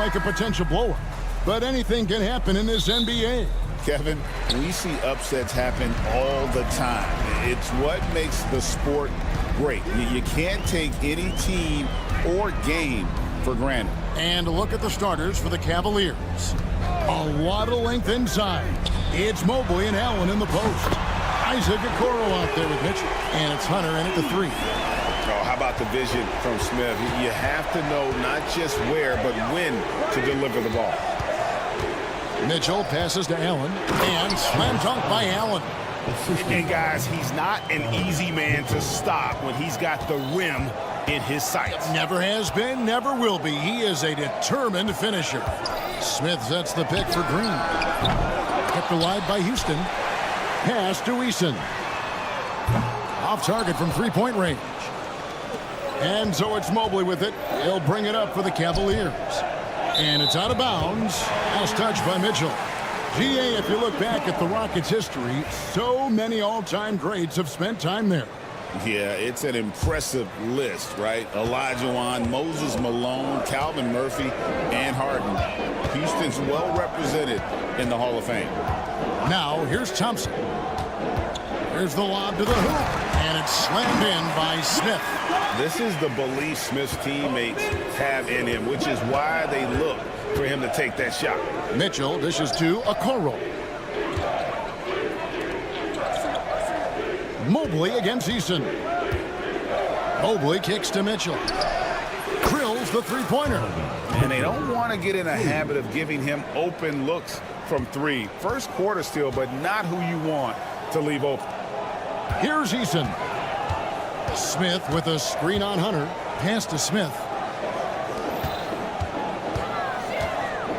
like a potential blowout. But anything can happen in this NBA. Kevin, we see upsets happen all the time. It's what makes the sport great. You can't take any team or game for granted. And look at the starters for the Cavaliers. A lot of length inside. It's Mobley and Allen in the post. Isaac Okoro out there with Mitchell. And it's Hunter in at the 3. Oh, how about the vision from Smith? You have to know not just where, but when to deliver the ball. Mitchell passes to Allen, and slam dunk by Allen. And guys, he's not an easy man to stop when he's got the rim in his sights. Never has been, never will be. He is a determined finisher. Smith sets the pick for Green. Kept alive by Houston. Pass to Eason. Off target from three-point range. And so it's Mobley with it. He'll bring it up for the Cavaliers. And it's out of bounds. Last touch by Mitchell. GA, if you look back at the Rockets' history, so many all-time greats have spent time there. Yeah, it's an impressive list, right? Olajuwon, Moses Malone, Calvin Murphy, and Harden. Houston's well represented in the Hall of Fame. Now, here's Thompson. Here's the lob to the hoop, and it's slammed in by Smith. This is the belief Smith's teammates have in him, which is why they look for him to take that shot. Mitchell dishes to Okoro. Mobley against Eason. Mobley kicks to Mitchell. Drills the three-pointer. And they don't want to get in a habit of giving him open looks from 3. First quarter still, but not who you want to leave open. Here's Eason. Smith with a screen on Hunter. Pass to Smith.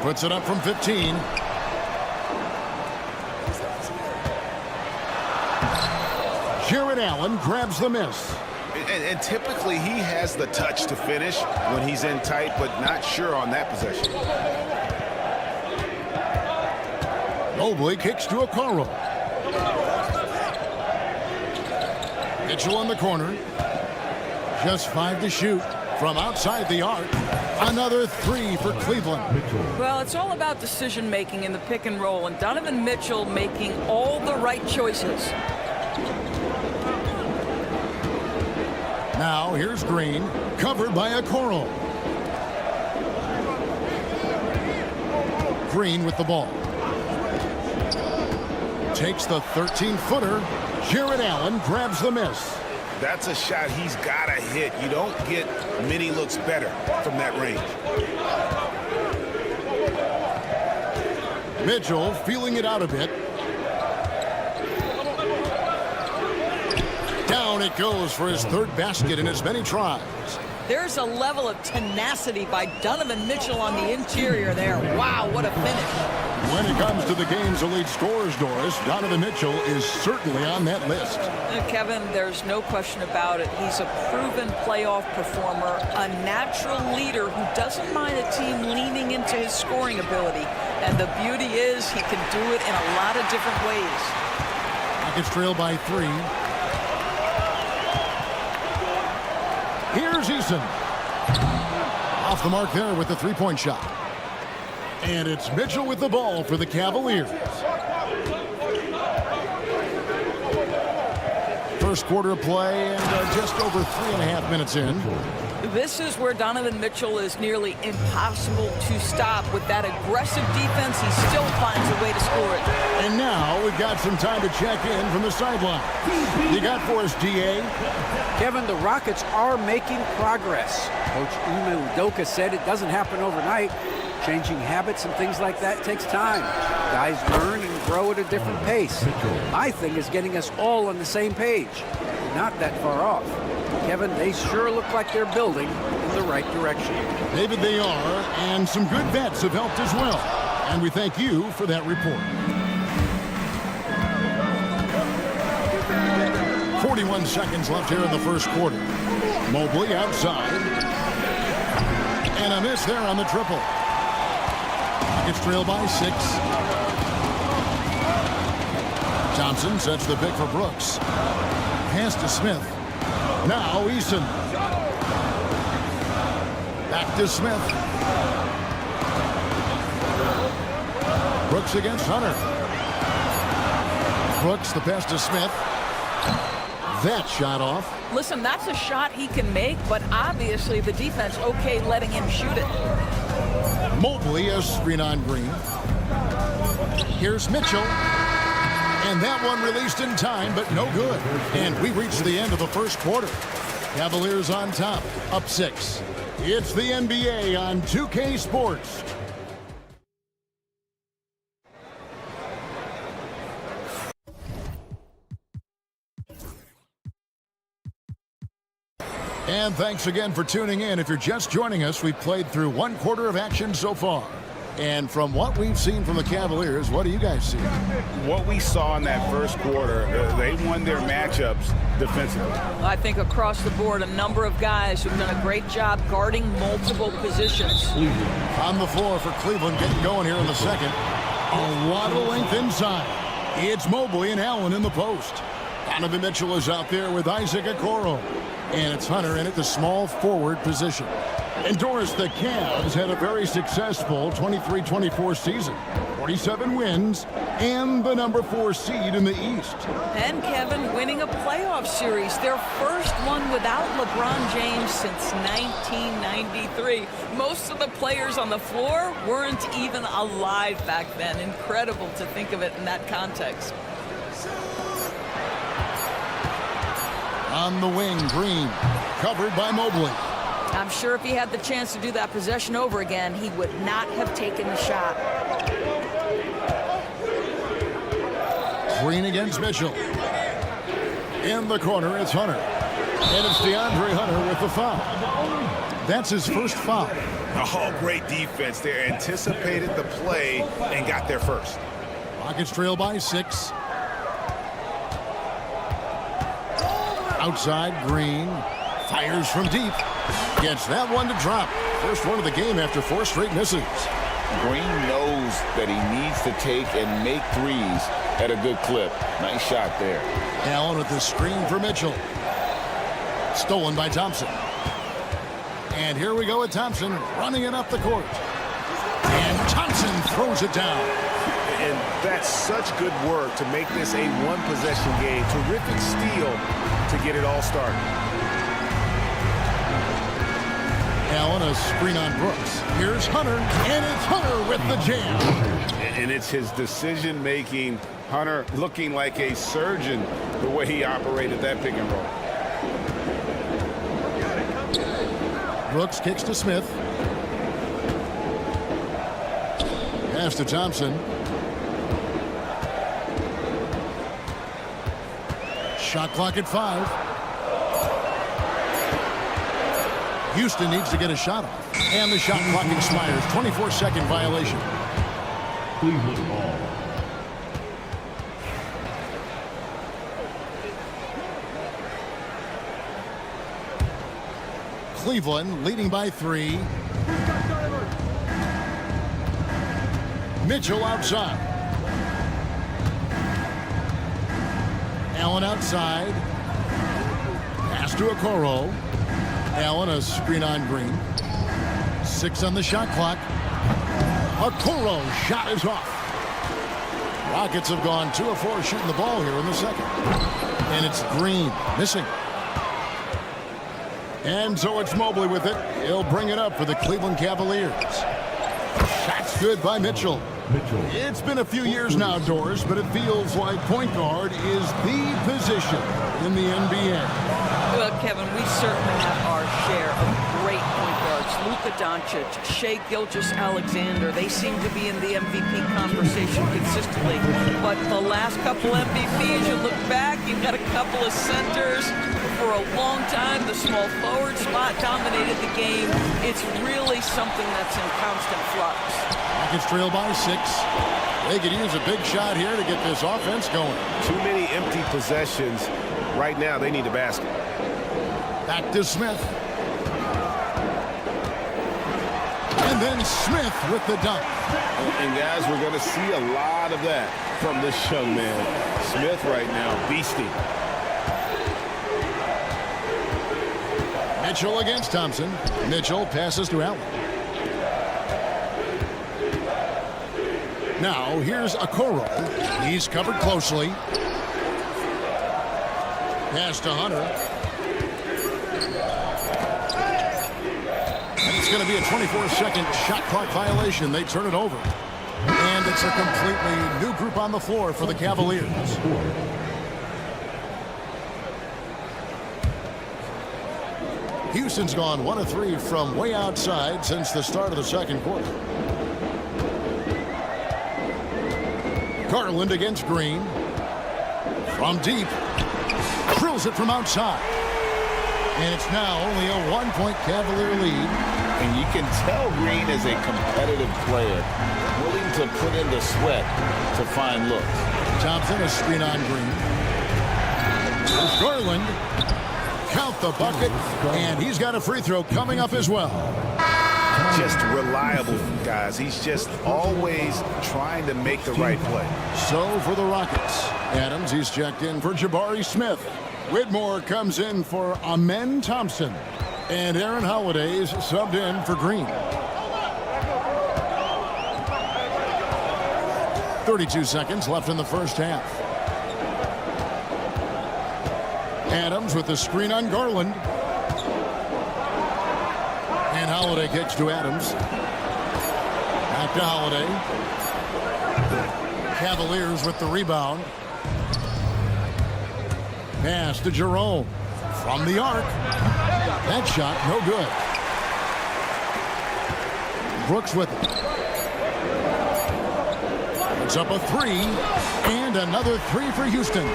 Puts it up from 15. Jared Allen grabs the miss. And typically he has the touch to finish when he's in tight, but not sure on that possession. Mobley kicks to Okoro. Mitchell in the corner. Just 5 to shoot from outside the arc. Another 3 for Cleveland. Well, it's all about decision making in the pick and roll, and Donovan Mitchell making all the right choices. Now here's Green, covered by Okoro. Green with the ball. Takes the 13-footer. Jared Allen grabs the miss. That's a shot he's got to hit. You don't get many looks better from that range. Mitchell feeling it out a bit. Down it goes for his 3rd basket in as many tries. There's a level of tenacity by Donovan Mitchell on the interior there. Wow, what a finish. When it comes to the game's elite scorers, Doris, Donovan Mitchell is certainly on that list. Kevin, there's no question about it. He's a proven playoff performer, a natural leader who doesn't mind a team leaning into his scoring ability. And the beauty is he can do it in a lot of different ways. Rockets trail by 3. Here's Eason. Off the mark there with the 3-point shot. And it's Mitchell with the ball for the Cavaliers. First quarter of play and just over 3.5 minutes in. This is where Donovan Mitchell is nearly impossible to stop. With that aggressive defense, he still finds a way to score it. And now we've got some time to check in from the sideline. You got for us, DA? Kevin, the Rockets are making progress. Coach Ime Udoka said it doesn't happen overnight. Changing habits and things like that takes time. Guys learn and grow at a different pace. My thing is getting us all on the same page. Not that far off. Kevin, they sure look like they're building in the right direction. David, they are, and some good vets have helped as well. And we thank you for that report. 41 seconds left here in the first quarter. Mobley outside. And a miss there on the triple. Rockets trail by 6. Thompson sets the pick for Brooks. Pass to Smith. Now Eason. Back to Smith. Brooks against Hunter. Brooks, the pass to Smith. That shot off. Listen, that's a shot he can make, but obviously the defense okay letting him shoot it. Mobley, a screen on Green. Here's Mitchell. And that one released in time, but no good. And we reached the end of the first quarter. Cavaliers on top, up 6. It's the NBA on 2K Sports. And thanks again for tuning in. If you're just joining us, we've played through one quarter of action so far. And from what we've seen from the Cavaliers, what do you guys see? What we saw in that first quarter, they won their matchups defensively. I think across the board, a number of guys who've done a great job guarding multiple positions. On the floor for Cleveland, getting going here in the second. A lot of length inside. It's Mobley and Allen in the post. Donovan Mitchell is out there with Isaac Okoro. And it's Hunter in at the small forward position. And Doris, the Cavs had a very successful 23-24 season. 47 wins and the number 4 seed in the East. And Kevin winning a playoff series, their first one without LeBron James since 1993. Most of the players on the floor weren't even alive back then. Incredible to think of it in that context. On the wing, Green, covered by Mobley. I'm sure if he had the chance to do that possession over again, he would not have taken the shot. Green against Mitchell. In the corner, it's Hunter. And it's DeAndre Hunter with the foul. That's his first foul. Oh, great defense there. Anticipated the play and got there first. Rockets trail by 6. Outside, Green fires from deep. Gets that one to drop. First one of the game after 4 straight misses. Green knows that he needs to take and make threes at a good clip. Nice shot there. Allen with the screen for Mitchell. Stolen by Thompson. And here we go with Thompson running it up the court. And Thompson throws it down. And that's such good work to make this a one-possession game. Terrific steal to get it all started. Allen, a screen on Brooks. Here's Hunter, and it's Hunter with the jam. And it's his decision-making. Hunter looking like a surgeon the way he operated that pick and roll. Brooks kicks to Smith. Pass to Thompson. Shot clock at 5. Houston needs to get a shot off. And the shot clock expires. 24-second violation. Cleveland ball. Cleveland leading by 3. Mitchell outside. Allen outside. Pass to Okoro. Allen, a screen on Green. 6 on the shot clock. Okoro shot is off. Rockets have gone 2 of 4 shooting the ball here in the second. And it's Green missing. And so it's Mobley with it. He'll bring it up for the Cleveland Cavaliers. Shot's good by Mitchell. It's been a few years now, Doris, but it feels like point guard is the position in the NBA. Well, Kevin, we certainly have our share of great point guards. Luka Doncic, Shai Gilgeous-Alexander, they seem to be in the MVP conversation consistently. But the last couple MVPs, you look back, you've got a couple of centers. For a long time, the small forward spot dominated the game. It's really something that's in constant flux. Rockets trail by 6. They could use a big shot here to get this offense going. Too many empty possessions. Right now, they need a basket. Back to Smith. And then Smith with the dunk. And guys, we're going to see a lot of that from this young man. Smith right now, beastie. Mitchell against Thompson. Mitchell passes to Allen. Now here's Okoro. He's covered closely. Pass to Hunter. And it's going to be a 24-second shot clock violation. They turn it over. And it's a completely new group on the floor for the Cavaliers. Houston's gone 1 of 3 from way outside since the start of the second quarter. Garland against Green. From deep. Drills it from outside. And it's now only a 1-point Cavalier lead. And you can tell Green is a competitive player, willing to put in the sweat to find looks. Thompson, a screen on Green. There's Garland. Count the bucket, and he's got a free throw coming up as well. Just reliable, guys. He's just always trying to make the right play. So for the Rockets, Adams, he's checked in for Jabari Smith. Whitmore comes in for Amen Thompson. And Aaron Holiday's subbed in for Green. 32 seconds left in the first half. Adams with the screen on Garland. And Holiday kicks to Adams. Back to Holiday. Cavaliers with the rebound. Pass to Jerome. From the arc. That shot, no good. Brooks with it. It's up a 3. And another 3 for Houston.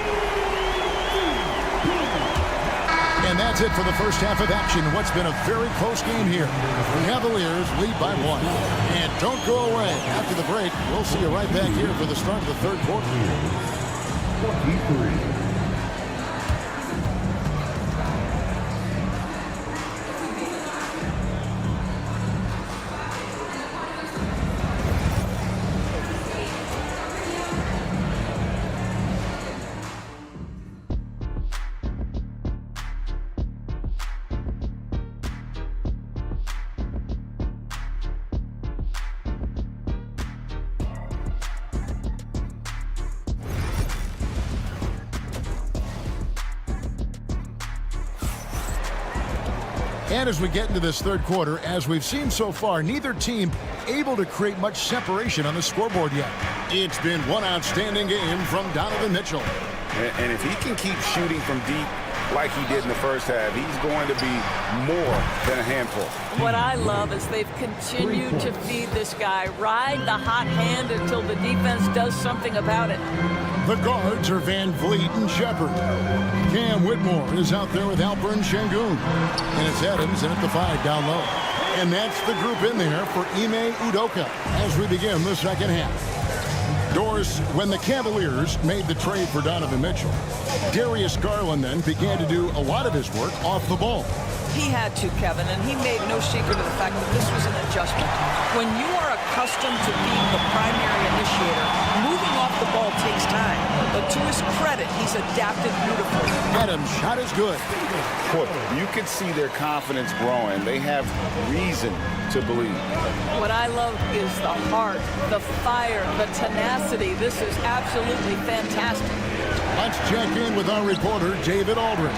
And that's it for the first half of action. What's been a very close game here. The Cavaliers lead by 1. And don't go away. After the break, we'll see you right back here for the start of the third quarter. 23. And as we get into this third quarter, as we've seen so far, neither team able to create much separation on the scoreboard yet. It's been one outstanding game from Donovan Mitchell. And if he can keep shooting from deep like he did in the first half, he's going to be more than a handful. What I love is they've continued to feed this guy, ride the hot hand until the defense does something about it. The guards are Van Vliet and Shepard. Cam Whitmore is out there with Alperen Şengün. And it's Adams in at the 5 down low. And that's the group in there for Ime Udoka as we begin the second half. Doris, when the Cavaliers made the trade for Donovan Mitchell, Darius Garland then began to do a lot of his work off the ball. He had to, Kevin, and he made no secret of the fact that this was an adjustment. When you are accustomed to being the primary initiator, moving off the ball takes time. But to his credit, he's adapted beautifully. Adams' shot is good. Boy, you can see their confidence growing. They have reason to believe. What I love is the heart, the fire, the tenacity. This is absolutely fantastic. Let's check in with our reporter, David Aldridge.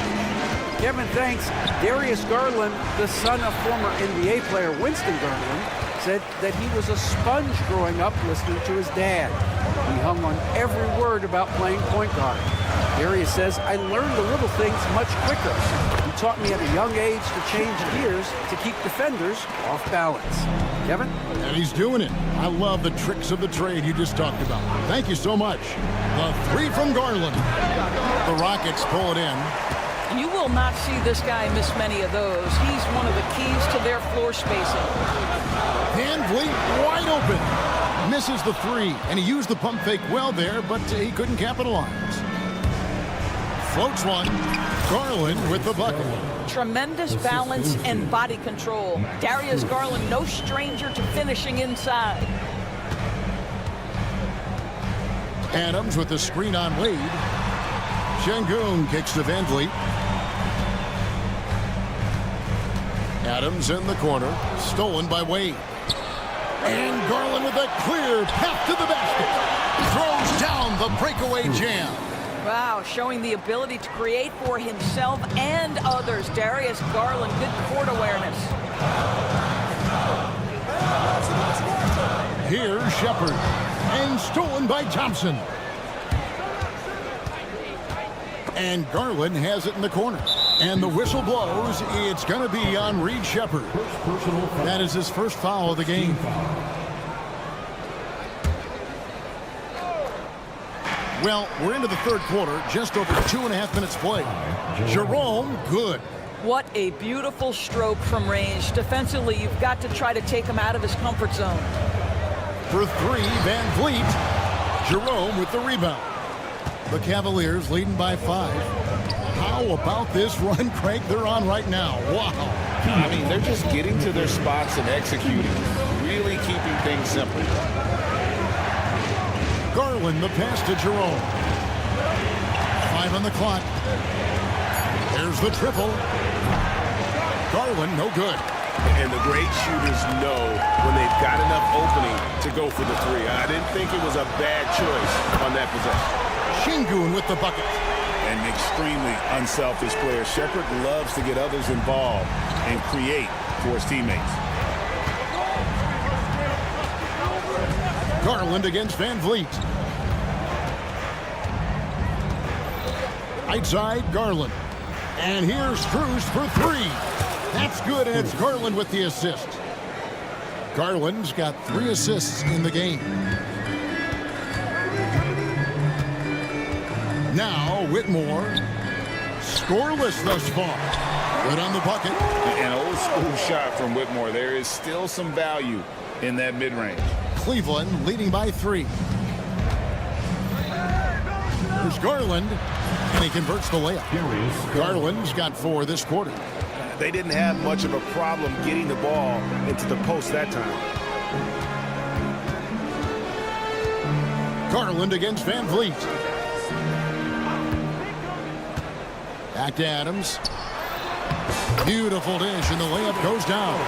Kevin, thanks. Darius Garland, the son of former NBA player Winston Garland, said that he was a sponge growing up listening to his dad. He hung on every word about playing point guard. Darius says, I learned the little things much quicker. He taught me at a young age to change gears to keep defenders off balance. Kevin? And he's doing it. I love the tricks of the trade you just talked about. Thank you so much. The 3 from Garland. The Rockets pull it in. You will not see this guy miss many of those. He's one of the keys to their floor spacing. Van Vliet wide open. Misses the 3, and he used the pump fake well there, but he couldn't capitalize. Floats one. Garland with the bucket. Tremendous balance and body control. Darius Garland, no stranger to finishing inside. Adams with the screen on Wade. Şengün kicks to Van Vliet. Adams in the corner. Stolen by Wade. And Garland with a clear path to the basket. Throws down the breakaway jam. Wow, showing the ability to create for himself and others. Darius Garland, good court awareness. Here's Shepard. And stolen by Thompson. And Garland has it in the corner. And the whistle blows. It's going to be on Reed Shepard. That is his first foul of the game. Well, we're into the third quarter. Just over 2.5 minutes played. Jerome, good. What a beautiful stroke from range. Defensively, you've got to try to take him out of his comfort zone. For three, Van Vliet. Jerome with the rebound. The Cavaliers leading by 5. How about this run, Craig, they're on right now? Wow. I mean, they're just getting to their spots and executing. Really keeping things simple. Garland, the pass to Jerome. 5 on the clock. There's the triple. Garland, no good. And the great shooters know when they've got enough opening to go for the three. I didn't think it was a bad choice on that possession. Şengün with the bucket. An extremely unselfish player. Shepard loves to get others involved and create for his teammates. Garland against Van Vliet. Outside Garland. And here's Cruz for 3. That's good, and it's Garland with the assist. Garland's got 3 assists in the game. Now Whitmore. Scoreless thus far. Good on the bucket. An old school shot from Whitmore. There is still some value in that mid-range. Cleveland leading by 3. There's Garland, and he converts the layup. Garland's got 4 this quarter. They didn't have much of a problem getting the ball into the post that time. Garland against Van Vliet. Back to Adams. Beautiful dish, and the layup goes down.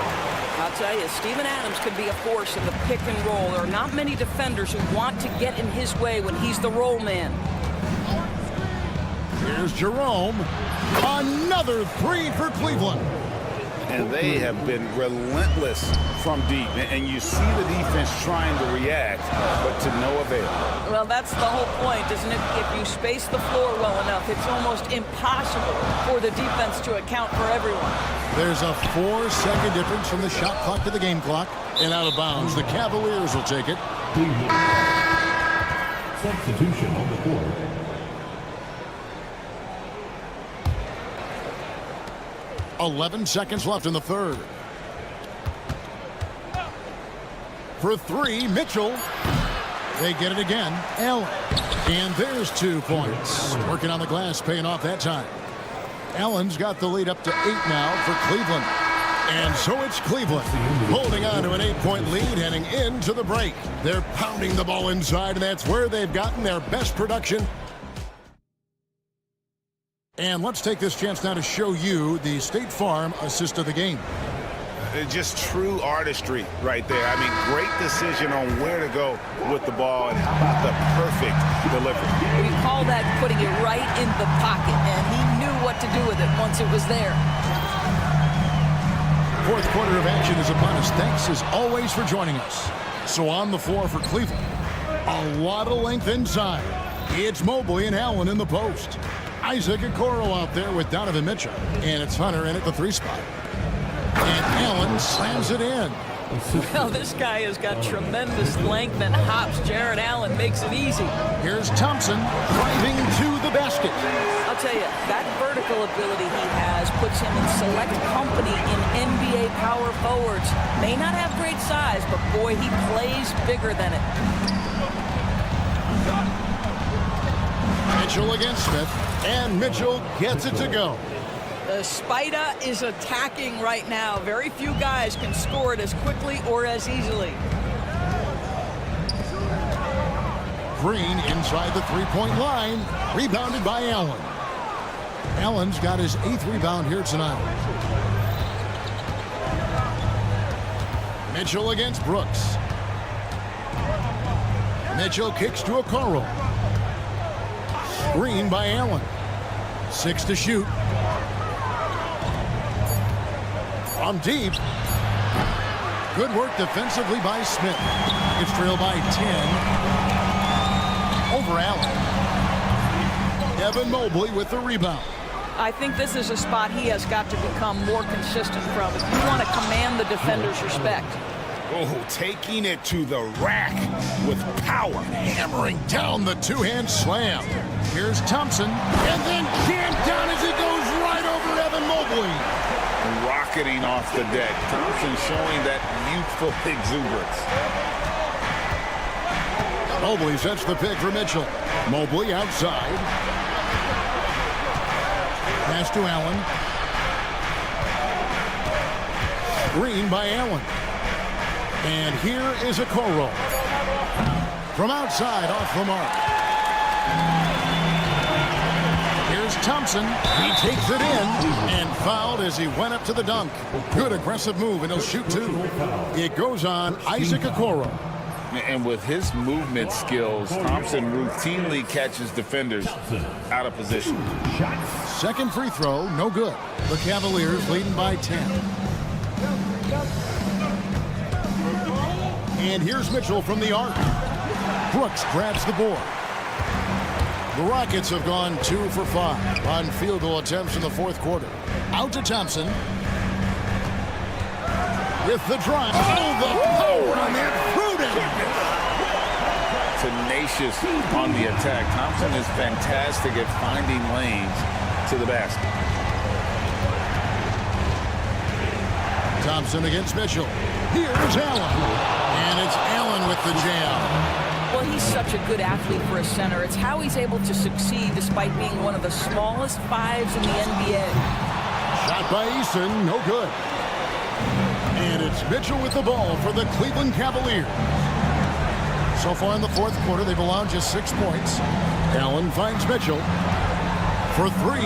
I'll tell you, Steven Adams could be a force in the pick and roll. There are not many defenders who want to get in his way when he's the roll man. Here's Jerome. Another 3 for Cleveland. And they have been relentless from deep. And you see the defense trying to react, but to no avail. Well, that's the whole point, isn't it? If you space the floor well enough, it's almost impossible for the defense to account for everyone. There's a 4-second difference from the shot clock to the game clock. And out of bounds, the Cavaliers will take it. Substitution on the court. .11 seconds left in the third. For 3, Mitchell. They get it again. Allen. And there's 2 points. Working on the glass, paying off that time. Allen's got the lead up to 8 now for Cleveland. And so it's Cleveland holding on to an 8-point lead heading into the break. They're pounding the ball inside, and that's where they've gotten their best production. And let's take this chance now to show you the State Farm assist of the game. Just true artistry right there. I mean, great decision on where to go with the ball, and how about the perfect delivery. We call that putting it right in the pocket, and he knew what to do with it once it was there. Fourth quarter of action is upon us. Thanks as always for joining us. So on the floor for Cleveland, a lot of length inside. It's Mobley and Allen in the post. Isaac Okoro out there with Donovan Mitchell. And it's Hunter in at the 3 spot. And Allen slams it in. Well, this guy has got tremendous length and hops. Jared Allen makes it easy. Here's Thompson driving to the basket. I'll tell you, that vertical ability he has puts him in select company in NBA power forwards. May not have great size, but boy, he plays bigger than it. Mitchell against Smith, and Mitchell gets it to go. The Spider is attacking right now. Very few guys can score it as quickly or as easily. Green inside the 3-point line, rebounded by Allen. Allen's got his 8th rebound here tonight. Mitchell against Brooks. Mitchell kicks to Okoro. Screen by Allen. 6 to shoot. From deep. Good work defensively by Smith. It's trailed by 10. Over Allen. Evan Mobley with the rebound. I think this is a spot he has got to become more consistent from if you want to command the defender's respect. Oh, taking it to the rack with power. Hammering down the two-hand slam. Here's Thompson. And then jammed down as he goes right over Evan Mobley. Rocketing off the deck. Thompson showing that youthful exuberance. Mobley sets the pick for Mitchell. Mobley outside. Pass to Allen. Green by Allen. And here is Okoro. From outside, off the mark. Here's Thompson. He takes it in and fouled as he went up to the dunk. Good aggressive move, and he'll shoot two. It goes on Isaac Okoro. And with his movement skills, Thompson routinely catches defenders out of position. Second free throw, no good. The Cavaliers leading by 10. And here's Mitchell from the arc. Brooks grabs the board. The Rockets have gone 2 for 5 on field goal attempts in the fourth quarter. Out to Thompson. With the drive. Oh, the power on that prudent. Tenacious on the attack. Thompson is fantastic at finding lanes to the basket. Thompson against Mitchell. Here's Allen. And it's Allen with the jam. Well, he's such a good athlete for a center. It's how he's able to succeed despite being one of the smallest fives in the NBA. Shot by Eason, no good. And it's Mitchell with the ball for the Cleveland Cavaliers. So far in the fourth quarter, they've allowed just 6 points. Allen finds Mitchell for 3.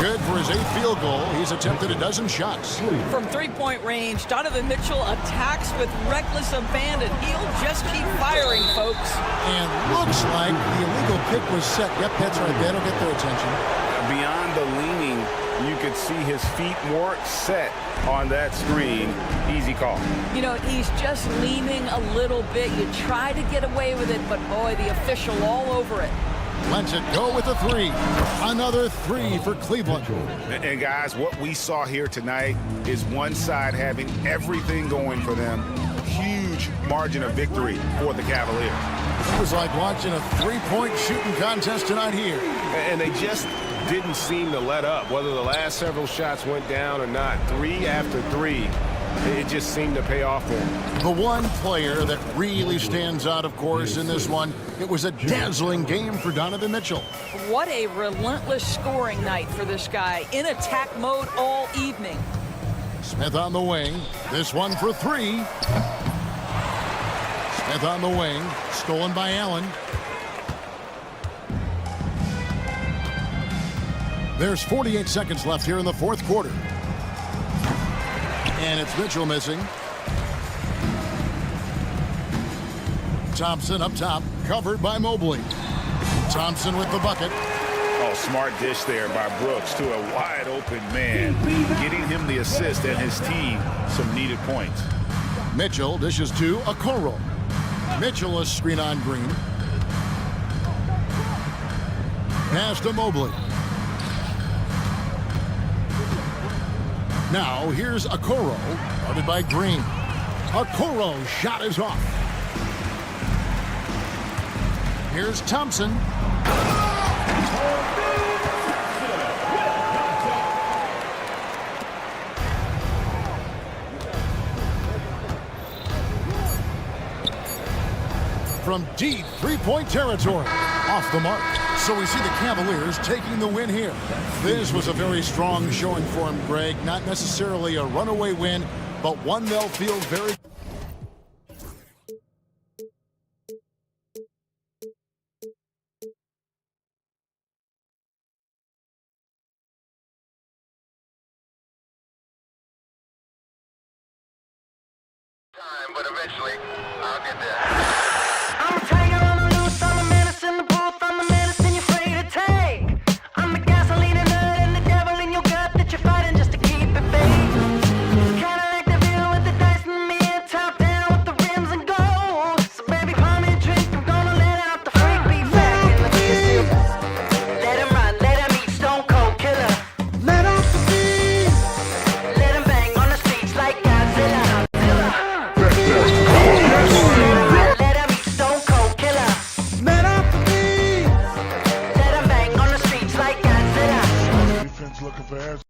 Good for his 8th field goal. He's attempted a dozen shots. From three-point range, Donovan Mitchell attacks with reckless abandon. He'll just keep firing, folks. And looks like the illegal pick was set. Yep, that's right. That'll get their attention. Beyond the leaning, you could see his feet more set on that screen. Easy call. You know, he's just leaning a little bit. You try to get away with it, but boy, the official all over it. Lets it go with a 3. Another 3 for Cleveland. And guys, what we saw here tonight is one side having everything going for them. Huge margin of victory for the Cavaliers. It was like watching a 3-point shooting contest tonight here. And they just didn't seem to let up. Whether the last several shots went down or not, 3 after 3, it just seemed to pay off for them. The one player that really stands out, of course, in this one, it was a dazzling game for Donovan Mitchell. What a relentless scoring night for this guy. In attack mode all evening. Smith on the wing. This one for 3. Smith on the wing. Stolen by Allen. There's 48 seconds left here in the fourth quarter. And it's Mitchell missing. Thompson up top, covered by Mobley. Thompson with the bucket. Oh, smart dish there by Brooks to a wide open man, getting him the assist and his team some needed points. Mitchell dishes to Okoro. Mitchell a screen on Green. Pass to Mobley. Now here's Okoro, guarded by Green. Okoro's shot is off. Here's Thompson. From deep three-point territory. Off the mark. So we see the Cavaliers taking the win here. This was a very strong showing for him, Greg. Not necessarily a runaway win, but one they'll feel very but eventually I'll get there. I'm a tiger on the loose, I'm a menace in the booth, I'm a medicine you're afraid to take. I'm the gasoline and nut and the devil in your gut that you're fighting just to keep it baked. Kinda like the view with the dice and me and top down with the rims and gold. So baby, pour me a drink, I'm gonna let out the freak beat back in the pistol. Let him run, let him eat, stone cold killer. Let off the beat. Let him bang on the streets like Godzilla. Let him eat, stone cold killer. Let off the beat. Let him bang on the streets like Godzilla. Defense looking for answers.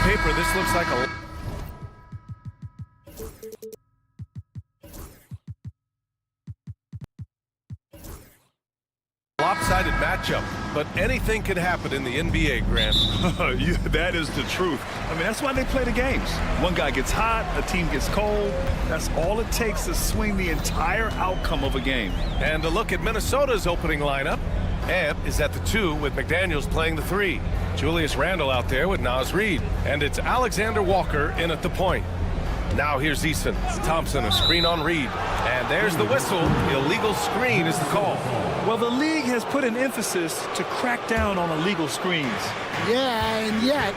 Paper, this looks like a lopsided matchup, but anything can happen in the NBA, Grant. That is the truth. I mean, that's why they play the games. One guy gets hot, a team gets cold. That's all it takes to swing the entire outcome of a game. And a look at Minnesota's opening lineup. Ant is at the 2 with McDaniels playing the 3. Julius Randle out there with Naz Reid. And it's Alexander Walker in at the point. Now here's Eason. Thompson, a screen on Reid. And there's the whistle. Illegal screen is the call. Well, the league has put an emphasis to crack down on illegal screens. Yeah, and yet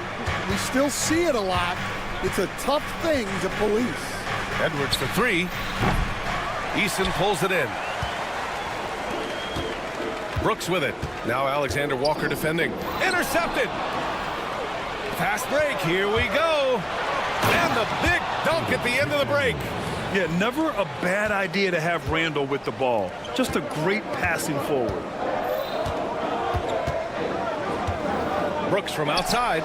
we still see it a lot. It's a tough thing to police. Edwards for 3. Eason pulls it in. Brooks with it. Now Alexander Walker defending. Intercepted. Fast break. Here we go. And the big dunk at the end of the break. Yeah, never a bad idea to have Randle with the ball. Just a great passing forward. Brooks from outside.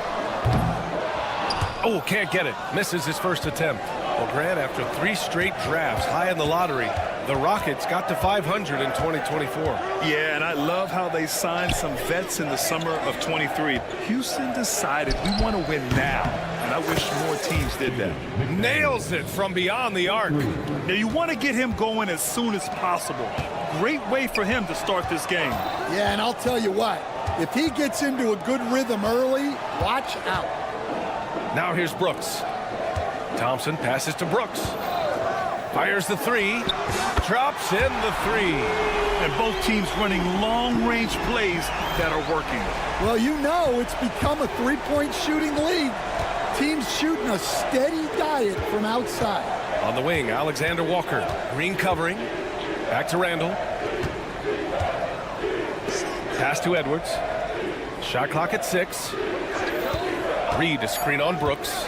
Oh, can't get it. Misses his first attempt. Well, Grant, after 3 straight drafts high in the lottery, the Rockets got to 500 in 2024. Yeah, and I love how they signed some vets in the summer of 23. Houston decided we want to win now, and I wish more teams did that. Nails it from beyond the arc. Now, you want to get him going as soon as possible. Great way for him to start this game. Yeah, and I'll tell you what, if he gets into a good rhythm early, watch out. Now here's Brooks. Thompson passes to Brooks. Fires the 3. Drops in the 3. And both teams running long-range plays that are working. Well, you know it's become a three-point shooting league. Teams shooting a steady diet from outside. On the wing, Alexander Walker. Green covering. Back to Randle. Pass to Edwards. Shot clock at 6. Reid a screen on Brooks.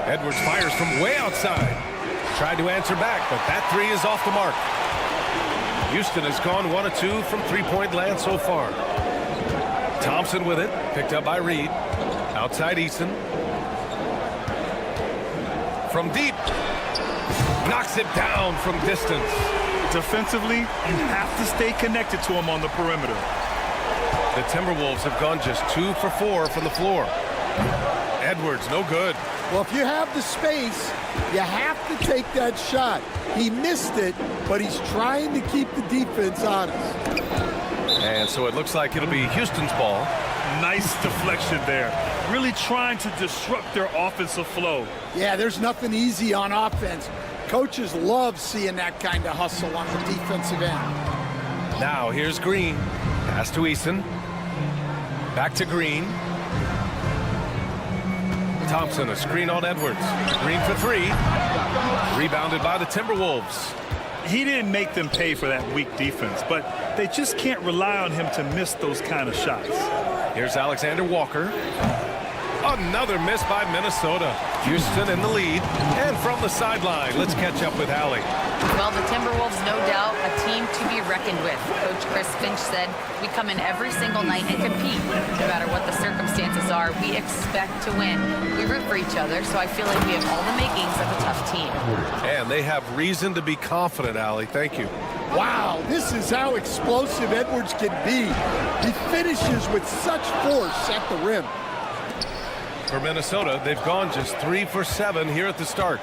Edwards fires from way outside. Tried to answer back, but that 3 is off the mark. Houston has gone 1 of 2 from three-point land so far. Thompson with it, picked up by Reid. Outside Eason. From deep. Knocks it down from distance. Defensively, you have to stay connected to him on the perimeter. The Timberwolves have gone just 2 for 4 from the floor. Edwards, no good. Well, if you have the space, you have to take that shot. He missed it, but he's trying to keep the defense honest. And so it looks like it'll be Houston's ball. Nice deflection there. Really trying to disrupt their offensive flow. Yeah, there's nothing easy on offense. Coaches love seeing that kind of hustle on the defensive end. Now here's Green. Pass to Eason. Back to Green. Thompson, a screen on Edwards. Green for 3. Rebounded by the Timberwolves. He didn't make them pay for that weak defense, but they just can't rely on him to miss those kind of shots. Here's Alexander Walker. Another miss by Minnesota. Houston in the lead. And from the sideline, let's catch up with Allie. Well, the Timberwolves, no doubt, a team to be reckoned with. Coach Chris Finch said, we come in every single night and compete. No matter what the circumstances are, we expect to win. We root for each other, so I feel like we have all the makings of a tough team. And they have reason to be confident, Allie. Thank you. Wow, this is how explosive Edwards can be. He finishes with such force at the rim. For Minnesota, they've gone just 3 for 7 here at the start.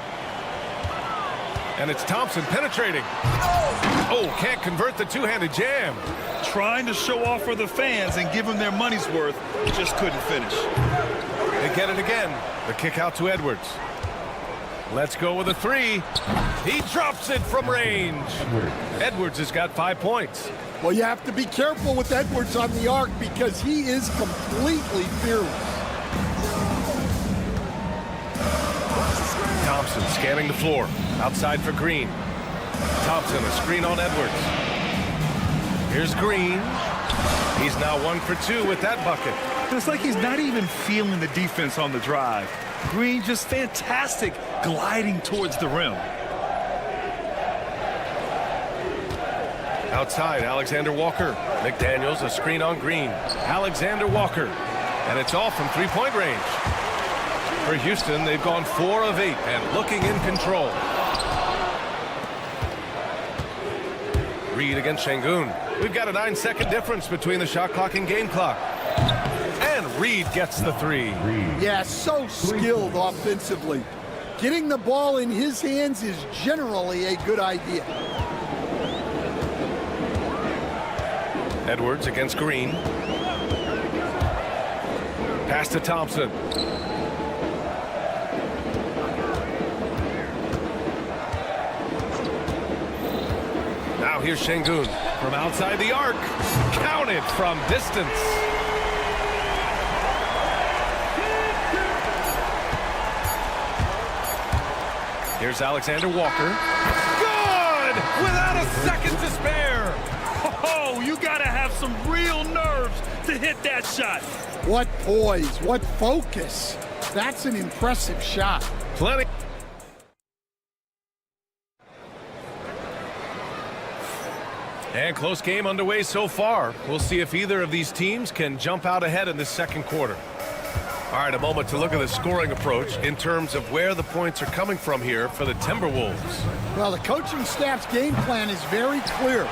And it's Thompson penetrating. Oh, can't convert the two-handed jam. Trying to show off for the fans and give them their money's worth, just couldn't finish. They get it again. The kick out to Edwards. Let's go with a 3. He drops it from range. Edwards has got 5 points. Well, you have to be careful with Edwards on the arc because he is completely fearless. Thompson scanning the floor. Outside for Green. Thompson, a screen on Edwards. Here's Green. He's now 1 for 2 with that bucket. It's like he's not even feeling the defense on the drive. Green just fantastic gliding towards the rim. Outside, Alexander Walker. McDaniels, a screen on Green. Alexander Walker. And it's off from three-point range. For Houston, they've gone 4 of 8 and looking in control. Reed against Şengün. We've got a 9-second difference between the shot clock and game clock. And Reed gets the 3. Yeah, so skilled offensively. Getting the ball in his hands is generally a good idea. Edwards against Green. Pass to Thompson. Now here's Şengün from outside the arc. Counted from distance. Here's Alexander Walker. Good! Without a second to spare. Oh, you gotta have some real nerves to hit that shot. What poise, what focus. That's an impressive shot. Plenty. And close game underway so far. We'll see if either of these teams can jump out ahead in the second quarter. All right, a moment to look at the scoring approach in terms of where the points are coming from here for the Timberwolves. Well, the coaching staff's game plan is very clear.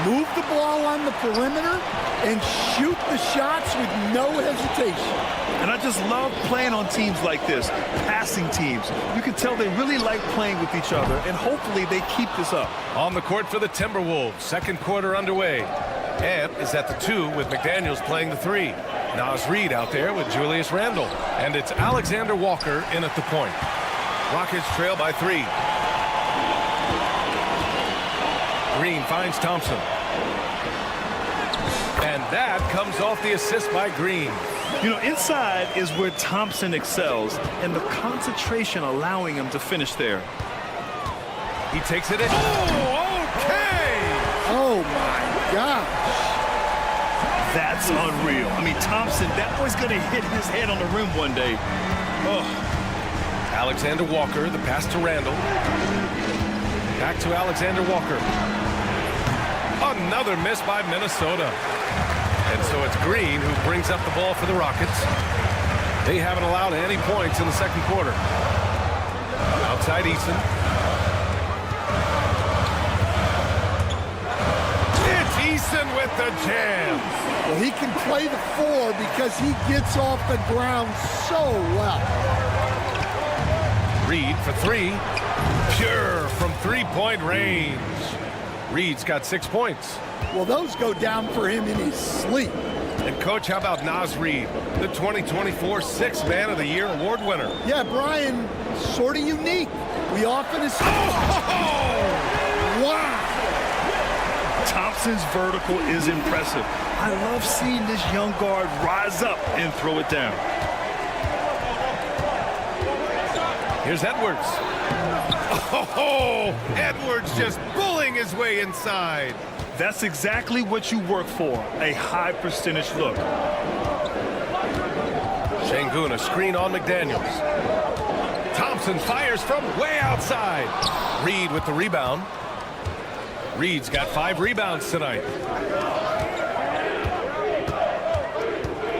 Move the ball on the perimeter and shoot the shots with no hesitation. And I just love playing on teams like this, passing teams. You can tell they really like playing with each other, and hopefully they keep this up. On the court for the Timberwolves, second quarter underway. Amp is at the 2 with McDaniels playing the 3. Naz Reid out there with Julius Randle. And it's Alexander Walker in at the point. Rockets trail by 3. Green finds Thompson. And that comes off the assist by Green. You know, inside is where Thompson excels, and the concentration allowing him to finish there. He takes it in. Oh, okay! Oh, my gosh. That's unreal. I mean, Thompson, that was going to hit his head on the rim one day. Oh. Alexander Walker, the pass to Randle. Back to Alexander Walker. Another miss by Minnesota. And so it's Green who brings up the ball for the Rockets. They haven't allowed any points in the second quarter. Outside Eason. It's Eason with the jam. Well, he can play the 4 because he gets off the ground so well. Reed for 3. Pure from three-point range. Reed's got 6 points. Well, those go down for him in his sleep. And, Coach, how about Naz Reid, the 2024 Sixth Man of the Year award winner? Yeah, Brian, sort of unique. We often assume... Oh! Wow! Thompson's vertical is impressive. I love seeing this young guard rise up and throw it down. Here's Edwards. Oh, Edwards just bullying his way inside. That's exactly what you work for, a high percentage look. Şengün, a screen on McDaniels. Thompson fires from way outside. Reed with the rebound. Reed's got 5 rebounds tonight.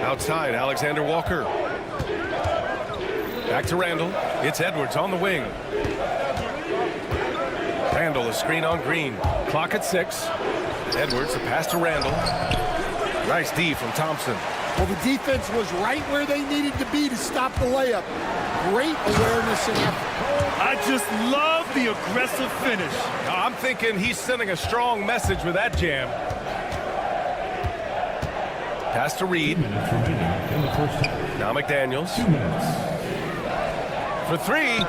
Outside, Alexander Walker. Back to Randle. It's Edwards on the wing. Randle, a screen on Green. Clock at 6. Edwards, a pass to Randle. Nice D from Thompson. Well, the defense was right where they needed to be to stop the layup. Great awareness and effort. I just love the aggressive finish. I'm thinking he's sending a strong message with that jam. Pass to Reed. Now McDaniels. For 3.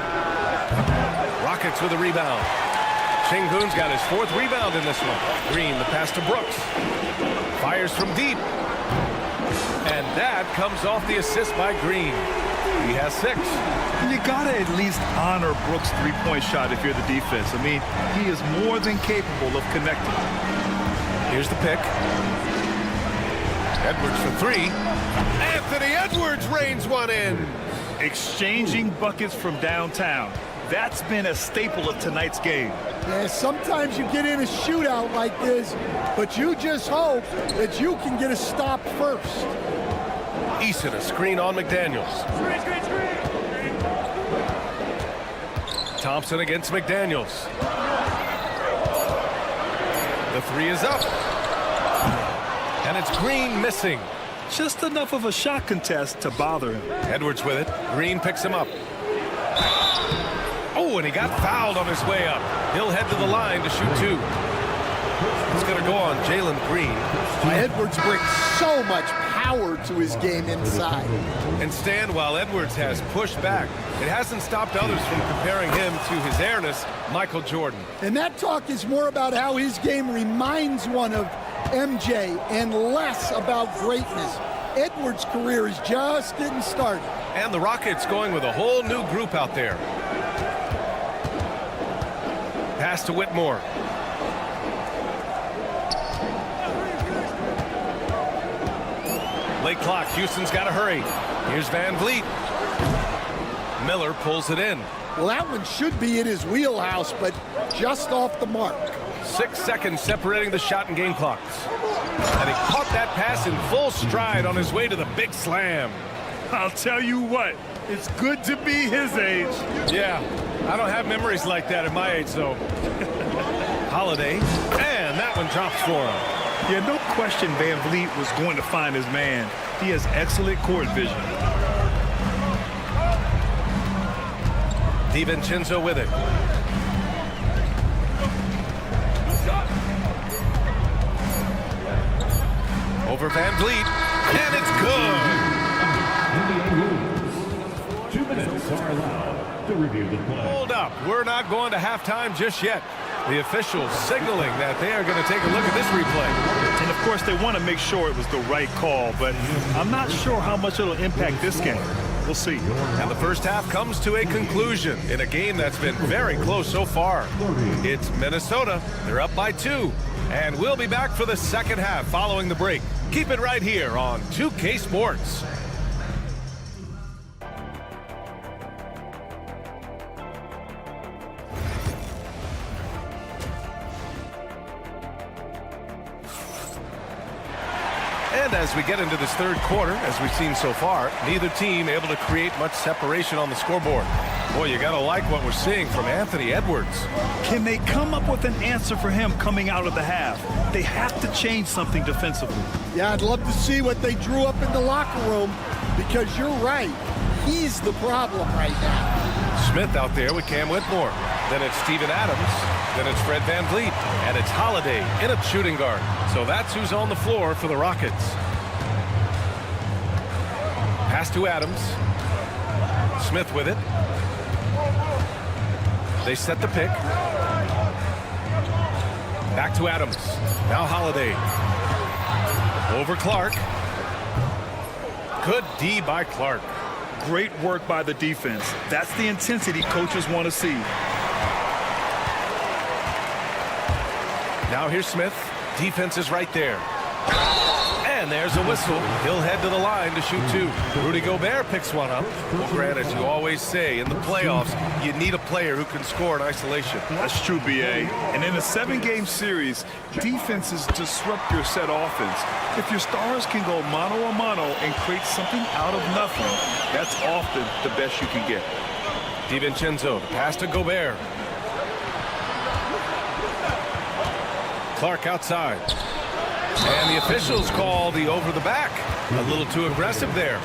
Rockets with a rebound. Şengün's got his 4th rebound in this one. Green, the pass to Brooks. Fires from deep. And that comes off the assist by Green. He has 6. You gotta at least honor Brooks' three-point shot if you're the defense. I mean, he is more than capable of connecting. Here's the pick. Edwards for 3. Anthony Edwards rains one in. Exchanging buckets from downtown. That's been a staple of tonight's game. Yeah, sometimes you get in a shootout like this, but you just hope that you can get a stop first. Eason, a screen on McDaniels. Thompson against McDaniels. The 3 is up. And it's Green missing. Just enough of a shot contest to bother him. Edwards with it. Green picks him up. Oh, and he got fouled on his way up. He'll head to the line to shoot 2. It's going to go on Jalen Green. Edwards brings so much power to his game inside. And Stan, while Edwards has pushed back, it hasn't stopped others from comparing him to his airness, Michael Jordan. And that talk is more about how his game reminds one of MJ and less about greatness. Edwards' career is just getting started. And the Rockets going with a whole new group out there. Pass to Whitmore. Late clock. Houston's got to hurry. Here's Van Vliet. Miller pulls it in. Well, that one should be in his wheelhouse, but just off the mark. 6 seconds separating the shot and game clocks. And he caught that pass in full stride on his way to the big slam. I'll tell you what, it's good to be his age. Yeah, I don't have memories like that at my age, though. Holiday, and that one drops for him. Yeah, no question Van Vliet was going to find his man. He has excellent court vision. DiVincenzo with it. Over Van Vliet, and it's good. 2 minutes are allowed to review the play. Hold up, we're not going to halftime just yet. The officials signaling that they are going to take a look at this replay. And of course they want to make sure it was the right call, but I'm not sure how much it'll impact this game. We'll see. And the first half comes to a conclusion in a game that's been very close so far. It's Minnesota. They're up by 2. And we'll be back for the second half following the break. Keep it right here on 2K Sports. And as we get into this third quarter, as we've seen so far, neither team able to create much separation on the scoreboard. Boy, you got to like what we're seeing from Anthony Edwards. Can they come up with an answer for him coming out of the half? They have to change something defensively. Yeah, I'd love to see what they drew up in the locker room, because you're right. He's the problem right now. Smith out there with Cam Whitmore. Then it's Steven Adams. Then it's Fred Van Vliet. And it's Holiday in a shooting guard. So that's who's on the floor for the Rockets. Pass to Adams. Smith with it. They set the pick. Back to Adams. Now Holiday. Over Clark. Good D by Clark. Great work by the defense. That's the intensity coaches want to see. Now here's Smith. Defense is right there. And there's a whistle. He'll head to the line to shoot 2. Rudy Gobert picks one up. Well, granted, you always say in the playoffs, you need a player who can score in isolation. That's true, B.A. And in a 7-game series, defenses disrupt your set offense. If your stars can go mano-a-mano and create something out of nothing, that's often the best you can get. DiVincenzo, pass to Gobert. Clark outside. And the officials call the over the back. A little too aggressive there.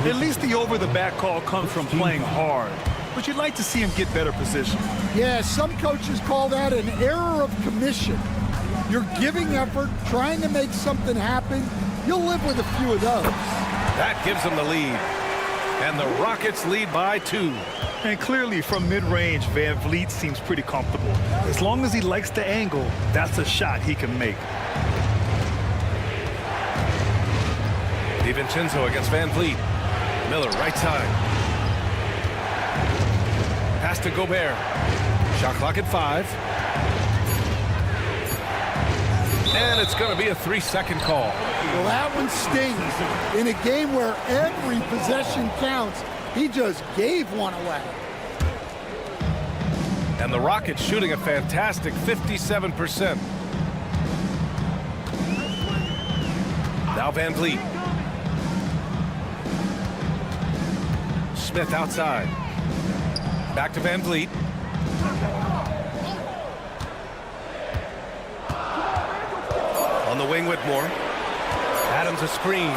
At least the over the back call comes from playing hard. But you'd like to see him get better position. Yeah, some coaches call that an error of commission. You're giving effort, trying to make something happen. You'll live with a few of those. That gives them the lead. And the Rockets lead by 2. And clearly from mid-range, Van Vliet seems pretty comfortable. As long as he likes the angle, that's a shot he can make. DiVincenzo against Van Vliet. Miller, right side. Pass to Gobert. Shot clock at 5. And it's going to be a 3-second call. Well, that one stings. In a game where every possession counts, he just gave one away. And the Rockets shooting a fantastic 57%. Now Van Vliet. Smith outside. Back to Van Vliet. On the wing, Whitmore. Adams a screen.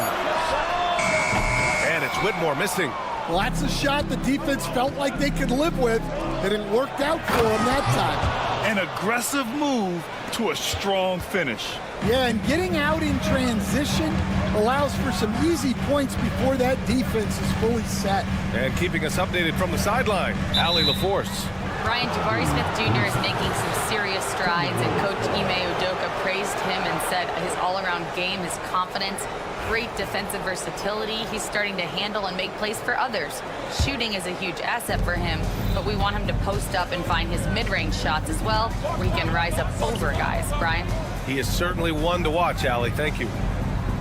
And it's Whitmore missing. Well, that's a shot the defense felt like they could live with, and it worked out for them that time. An aggressive move to a strong finish. Yeah, and getting out in transition allows for some easy points before that defense is fully set. And keeping us updated from the sideline, Allie LaForce. Ryan, Jabari Smith Jr. is making some serious strides, and Coach Ime Udoka praised him and said his all-around game, his confidence, great defensive versatility. He's starting to handle and make plays for others. Shooting is a huge asset for him, but we want him to post up and find his mid-range shots as well, where he can rise up over guys. Brian? He is certainly one to watch, Allie. Thank you.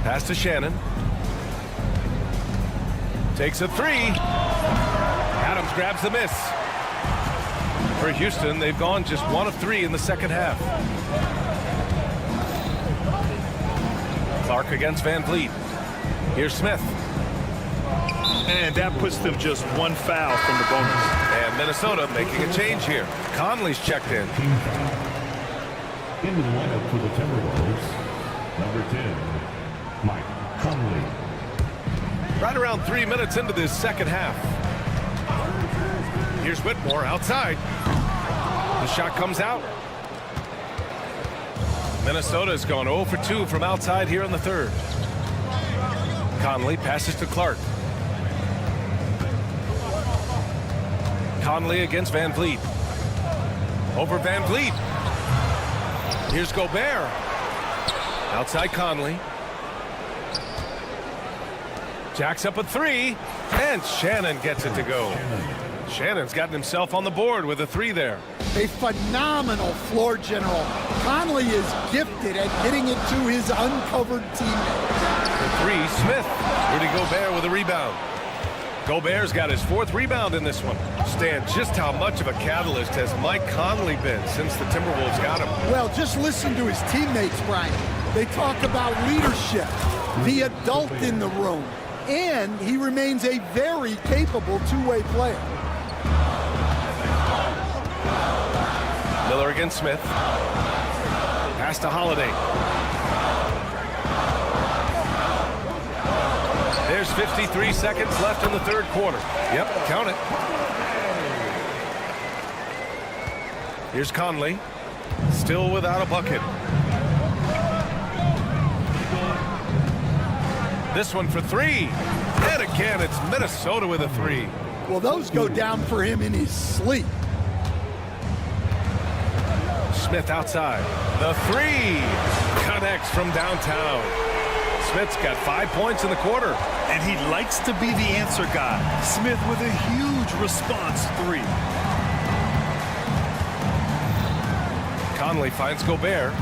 Pass to Shannon. Takes a 3. Adams grabs the miss. For Houston, they've gone just 1 of 3 in the second half. Clark against Van Vliet. Here's Smith. And that puts them just 1 foul from the bonus. And Minnesota making a change here. Conley's checked in. Into the lineup for the Timberwolves, number 10, Mike Conley. Right around 3 minutes into this second half. Here's Whitmore outside. The shot comes out. Minnesota's gone 0 for 2 from outside here in the third. Conley passes to Clark. Conley against Van Vliet. Over Van Vliet. Here's Gobert. Outside Conley. Jacks up a 3. And Shannon gets it to go. Shannon's gotten himself on the board with a 3 there. A phenomenal floor general. Conley is gifted at getting it to his uncovered teammate. The 3, Smith. Rudy Gobert with a rebound. Gobert's got his 4th rebound in this one. Stan, just how much of a catalyst has Mike Conley been since the Timberwolves got him? Well, just listen to his teammates, Brian. They talk about leadership, the adult in the room, and he remains a very capable two-way player. Miller against Smith. Pass to Holiday. There's 53 seconds left in the third quarter. Yep, count it. Here's Conley. Still without a bucket. This one for 3. And again, it's Minnesota with a 3. Well, those go down for him in his sleep. Smith outside. The 3 connects from downtown. Smith's got 5 points in the quarter. And he likes to be the answer guy. Smith with a huge response 3. Conley finds Gobert.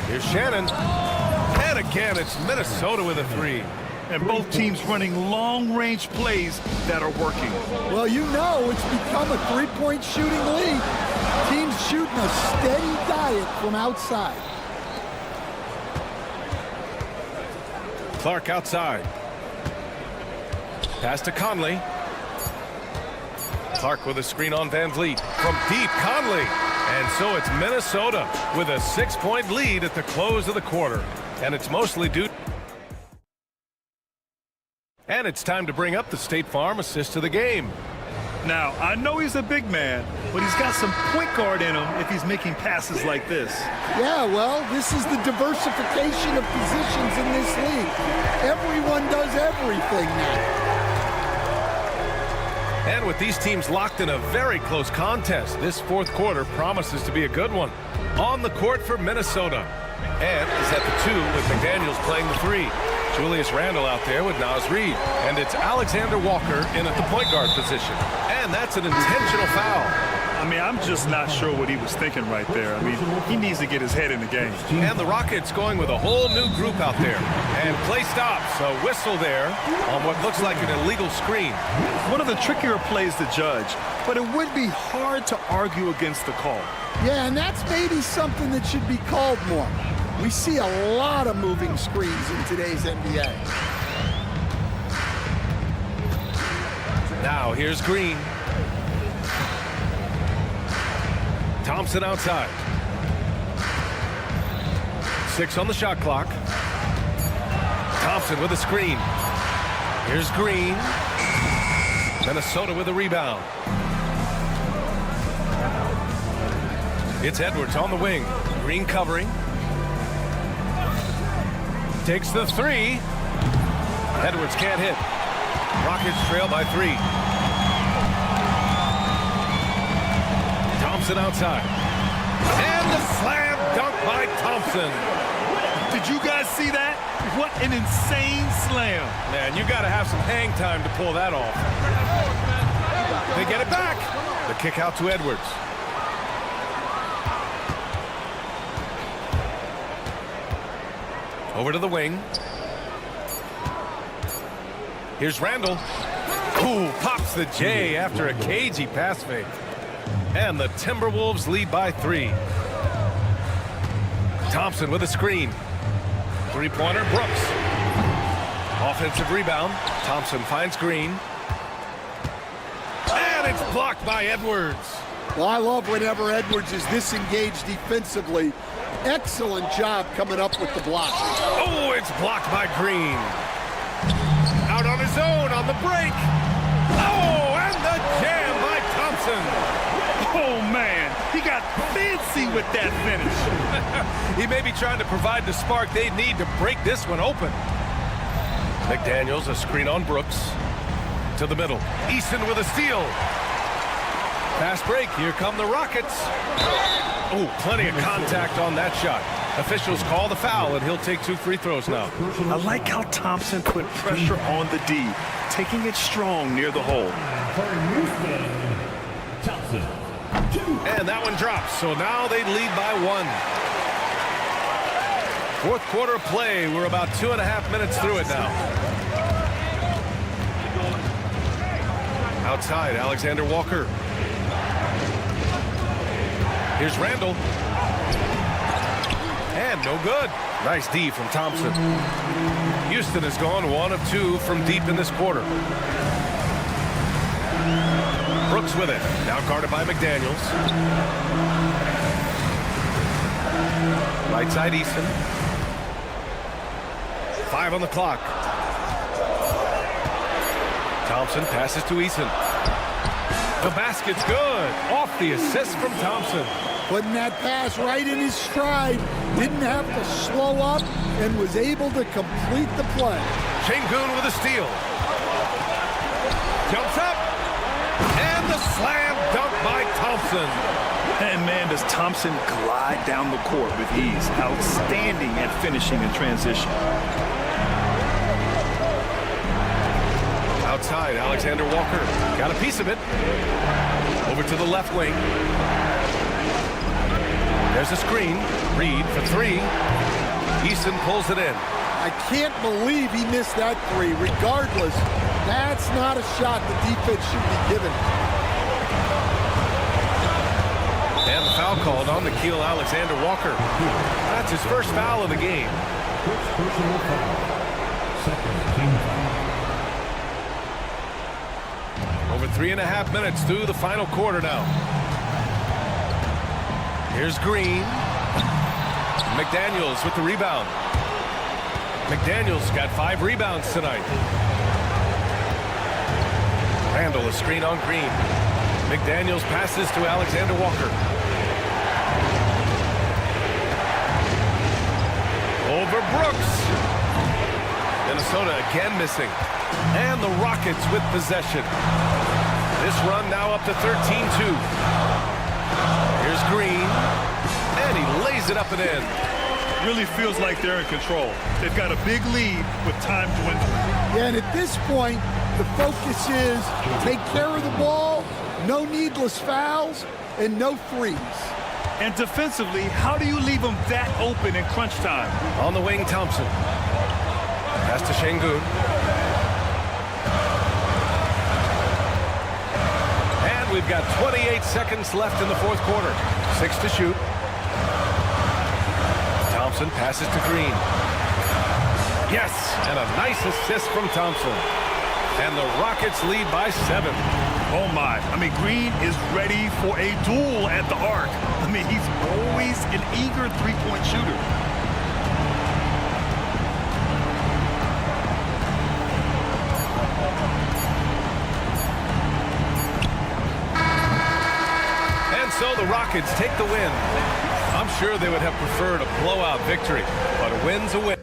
Here's Shannon. And again, it's Minnesota with a 3. And both teams running long-range plays that are working. Well, you know it's become a three-point shooting league. Teams shooting a steady diet from outside. Clark outside. Pass to Conley. Clark with a screen on Van Vliet. From deep, Conley. And so it's Minnesota with a 6-point lead at the close of the quarter. And it's mostly due. And it's time to bring up the State Farm assist to the game. Now, I know he's a big man, but he's got some point guard in him if he's making passes like this. Yeah, well, this is the diversification of positions in this league. Everyone does everything now. And with these teams locked in a very close contest, this fourth quarter promises to be a good one. On the court for Minnesota, Ant is at the 2 with McDaniels playing the 3. Julius Randle out there with Naz Reid. And it's Alexander Walker in at the point guard position. And that's an intentional foul. I mean, I'm just not sure what he was thinking right there. I mean, he needs to get his head in the game. And the Rockets going with a whole new group out there. And play stops. A whistle there on what looks like an illegal screen. One of the trickier plays to judge, but it would be hard to argue against the call. Yeah, and that's maybe something that should be called more. We see a lot of moving screens in today's NBA. Now here's Green. Thompson outside. 6 on the shot clock. Thompson with a screen. Here's Green. Minnesota with a rebound. It's Edwards on the wing. Green covering. Takes the 3. Edwards can't hit. Rockets trail by 3. Thompson outside. And the slam dunk by Thompson. Did you guys see that? What an insane slam. Man, you got to have some hang time to pull that off. They get it back. The kick out to Edwards. Over to the wing. Here's Randle. Ooh, pops the J after a cagey pass fake. And the Timberwolves lead by 3. Thompson with a screen. Three-pointer, Brooks. Offensive rebound. Thompson finds Green. And it's blocked by Edwards. Well, I love whenever Edwards is disengaged defensively. Excellent job coming up with the block. Oh, it's blocked by Green. Out on his own on the break. Oh, and the jam by Thompson. Oh, man, he got fancy with that finish. He may be trying to provide the spark they need to break this one open. McDaniels, a screen on Brooks. To the middle. Easton with a steal. Fast break. Here come the Rockets. Oh, plenty of contact on that shot. Officials call the foul, and he'll take 2 free throws now. I like how Thompson put pressure on the D, taking it strong near the hole. And that one drops, so now they lead by 1. Fourth quarter of play. We're about 2.5 minutes through it now. Outside, Alexander Walker. Here's Randle. And no good. Nice D from Thompson. Houston has gone 1 of 2 from deep in this quarter. Brooks with it. Now guarded by McDaniels. Right side Easton. 5 on the clock. Thompson passes to Easton. The basket's good. Off the assist from Thompson. Putting that pass right in his stride. Didn't have to slow up and was able to complete the play. Şengün with a steal. Jumps up. And the slam dunk by Thompson. And man, does Thompson glide down the court with ease. Outstanding at finishing in transition. Outside, Alexander Walker got a piece of it. Over to the left wing. There's a screen. Reid for 3. Easton pulls it in. I can't believe he missed that 3. Regardless, that's not a shot the defense should be given. And the foul called on Nickeil Alexander Walker. That's his first foul of the game. Over 3.5 minutes through the final quarter now. Here's Green. McDaniels with the rebound. McDaniels got 5 rebounds tonight. Randle, a screen on Green. McDaniels passes to Alexander Walker. Over Brooks. Minnesota again missing. And the Rockets with possession. This run now up to 13-2. Here's Green. And he lays it up and in. really feels like they're in control. They've got a big lead with time dwindling. Yeah, and at this point, the focus is take care of the ball, no needless fouls, and no threes. And defensively, how do you leave them that open in crunch time? On the wing, Thompson. Pass to Şengün. And we've got 28 seconds left in the fourth quarter. 6 to shoot. Thompson passes to Green. Yes, and a nice assist from Thompson. And the Rockets lead by 7. Oh my, I mean, Green is ready for a duel at the arc. I mean, he's always an eager three-point shooter. And so the Rockets take the win. I'm sure they would have preferred a blowout victory, but a win's a win.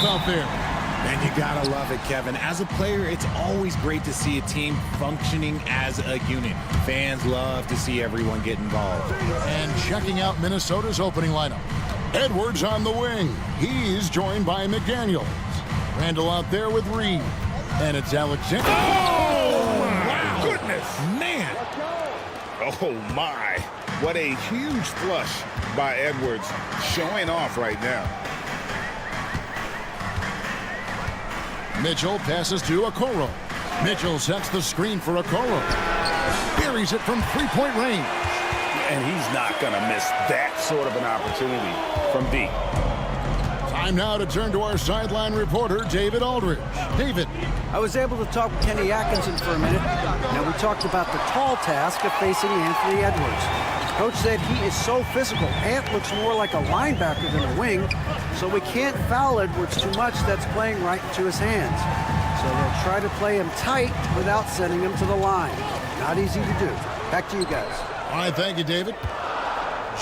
Smith out there. And you gotta love it, Kevin. As a player, it's always great to see a team functioning as a unit. Fans love to see everyone get involved. And checking out Minnesota's opening lineup. Edwards on the wing. He's joined by McDaniels. Randall out there with Reed. And it's Alexander. Oh, my goodness. Man. Oh, my. What a huge flush by Edwards, showing off right now. Mitchell passes to Okoro. Mitchell sets the screen for Okoro. Buries it from three-point range. And he's not going to miss that sort of an opportunity from deep. Time now to turn to our sideline reporter, David Aldridge. David. I was able to talk with Kenny Atkinson for a minute. Now, we talked about the tall task of facing Anthony Edwards. Coach said he is so physical. Ant looks more like a linebacker than a wing, so we can't foul Edwards too much. That's playing right into his hands. So they'll try to play him tight without sending him to the line. Not easy to do. Back to you guys. All right, thank you, David.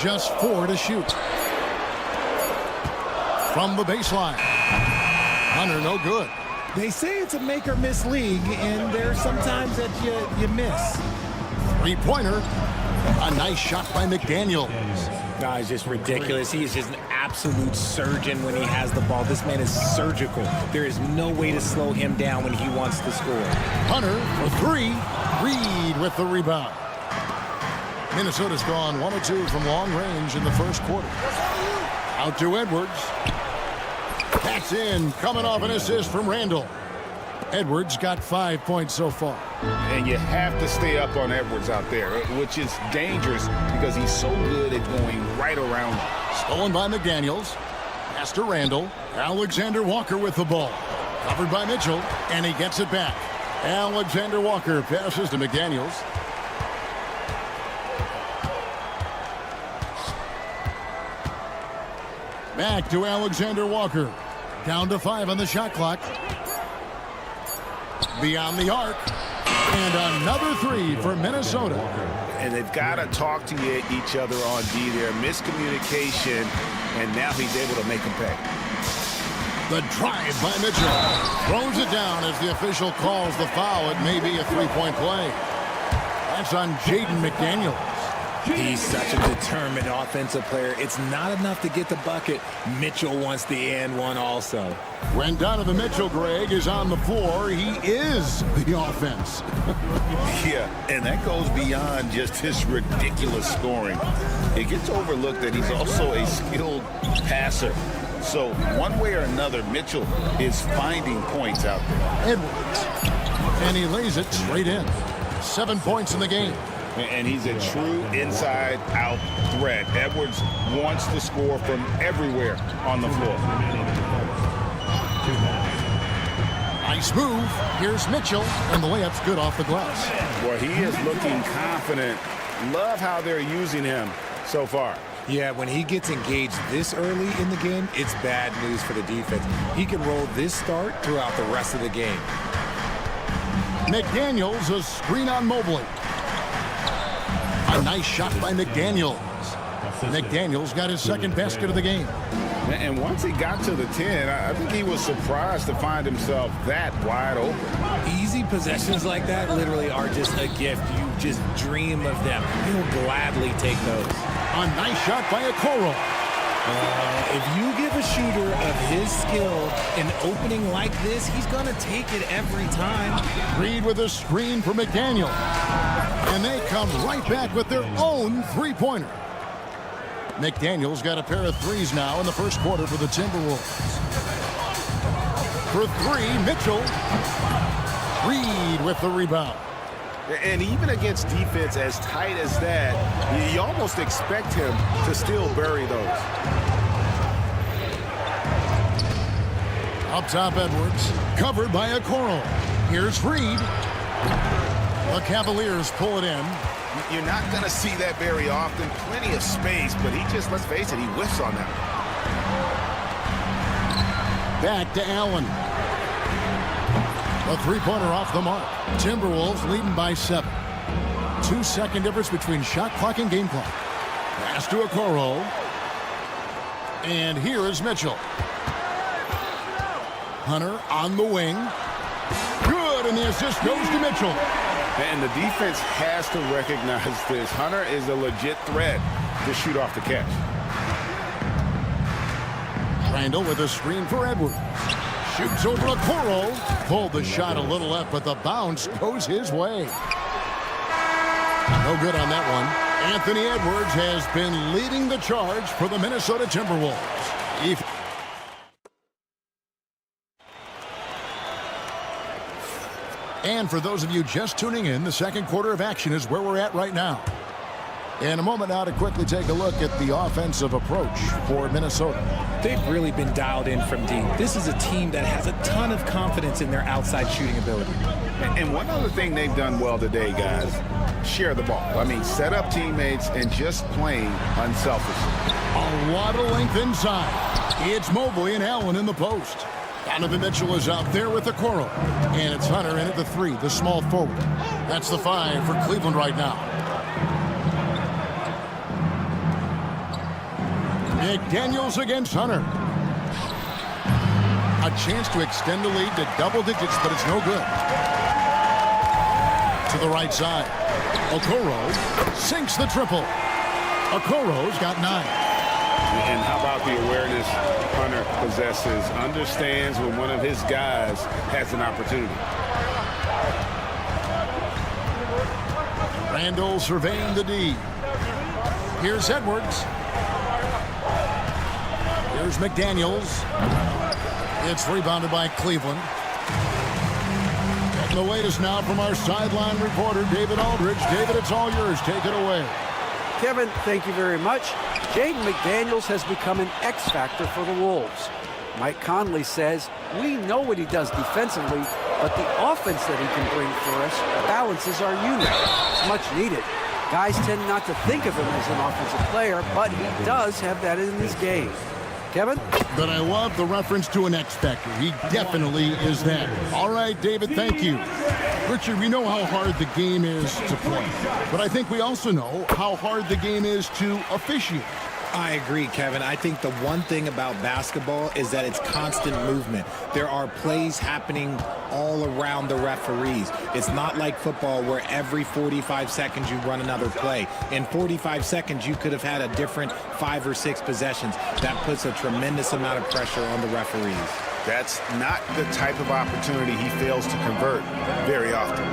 Just 4 to shoot. From the baseline. Hunter, no good. They say it's a make-or-miss league, and there's sometimes that you miss. Three-pointer. A nice shot by McDaniels. No, it's just ridiculous. He is just an absolute surgeon when he has the ball. This man is surgical. There is no way to slow him down when he wants to score. Hunter for 3. Reed with the rebound. Minnesota's gone 1 of 2 from long range in the first quarter. Out to Edwards. That's in, coming off an assist from Randall. Edwards got 5 points so far. And you have to stay up on Edwards out there, which is dangerous because he's so good at going right around. Stolen by McDaniels. Pass to Randall. Alexander Walker with the ball. Covered by Mitchell, and he gets it back. Alexander Walker passes to McDaniels. Back to Alexander Walker. Down to 5 on the shot clock. Beyond the arc. And another 3 for Minnesota. And they've got to talk to each other on D there. Miscommunication, and now he's able to make them pay. The drive by Mitchell. Throws it down as the official calls the foul. It may be a 3-point play. That's on Jaden McDaniels. He's such a determined offensive player. It's not enough to get the bucket. Mitchell wants the and one also. When Donovan Mitchell, Greg, is on the floor, he is the offense. Yeah, and that goes beyond just his ridiculous scoring. It gets overlooked that he's also a skilled passer. So one way or another, Mitchell is finding points out there. Edwards. And he lays it straight in. 7 points in the game. And he's a true inside-out threat. Edwards wants to score from everywhere on the floor. Nice move. Here's Mitchell, and the layup's good off the glass. Well, he is looking confident. Love how they're using him so far. Yeah, when he gets engaged this early in the game, it's bad news for the defense. He can roll this start throughout the rest of the game. McDaniels, a screen on Mobley. A nice shot by McDaniels. McDaniels got his second basket of the game. And once he got to the 10, I think he was surprised to find himself that wide open. Easy possessions like that literally are just a gift. You just dream of them. He'll gladly take those. A nice shot by Okoro. If you give a shooter of his skill an opening like this, he's going to take it every time. Reed with a screen for McDaniel. And they come right back with their own three-pointer. McDaniel's got a pair of threes now in the first quarter for the Timberwolves. For 3, Mitchell. Reed with the rebound. And even against defense as tight as that, you almost expect him to still bury those. Up top, Edwards. Covered by Okoro. Here's Reed. The Cavaliers pull it in. You're not going to see that very often. Plenty of space, but he just, let's face it, he whiffs on that. Back to Allen. A three-pointer off the mark. Timberwolves leading by 7. 2-second difference between shot clock and game clock. Pass to Okoro. And here is Mitchell. Hunter on the wing. Good, and the assist goes to Mitchell. And the defense has to recognize this. Hunter is a legit threat to shoot off the catch. Randall with a screen for Edwards. Shoots over Okoro. Pulled the shot a little left, but the bounce goes his way. No good on that one. Anthony Edwards has been leading the charge for the Minnesota Timberwolves. And for those of you just tuning in, the second quarter of action is where we're at right now. In a moment now to quickly take a look at the offensive approach for Minnesota. They've really been dialed in from deep. This is a team that has a ton of confidence in their outside shooting ability. And one other thing they've done well today, guys, share the ball. I mean, set up teammates and just playing unselfishly. A lot of length inside. It's Mobley and Allen in the post. Donovan Mitchell is out there with the Okoro. And it's Hunter in at the 3, the small forward. That's the 5 for Cleveland right now. McDaniels against Hunter. A chance to extend the lead to double digits, but it's no good. To the right side. Okoro sinks the triple. Okoro's got 9. And how about the awareness Hunter possesses? Understands when one of his guys has an opportunity. Randall surveying the D. Here's Edwards. Here's McDaniels. It's rebounded by Cleveland. Getting the latest now from our sideline reporter, David Aldridge. David, it's all yours. Take it away. Kevin, thank you very much. Jaden McDaniels has become an X factor for the Wolves. Mike Conley says, we know what he does defensively, but the offense that he can bring for us balances our unit. It's much needed. Guys tend not to think of him as an offensive player, but he does have that in his game. Kevin? But I love the reference to an X factor. He definitely is that. All right, David, thank you. Richard, we know how hard the game is to play, but I think we also know how hard the game is to officiate. I agree, Kevin. I think the one thing about basketball is that it's constant movement. There are plays happening all around the referees. It's not like football where every 45 seconds you run another play. In 45 seconds, you could have had a different 5 or 6 possessions. That puts a tremendous amount of pressure on the referees. That's not the type of opportunity he fails to convert very often.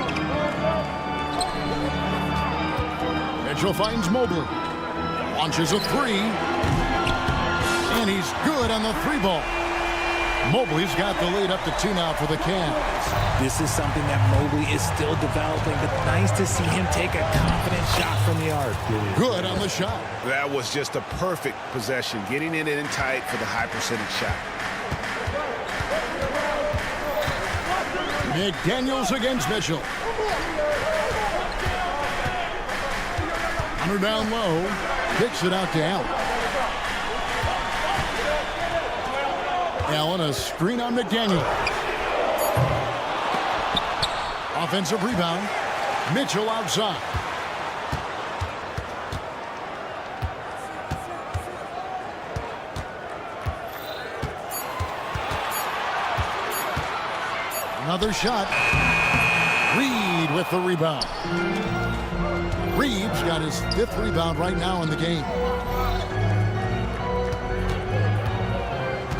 Mitchell finds Mobley. Launches a 3. And he's good on the 3 ball. Mobley's got the lead up to 2 now for the Cavs. This is something that Mobley is still developing, but nice to see him take a confident shot from the arc. Good on the shot. That was just a perfect possession, getting it in tight for the high percentage shot. McDaniels against Mitchell. Hunter down low. Kicks it out to Allen. Allen, a screen on McDaniel. Offensive rebound. Mitchell outside. Another shot. Reed with the rebound. Reed's got his 5th rebound right now in the game.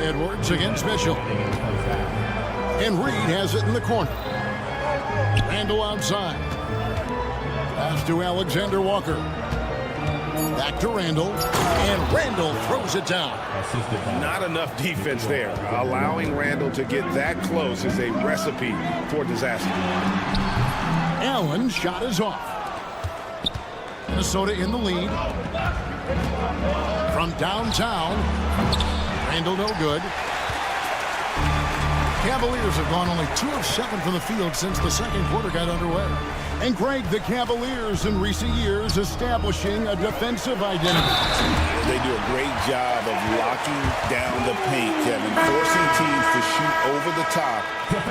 Edwards against Mitchell. And Reed has it in the corner. Randall outside. Pass to Alexander Walker. Back to Randall. And Randall throws it down. Not enough defense there. Allowing Randall to get that close is a recipe for disaster. Allen's shot is off. Minnesota in the lead. From downtown. Randall no good. Cavaliers have gone only 2 of 7 from the field since the second quarter got underway. And Greg, the Cavaliers in recent years establishing a defensive identity. They do a great job of locking down the paint, Kevin, forcing teams to shoot over the top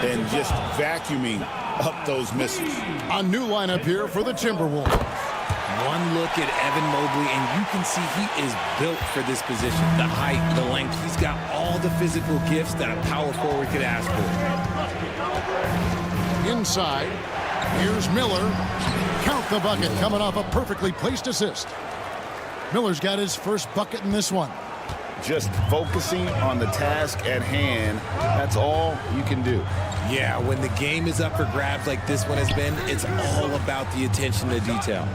and just vacuuming up those misses. A new lineup here for the Timberwolves. One look at Evan Mobley, and you can see he is built for this position. The height, the length, he's got all the physical gifts that a power forward could ask for. Inside, here's Miller. Count the bucket, coming off a perfectly placed assist. Miller's got his first bucket in this one. Just focusing on the task at hand, that's all you can do. Yeah, when the game is up for grabs like this one has been, it's all about the attention to detail.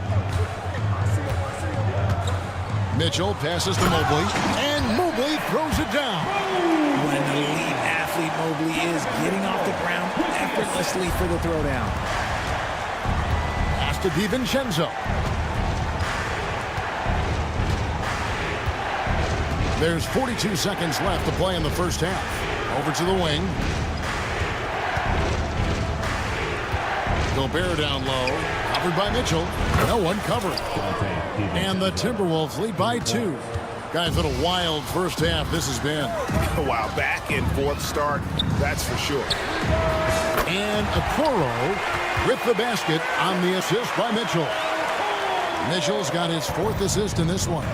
Mitchell passes to Mobley, and Mobley throws it down. What an elite athlete Mobley is, getting off the ground effortlessly for the throwdown. Pass to DiVincenzo. There's 42 seconds left to play in the first half. Over to the wing. Gobert down low. Covered by Mitchell. No one covered. And the Timberwolves lead by 2. Guys, what a wild first half this has been. Wow, back and forth start, that's for sure. And Okoro with the basket on the assist by Mitchell. Mitchell's got his 4th assist in this one.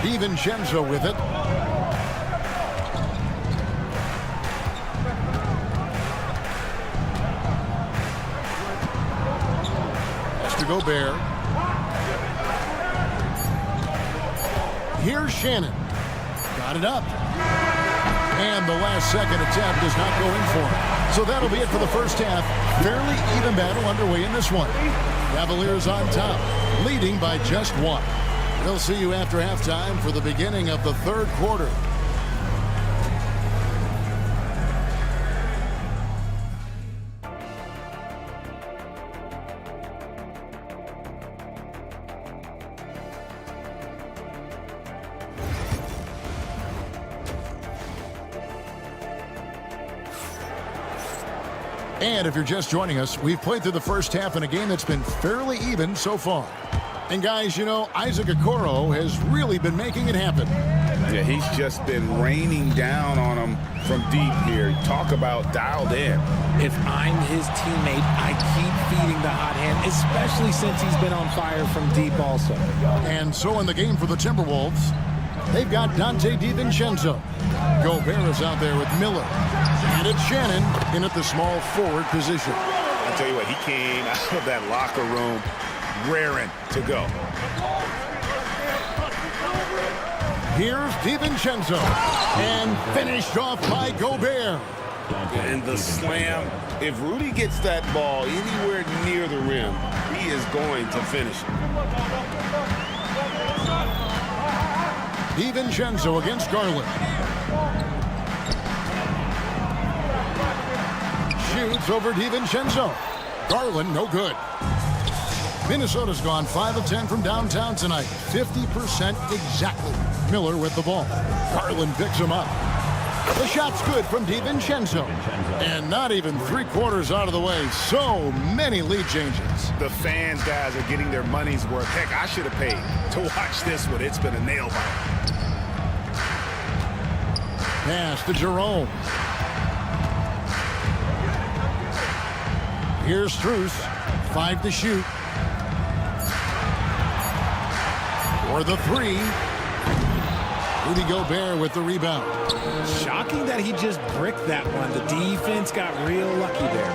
DiVincenzo with it. That's to Gobert. Here's Shannon. Got it up. And the last second attempt does not go in for him. So that'll be it for the first half. Fairly even battle underway in this one. Cavaliers on top, leading by just 1. We'll see you after halftime for the beginning of the third quarter. And if you're just joining us, we've played through the first half in a game that's been fairly even so far. And guys, you know, Isaac Okoro has really been making it happen. Yeah, he's just been raining down on him from deep here. Talk about dialed in. If I'm his teammate, I keep feeding the hot hand, especially since he's been on fire from deep also. And so in the game for the Timberwolves, they've got Dante DiVincenzo. Gobert is out there with Miller. And it's Shannon in at the small forward position. I'll tell you what, he came out of that locker room raring to go. Here's DiVincenzo. And finished off by Gobert. And the slam. If Rudy gets that ball anywhere near the rim, he is going to finish it. DiVincenzo against Garland. Shoots over DiVincenzo. Garland, no good. Minnesota's gone 5 of 10 from downtown tonight. 50% exactly. Miller with the ball. Garland picks him up. The shot's good from DiVincenzo. And not even 3/4 out of the way. So many lead changes. The fans, guys, are getting their money's worth. Heck, I should have paid to watch this one. It's been a nail biter. Pass to Jerome. Here's Strus. 5 to shoot. For the 3. Rudy Gobert with the rebound. Shocking that he just bricked that one. The defense got real lucky there.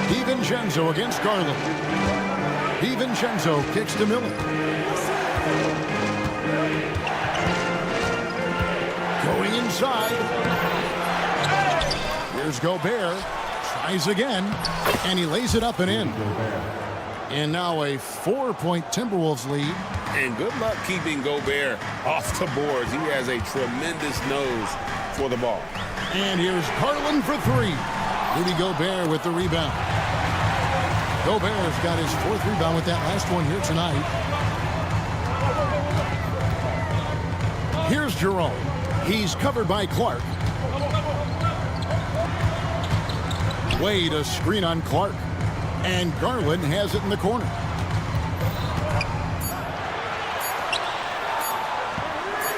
DiVincenzo against Garland. DiVincenzo kicks to Miller. Going inside. Here's Gobert. Tries again. And he lays it up and in. And now a 4-point Timberwolves lead. And good luck keeping Gobert off the boards. He has a tremendous nose for the ball. And here's Garland for 3. Rudy Gobert with the rebound. Gobert's got his 4th rebound with that last one here tonight. Here's Jerome. He's covered by Clark. Wade a screen on Clark. And Garland has it in the corner.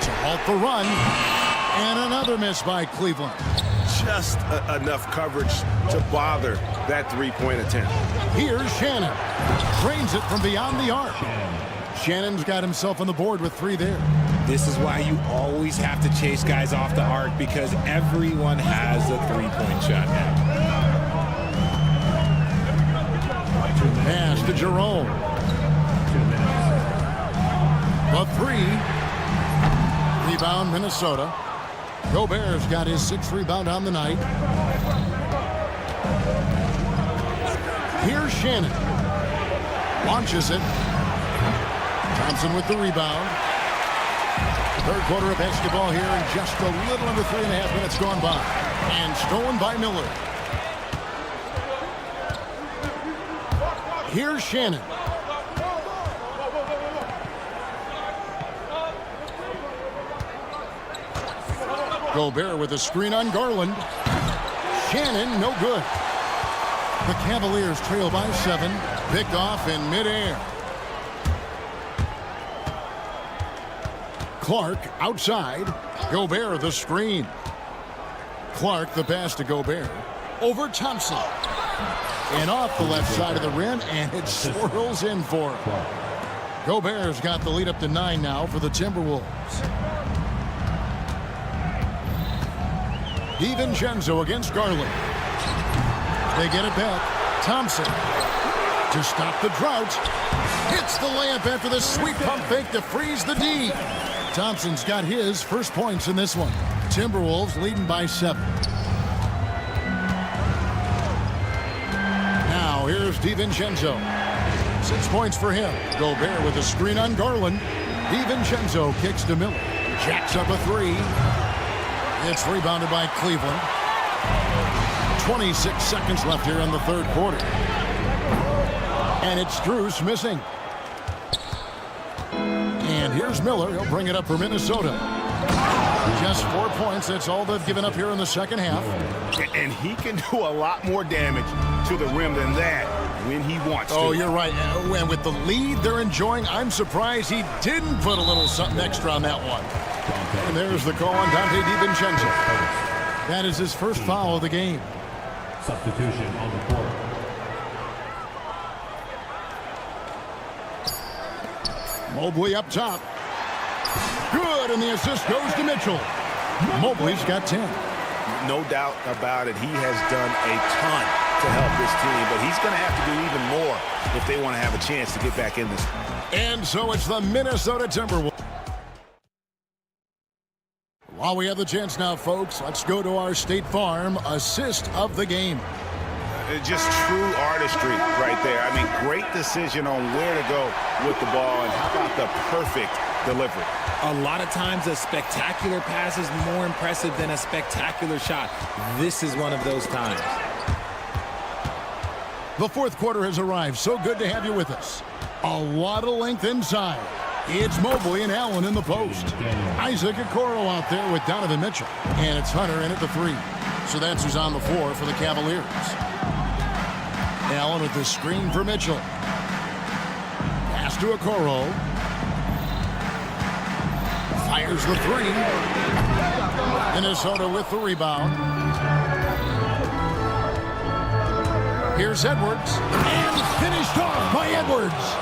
To halt the run. And another miss by Cleveland. just enough coverage to bother that three-point attempt. Here's Shannon. Drains it from beyond the arc. Shannon's got himself on the board with 3 there. This is why you always have to chase guys off the arc, because everyone has a three-point shot now. Pass to Jerome. The 3. Rebound, Minnesota. Gobert's got his 6th rebound on the night. Here's Shannon. Launches it. Thompson with the rebound. Third quarter of basketball here, and just a little under 3.5 minutes gone by. And stolen by Miller. Here's Shannon. Gobert with a screen on Garland. Shannon, no good. The Cavaliers trail by 7. Picked off in midair. Clark outside. Gobert the screen. Clark the pass to Gobert. Over Thompson. And off the left side of the rim, and it swirls in for him. Gobert's got the lead up to 9 now for the Timberwolves. DiVincenzo against Garland. They get it back. Thompson to stop the drought. Hits the layup after the sweet pump fake to freeze the D. Thompson's got his first points in this one. Timberwolves leading by 7. Now here's DiVincenzo. 6 points for him. Gobert with a screen on Garland. DiVincenzo kicks to Miller. Jacks up a 3. It's rebounded by Cleveland. 26 seconds left here in the third quarter. And it's Strus missing. And here's Miller. He'll bring it up for Minnesota. Just 4 points. That's all they've given up here in the second half. And he can do a lot more damage to the rim than that when he wants to. Oh, you're right. And with the lead they're enjoying, I'm surprised he didn't put a little something extra on that one. And there's the call on Dante DiVincenzo. That is his first foul of the game. Substitution on the court. Mobley up top. Good, and the assist goes to Mitchell. Mobley's got 10. No doubt about it. He has done a ton to help this team, but he's going to have to do even more if they want to have a chance to get back in this. And so it's the Minnesota Timberwolves. While we have the chance now, folks, let's go to our State Farm assist of the game. Just true artistry right there. I mean, great decision on where to go with the ball, and how about the perfect delivery. A lot of times a spectacular pass is more impressive than a spectacular shot. This is one of those times. The fourth quarter has arrived. So good to have you with us. A lot of length inside. It's Mobley and Allen in the post. Isaac Okoro out there with Donovan Mitchell. And it's Hunter in at the 3. So that's who's on the floor for the Cavaliers. Allen with the screen for Mitchell. Pass to Okoro. Fires the 3. Minnesota with the rebound. Here's Edwards. And finished off by Edwards.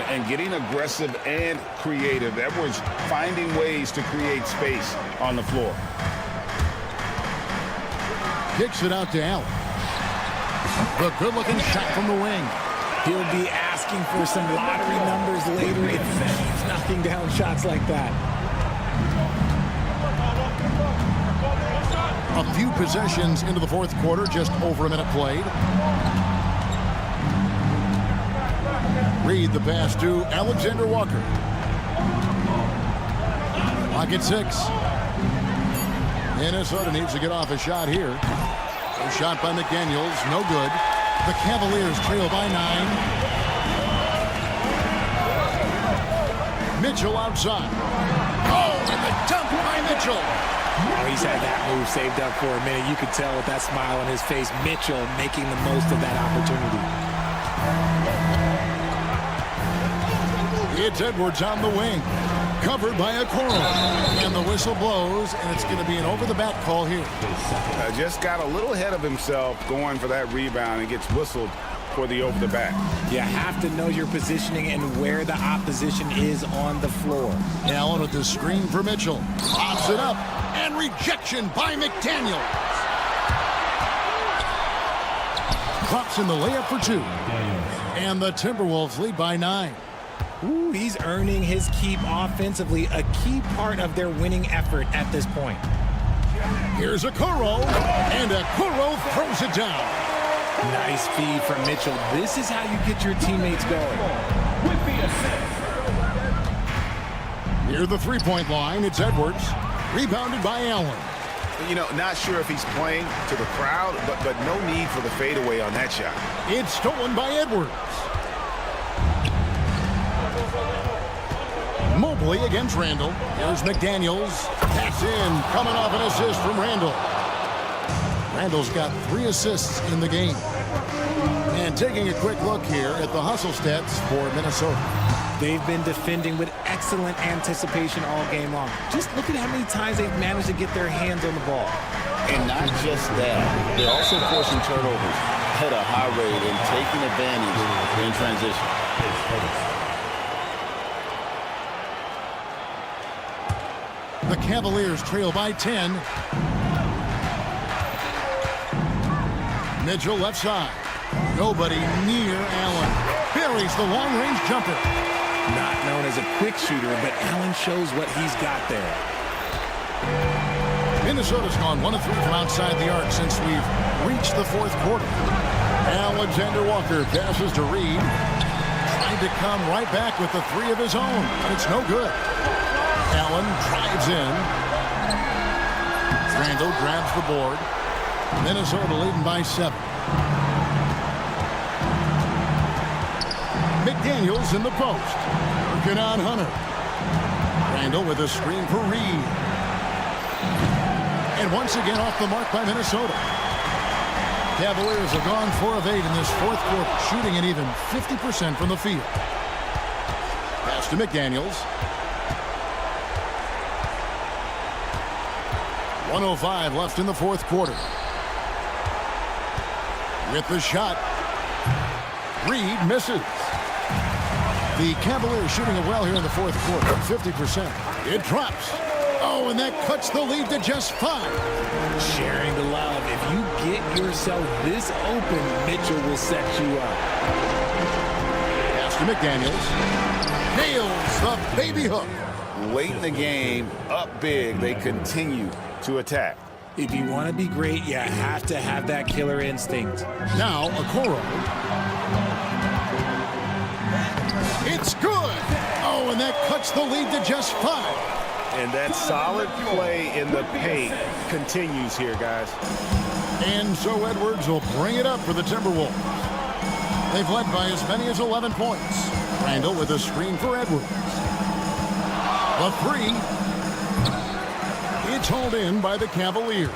And getting aggressive and creative. Edwards finding ways to create space on the floor. Kicks it out to Allen. The good-looking shot from the wing. He'll be asking for some lottery numbers later if he's knocking down shots like that. A few possessions into the fourth quarter, just over a minute played. Reed the pass to Alexander Walker. Clock at 6. Minnesota needs to get off a shot here. A shot by McDaniels, no good. The Cavaliers trail by 9. Mitchell outside. Oh, and the dump by Mitchell. Oh, he's had that move saved up for a minute. You could tell with that smile on his face, Mitchell making the most of that opportunity. It's Edwards on the wing. Covered by Okoro. And the whistle blows, and it's going to be an over-the-bat call here. Just got a little ahead of himself going for that rebound and gets whistled for the over-the-bat. You have to know your positioning and where the opposition is on the floor. Allen with the screen for Mitchell. Pops it up, and rejection by McDaniels. Drops in the layup for 2. And the Timberwolves lead by 9. Ooh, he's earning his keep offensively, a key part of their winning effort at this point. Here's Okoro, and Okoro throws it down. Nice feed from Mitchell. This is how you get your teammates going. Near the three-point line, it's Edwards. Rebounded by Allen. You know, not sure if he's playing to the crowd, but no need for the fadeaway on that shot. It's stolen by Edwards. Mobley against Randall. Here's McDaniels. Pass in, coming off an assist from Randall. Randall's got 3 assists in the game. And taking a quick look here at the hustle stats for Minnesota. They've been defending with excellent anticipation all game long. Just look at how many times they've managed to get their hands on the ball. And not just that, they're also forcing turnovers at a high rate and taking advantage in transition. The Cavaliers trail by 10. Mitchell left side. Nobody near Allen. Buries the long-range jumper. Not known as a quick shooter, but Allen shows what he's got there. Minnesota's gone 1 of 3 from outside the arc since we've reached the 4th quarter. Alexander Walker passes to Reed. Trying to come right back with the 3 of his own, but it's no good. Allen drives in. Randall grabs the board. Minnesota leading by 7. McDaniels in the post. Working on Hunter. Randall with a screen for Reed. And once again off the mark by Minnesota. Cavaliers have gone 4 of 8 in this 4th quarter, shooting an even 50% from the field. Pass to McDaniels. 1:05 left in the 4th quarter. With the shot. Reed misses. The Cavaliers shooting it well here in the 4th quarter, 50%. It drops. Oh, and that cuts the lead to just 5. Sharing the love. If you get yourself this open, Mitchell will set you up. Pass to McDaniels. Nails the baby hook. Late in the game, up big, they continue to attack. If you want to be great, you have to have that killer instinct. Now, Okoro. It's good. Oh, and that cuts the lead to just 5. And that solid play in the paint continues here, guys. And so Edwards will bring it up for the Timberwolves. They've led by as many as 11 points. Randall with a screen for Edwards. The 3. It's hauled in by the Cavaliers.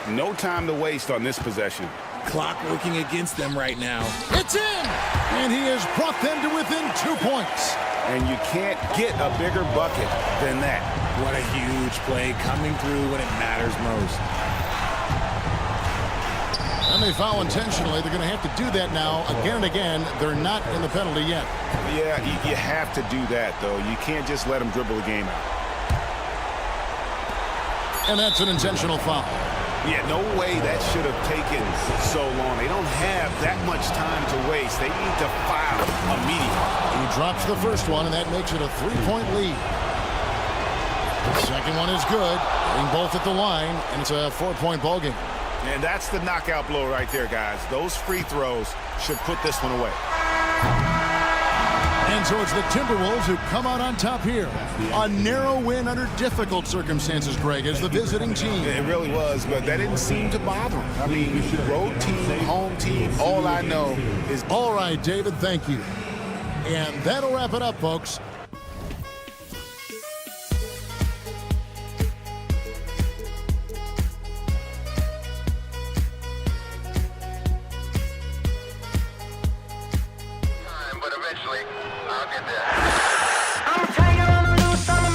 No time to waste on this possession. Clock working against them right now. It's in! And he has brought them to within 2 points. And you can't get a bigger bucket than that. What a huge play coming through when it matters most. And they foul intentionally. They're going to have to do that now again and again. They're not in the penalty yet. Yeah, you have to do that, though. You can't just let them dribble the game out. And that's an intentional foul. Yeah, no way that should have taken so long. They don't have that much time to waste. They need to foul immediately. He drops the first one, and that makes it a 3-point lead. The second one is good. Getting both at the line, and it's a 4-point ball game. And that's the knockout blow right there, guys. Those free throws should put this one away. And so it's the Timberwolves who come out on top here. A narrow win under difficult circumstances, Greg, as the visiting team. It really was, but that didn't seem to bother them. I mean, road team, home team, all I know is... All right, David, thank you. And that'll wrap it up, folks. But eventually, I'll get there. I'm a tiger on the loose, I'm a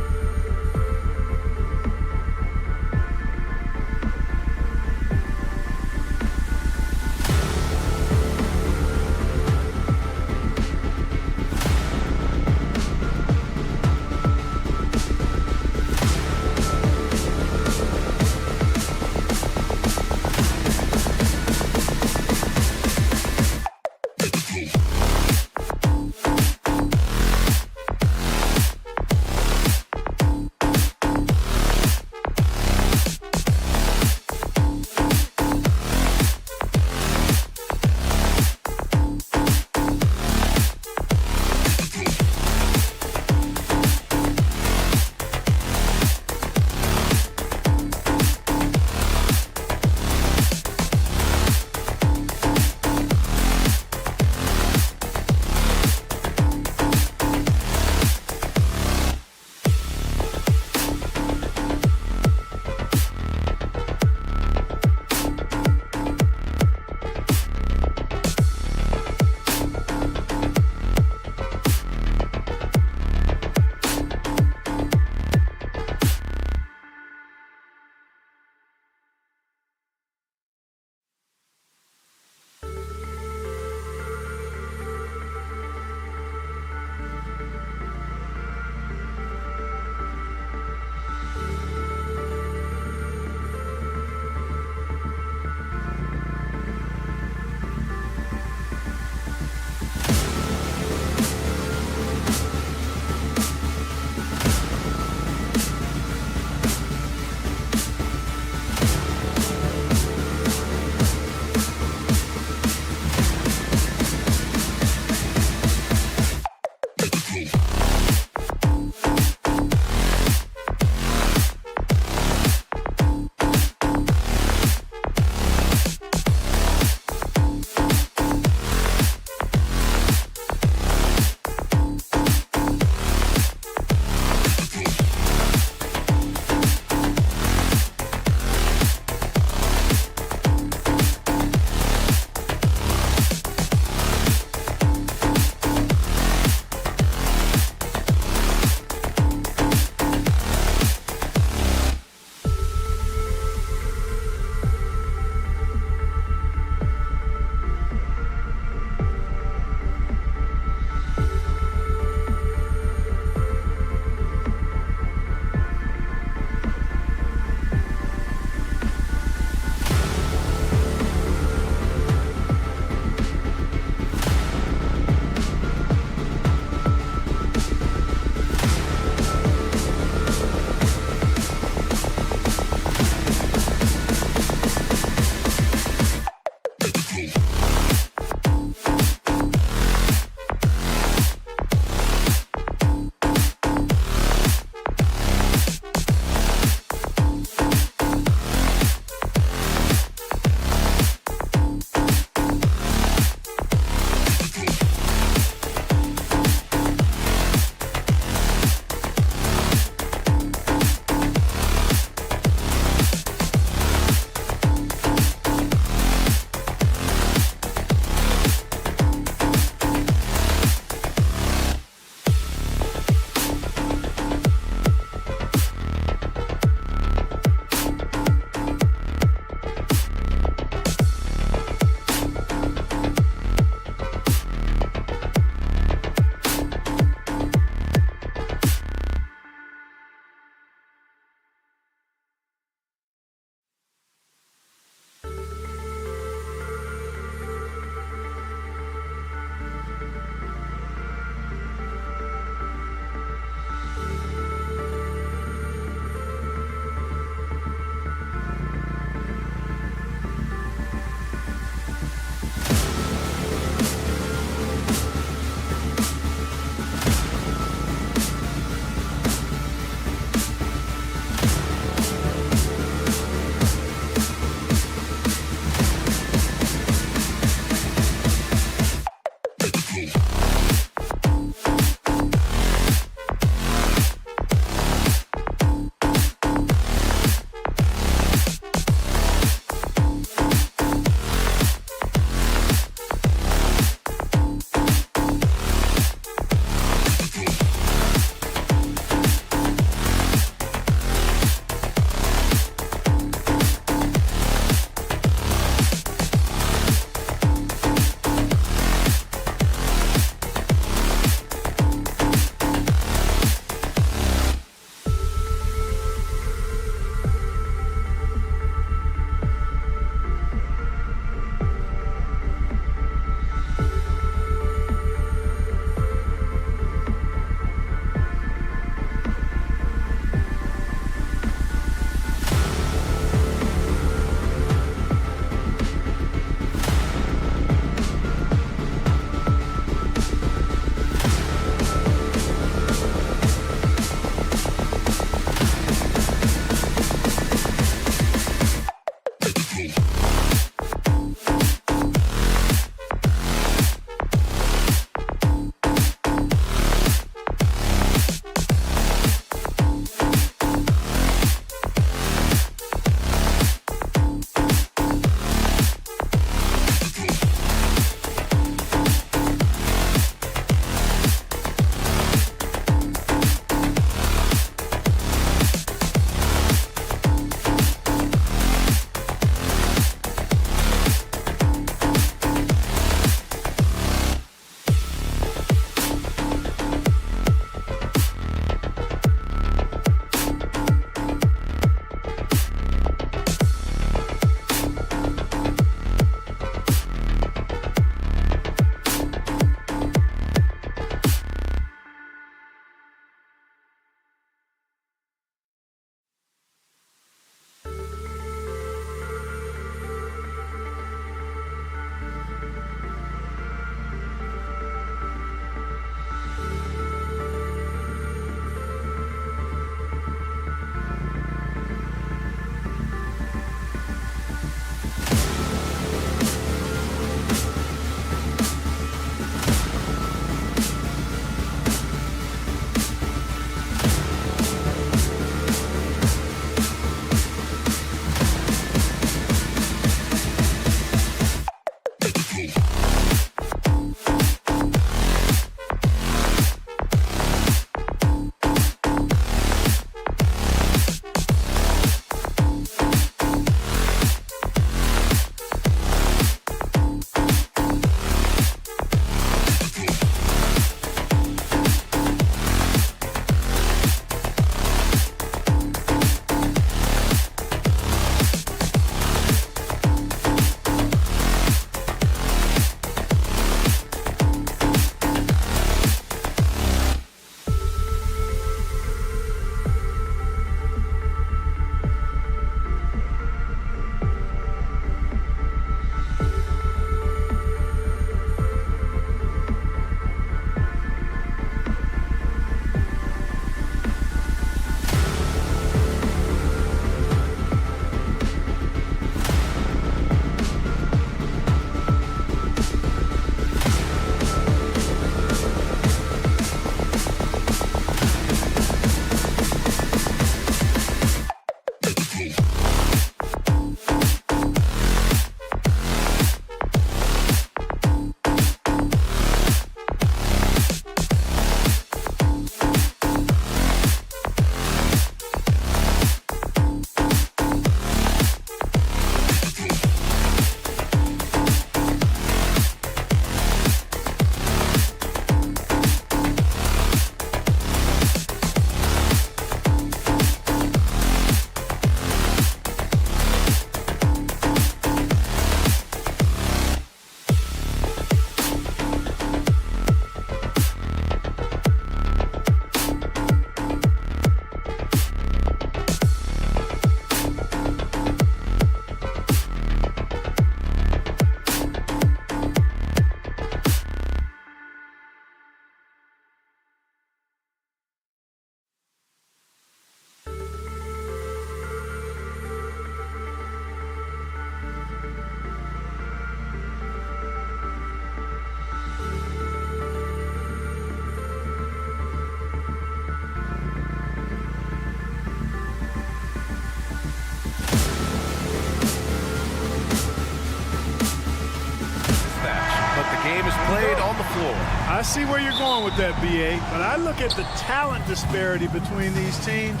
floor. I see where you're going with that, BA, but I look at the talent disparity between these teams.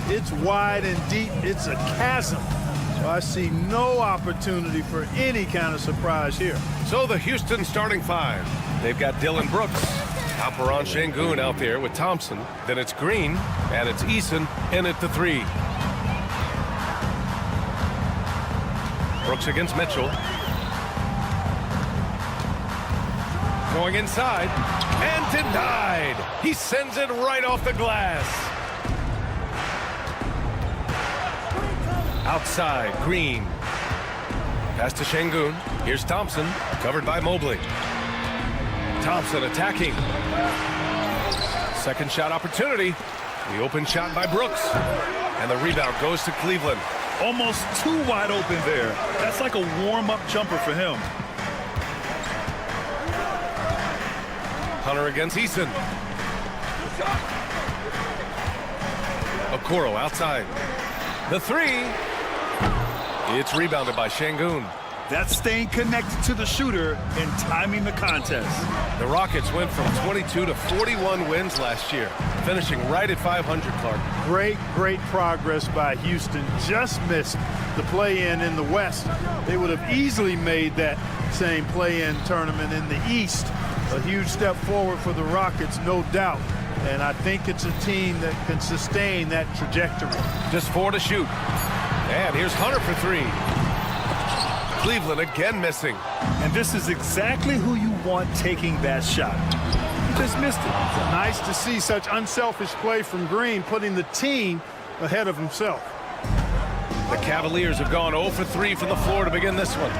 It's wide and deep. It's a chasm. So I see no opportunity for any kind of surprise here. So the Houston starting five. They've got Dylan Brooks, Alperon Şengün out there with Thompson. Then it's Green, and it's Eason in at the 3. Brooks against Mitchell. Going inside, and denied. He sends it right off the glass. Outside, Green. Pass to Şengün. Here's Thompson, covered by Mobley. Thompson attacking. Second shot opportunity. The open shot by Brooks. And the rebound goes to Cleveland. Almost too wide open there. That's like a warm-up jumper for him. Hunter against Eason. Okoro outside. The 3. It's rebounded by Şengün. That's staying connected to the shooter and timing the contest. The Rockets went from 22 to 41 wins last year, finishing right at 500, Clark. Great progress by Houston. Just missed the play-in in the West. They would have easily made that same play-in tournament in the East. A huge step forward for the Rockets, no doubt. And I think it's a team that can sustain that trajectory. Just 4 to shoot. And here's Hunter for 3. Cleveland again missing. And this is exactly who you want taking that shot. He just missed it. Nice to see such unselfish play from Green, putting the team ahead of himself. The Cavaliers have gone 0 for 3 from the floor to begin this one.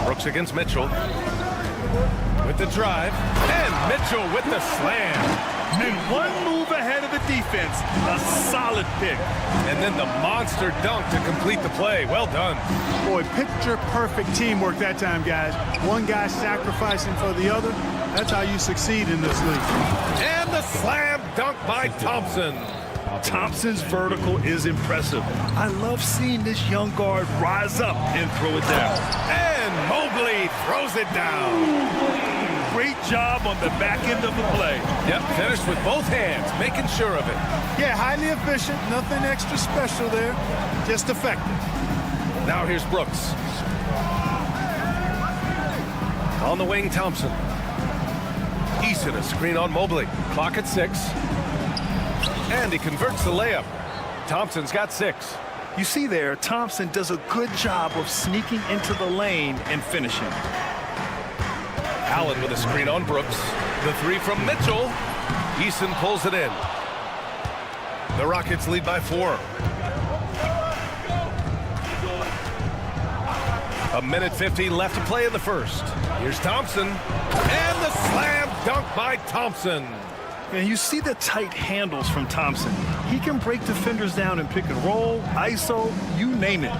Brooks against Mitchell. With the drive. And Mitchell with the slam. And one move ahead of the defense. A solid pick. And then the monster dunk to complete the play. Well done. Boy, picture-perfect teamwork that time, guys. One guy sacrificing for the other. That's how you succeed in this league. And the slam dunk by Thompson. Thompson's vertical is impressive. I love seeing this young guard rise up and throw it down. And Mobley throws it down. Great job on the back end of the play. Yep, finished with both hands, making sure of it. Yeah, highly efficient. Nothing extra special there. Just effective. Now here's Brooks. On the wing, Thompson. Eason, a screen on Mobley. Clock at 6. And he converts the layup. Thompson's got 6. You see there, Thompson does a good job of sneaking into the lane and finishing. Allen with a screen on Brooks. The 3 from Mitchell. Eason pulls it in. The Rockets lead by 4. A minute 50 left to play in the first. Here's Thompson. And the slam dunk by Thompson. And you see the tight handles from Thompson. He can break defenders down in pick and roll, ISO, you name it.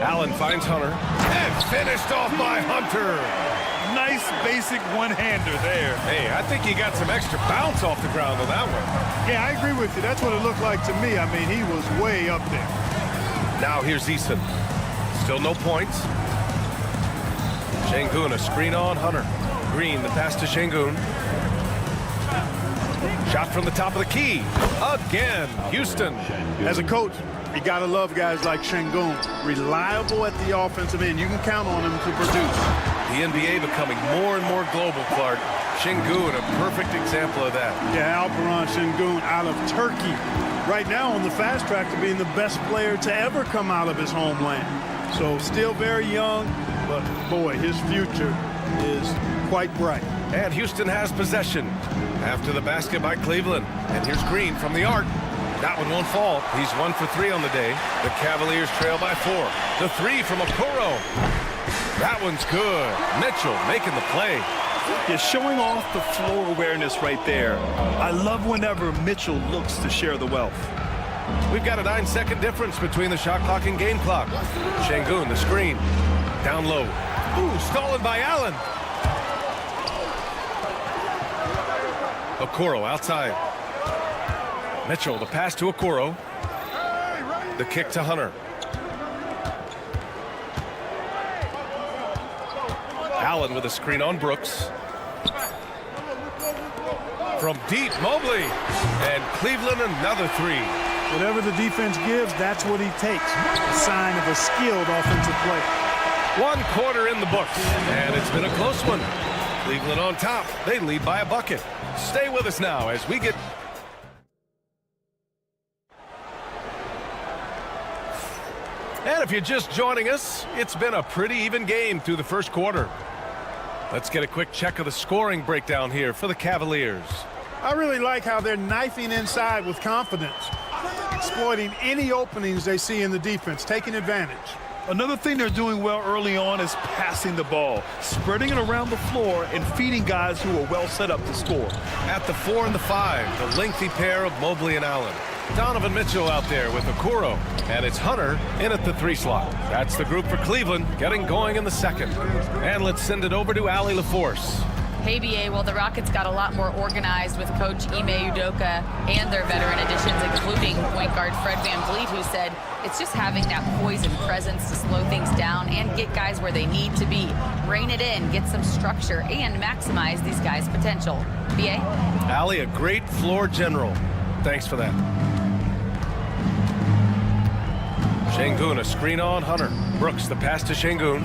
Allen finds Hunter. And finished off by Hunter. Nice basic one-hander there. Hey, I think he got some extra bounce off the ground on that one. Yeah, I agree with you. That's what it looked like to me. I mean, he was way up there. Now here's Eason. Still no points. Şengün, a screen on Hunter. Green, the pass to Şengün. Shot from the top of the key. Again, Houston. As a coach, you got to love guys like Şengün. Reliable at the offensive end. You can count on him to produce. The NBA becoming more and more global, Clark. Şengün, a perfect example of that. Yeah, Alperon Şengün out of Turkey. Right now on the fast track to being the best player to ever come out of his homeland. So still very young, but boy, his future is quite bright. And Houston has possession after the basket by Cleveland. And here's Green from the arc. That one won't fall. He's 1 for 3 on the day. The Cavaliers trail by 4. The 3 from Okoro. That one's good. Mitchell making the play. Yeah, showing off the floor awareness right there. I love whenever Mitchell looks to share the wealth. We've got a 9-second difference between the shot clock and game clock. Şengün, the screen. Down low. Ooh, stolen by Allen. Okoro outside. Mitchell, the pass to Okoro. The kick to Hunter. Allen with a screen on Brooks. From deep, Mobley. And Cleveland another three. Whatever the defense gives, that's what he takes. A sign of a skilled offensive play. 1 quarter in the books, and it's been a close one. Cleveland on top. They lead by a bucket. Stay with us now as we get... And if you're just joining us, it's been a pretty even game through the first quarter. Let's get a quick check of the scoring breakdown here for the Cavaliers. I really like how they're knifing inside with confidence, exploiting any openings they see in the defense, taking advantage. Another thing they're doing well early on is passing the ball, spreading it around the floor and feeding guys who are well set up to score. At the 4 and the 5, the lengthy pair of Mobley and Allen. Donovan Mitchell out there with Okoro, and it's Hunter in at the 3 slot. That's the group for Cleveland, getting going in the second. And let's send it over to Allie LaForce. Hey, BA, well, the Rockets got a lot more organized with Coach Ime Udoka and their veteran additions, including point guard Fred VanVleet, who said it's just having that poise and presence to slow things down and get guys where they need to be. Rein it in, get some structure, and maximize these guys' potential. BA? Allie, a great floor general. Thanks for that. Şengün, a screen on Hunter. Brooks, the pass to Şengün.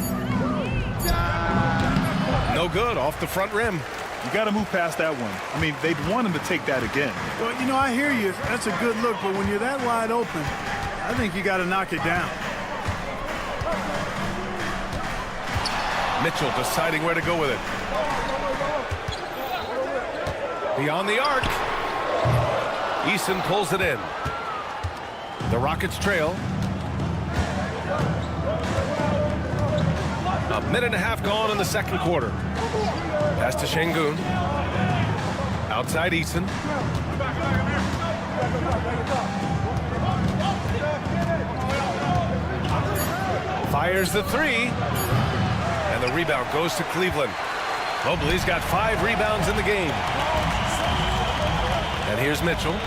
No good, off the front rim. You got to move past that one. I mean, they'd want him to take that again. Well, you know, I hear you. That's a good look, but when you're that wide open, I think you got to knock it down. Mitchell deciding where to go with it. Beyond the arc. Eason pulls it in. The Rockets trail. A minute and a half gone in the second quarter. Pass to Şengün. Outside Eason. Fires the 3. And the rebound goes to Cleveland. Mobley's got 5 rebounds in the game. And here's Mitchell.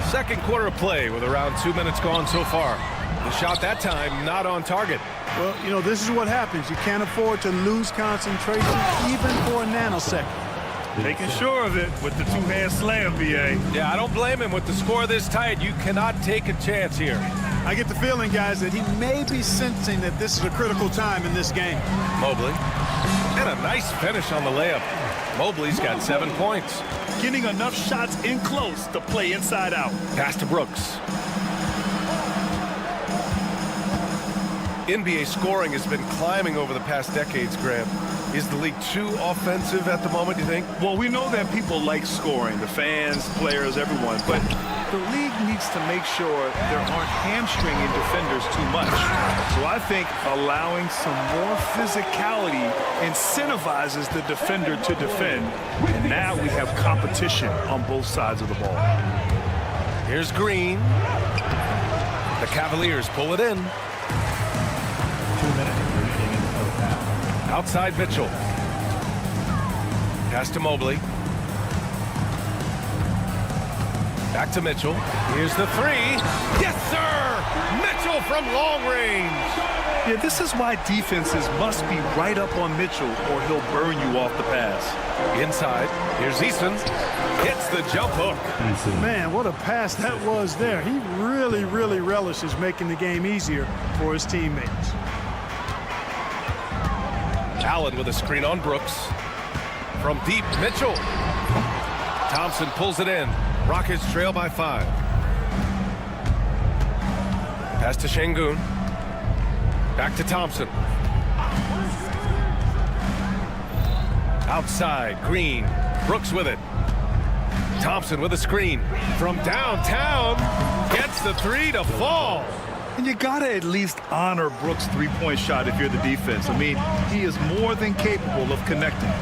Second quarter of play with around 2 minutes gone so far. The shot that time not on target. Well, you know, this is what happens. You can't afford to lose concentration even for a nanosecond. Making sure of it with the two-hand slam, BA. Yeah, I don't blame him. With the score this tight, you cannot take a chance here. I get the feeling, guys, that he may be sensing that this is a critical time in this game. Mobley. And a nice finish on the layup. Mobley's got 7 points. Getting enough shots in close to play inside out. Pass to Brooks. NBA scoring has been climbing over the past decades, Graham. Is the league too offensive at the moment, you think? Well, we know that people like scoring, the fans, players, everyone, but the league needs to make sure there aren't hamstringing defenders too much. So I think allowing some more physicality incentivizes the defender to defend, and now we have competition on both sides of the ball. Here's Green. The Cavaliers pull it in. 2 minutes remaining in the first half. Outside Mitchell. Pass to Mobley. Back to Mitchell. Here's the 3. Yes, sir! Mitchell from long range. Yeah, this is why defenses must be right up on Mitchell or he'll burn you off the pass. Inside. Here's Eason. Hits the jump hook. Man, what a pass that was there. He really, really relishes making the game easier for his teammates. Allen with a screen on Brooks. From deep, Mitchell. Thompson pulls it in. Rockets trail by 5. Pass to Şengün. Back to Thompson. Outside, Green. Brooks with it. Thompson with a screen. From downtown. Gets the 3 to fall. And you got to at least honor Brooks' three-point shot if you're the defense. I mean, he is more than capable of connecting.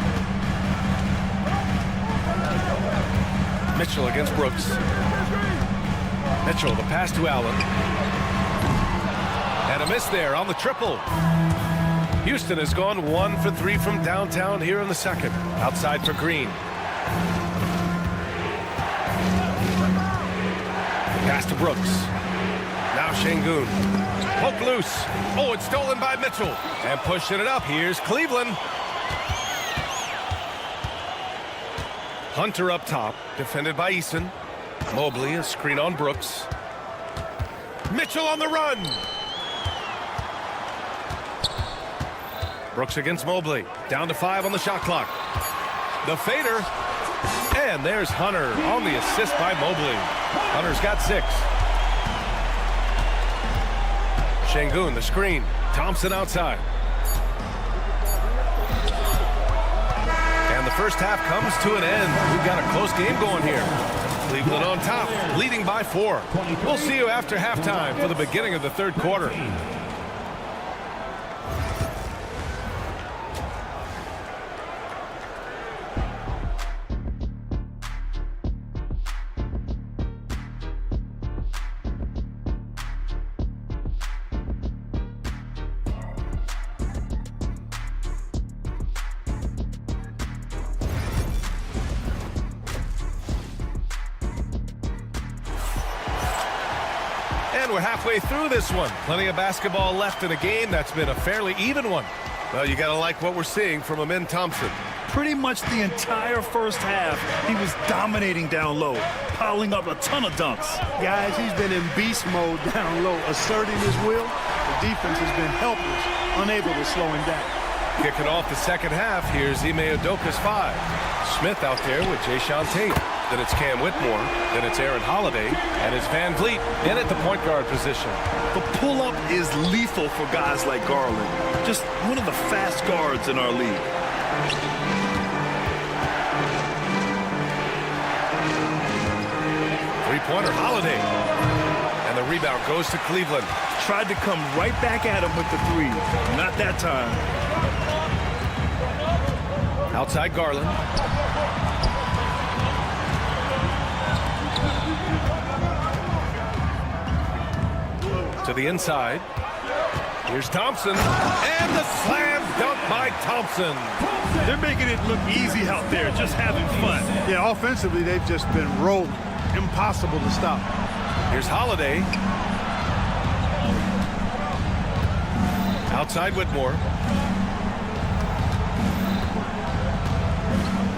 Mitchell against Brooks. Mitchell, the pass to Allen. And a miss there on the triple. Houston has gone 1 for 3 from downtown here in the second. Outside for Green. Pass to Brooks. Now Şengün. Poke loose. Oh, it's stolen by Mitchell. And pushing it up. Here's Cleveland. Hunter up top. Defended by Eason. Mobley, a screen on Brooks. Mitchell on the run. Brooks against Mobley. Down to 5 on the shot clock. The fader. And there's Hunter on the assist by Mobley. Hunter's got 6. Şengün, the screen. Thompson outside. And the first half comes to an end. We've got a close game going here. Cleveland on top, leading by 4. We'll see you after halftime for the beginning of the third quarter. And we're halfway through this one. Plenty of basketball left in a game that's been a fairly even one. Well, you got to like what we're seeing from Amin Thompson. Pretty much the entire first half, he was dominating down low, piling up a ton of dunks. Guys, he's been in beast mode down low, asserting his will. The defense has been helpless, unable to slow him down. Kicking off the second half, here's Ime Udoka's 5. Smith out there with Jayshawn Tate. Then it's Cam Whitmore. Then it's Aaron Holiday. And it's Van Vliet in at the point guard position. The pull-up is lethal for guys like Garland. Just one of the fast guards in our league. Three-pointer, Holiday. And the rebound goes to Cleveland. Tried to come right back at him with the 3. Not that time. Outside Garland. To the inside. Here's Thompson. And the slam dunk by Thompson. They're making it look easy out there, just having fun. Yeah, offensively, they've just been rolling. Impossible to stop. Here's Holiday. Outside Whitmore.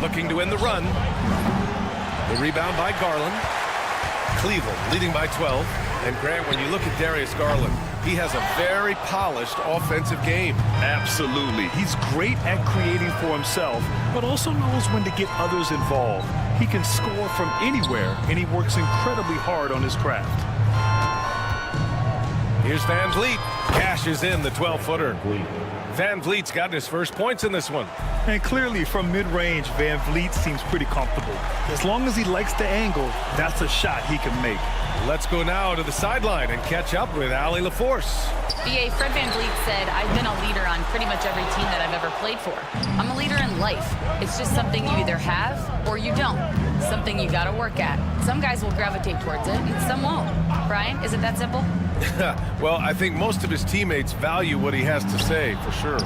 Looking to win the run. The rebound by Garland. Cleveland leading by 12. And Grant, when you look at Darius Garland, he has a very polished offensive game. Absolutely. He's great at creating for himself, but also knows when to get others involved. He can score from anywhere, and he works incredibly hard on his craft. Here's Van Vliet. Cashes in the 12-footer. Van Vliet's got his first points in this one. And clearly, from mid-range, Van Vliet seems pretty comfortable. As long as he likes the angle, that's a shot he can make. Let's go now to the sideline and catch up with Allie LaForce. BA, Fred Van Vliet said, I've been a leader on pretty much every team that I've ever played for. I'm a leader in life. It's just something you either have or you don't. Something you gotta work at. Some guys will gravitate towards it and some won't. Brian, is it that simple? Well, I think most of his teammates value what he has to say, for sure.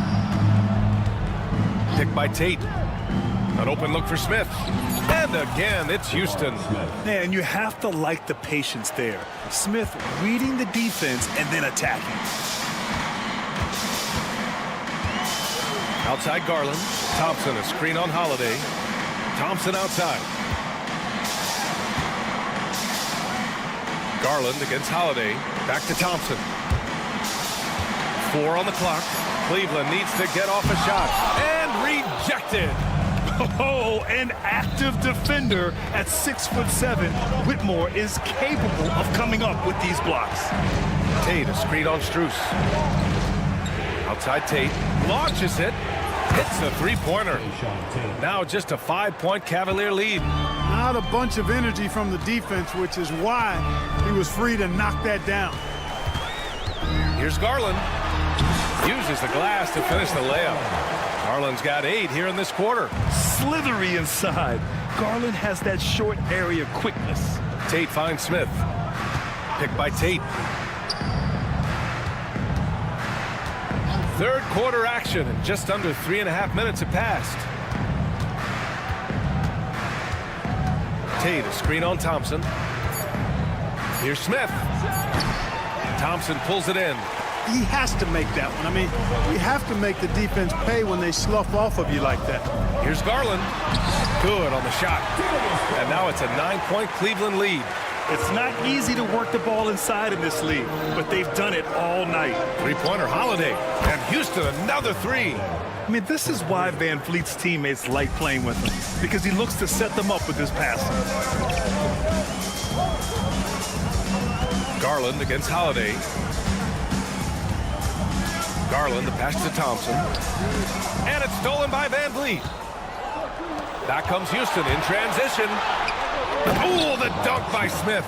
Picked by Tate. An open look for Smith. And again, it's Houston. Man, you have to like the patience there. Smith reading the defense and then attacking. Outside Garland. Thompson, a screen on Holiday. Thompson outside. Garland against Holiday. Back to Thompson. 4 on the clock. Cleveland needs to get off a shot. And rejected. Oh, an active defender at 6'7". Whitmore is capable of coming up with these blocks. Tate, a screen on Strus. Outside Tate. Launches it. Hits the three-pointer. Now just a 5-point Cavalier lead. Not a bunch of energy from the defense, which is why he was free to knock that down. Here's Garland. Uses the glass to finish the layup. Garland's got 8 here in this quarter. Slithery inside. Garland has that short area quickness. Tate finds Smith. Picked by Tate. Third quarter action, and just under 3.5 minutes have passed. Tate, a screen on Thompson. Here's Smith. Thompson pulls it in. he has to make that one. I mean, you have to make the defense pay when they slough off of you like that. Here's Garland. Good on the shot. And now it's a 9-point Cleveland lead. It's not easy to work the ball inside in this league, but they've done it all night. Three-pointer Holiday. And Houston another three. I mean, this is why Van Vliet's teammates like playing with him, because he looks to set them up with his passing. Garland against Holiday. Garland, the pass to Thompson. And it's stolen by Van Vliet. Back comes Houston in transition. Oh, the dunk by Smith.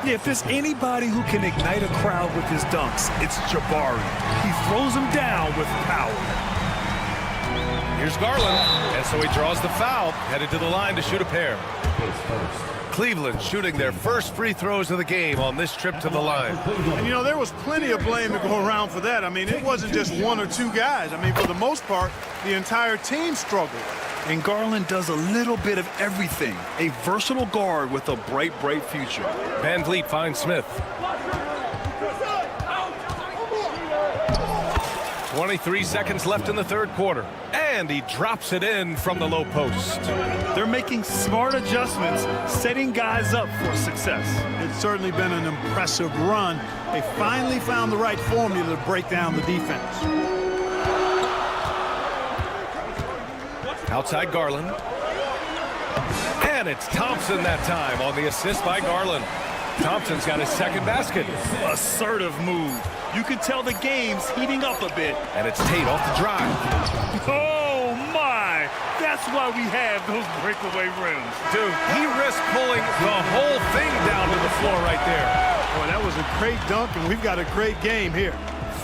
Yeah, if there's anybody who can ignite a crowd with his dunks, it's Jabari. He throws them down with power. Here's Garland. And so he draws the foul, headed to the line to shoot a pair. Cleveland shooting their first free throws of the game on this trip to the line. And, you know, there was plenty of blame to go around for that. I mean, it wasn't just one or two guys. I mean, for the most part, the entire team struggled. And Garland does a little bit of everything. A versatile guard with a bright, bright future. Van Vliet finds Smith. 23 seconds left in the third quarter. And he drops it in from the low post. They're making smart adjustments, setting guys up for success. It's certainly been an impressive run. They finally found the right formula to break down the defense. Outside Garland. And it's Thompson that time on the assist by Garland. Thompson's got his second basket. Assertive move. You can tell the game's heating up a bit. And it's Tate off the drive. Oh, my. That's why we have those breakaway rims. Dude, he risked pulling the whole thing down to the floor right there. Boy, that was a great dunk, and we've got a great game here.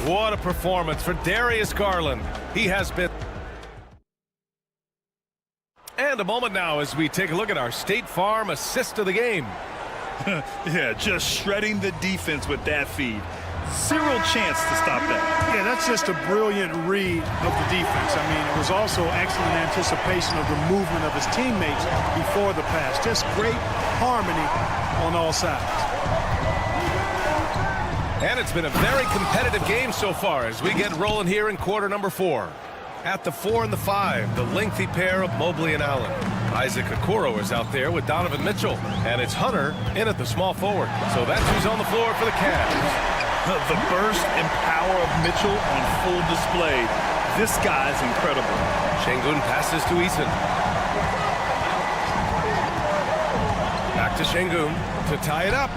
What a performance for Darius Garland. He has been... And a moment now as we take a look at our State Farm assist of the game. Yeah, just shredding the defense with that feed. Zero chance to stop that. Yeah, that's just a brilliant read of the defense. I mean, it was also excellent anticipation of the movement of his teammates before the pass. Just great harmony on all sides. And it's been a very competitive game so far as we get rolling here in quarter number 4. At the 4 and the 5, the lengthy pair of Mobley and Allen. Isaac Okoro is out there with Donovan Mitchell. And it's Hunter in at the small forward. So that's who's on the floor for the Cavs. The burst and power of Mitchell on full display. This guy's incredible. Şengün passes to Eason. Back to Şengün to tie it up.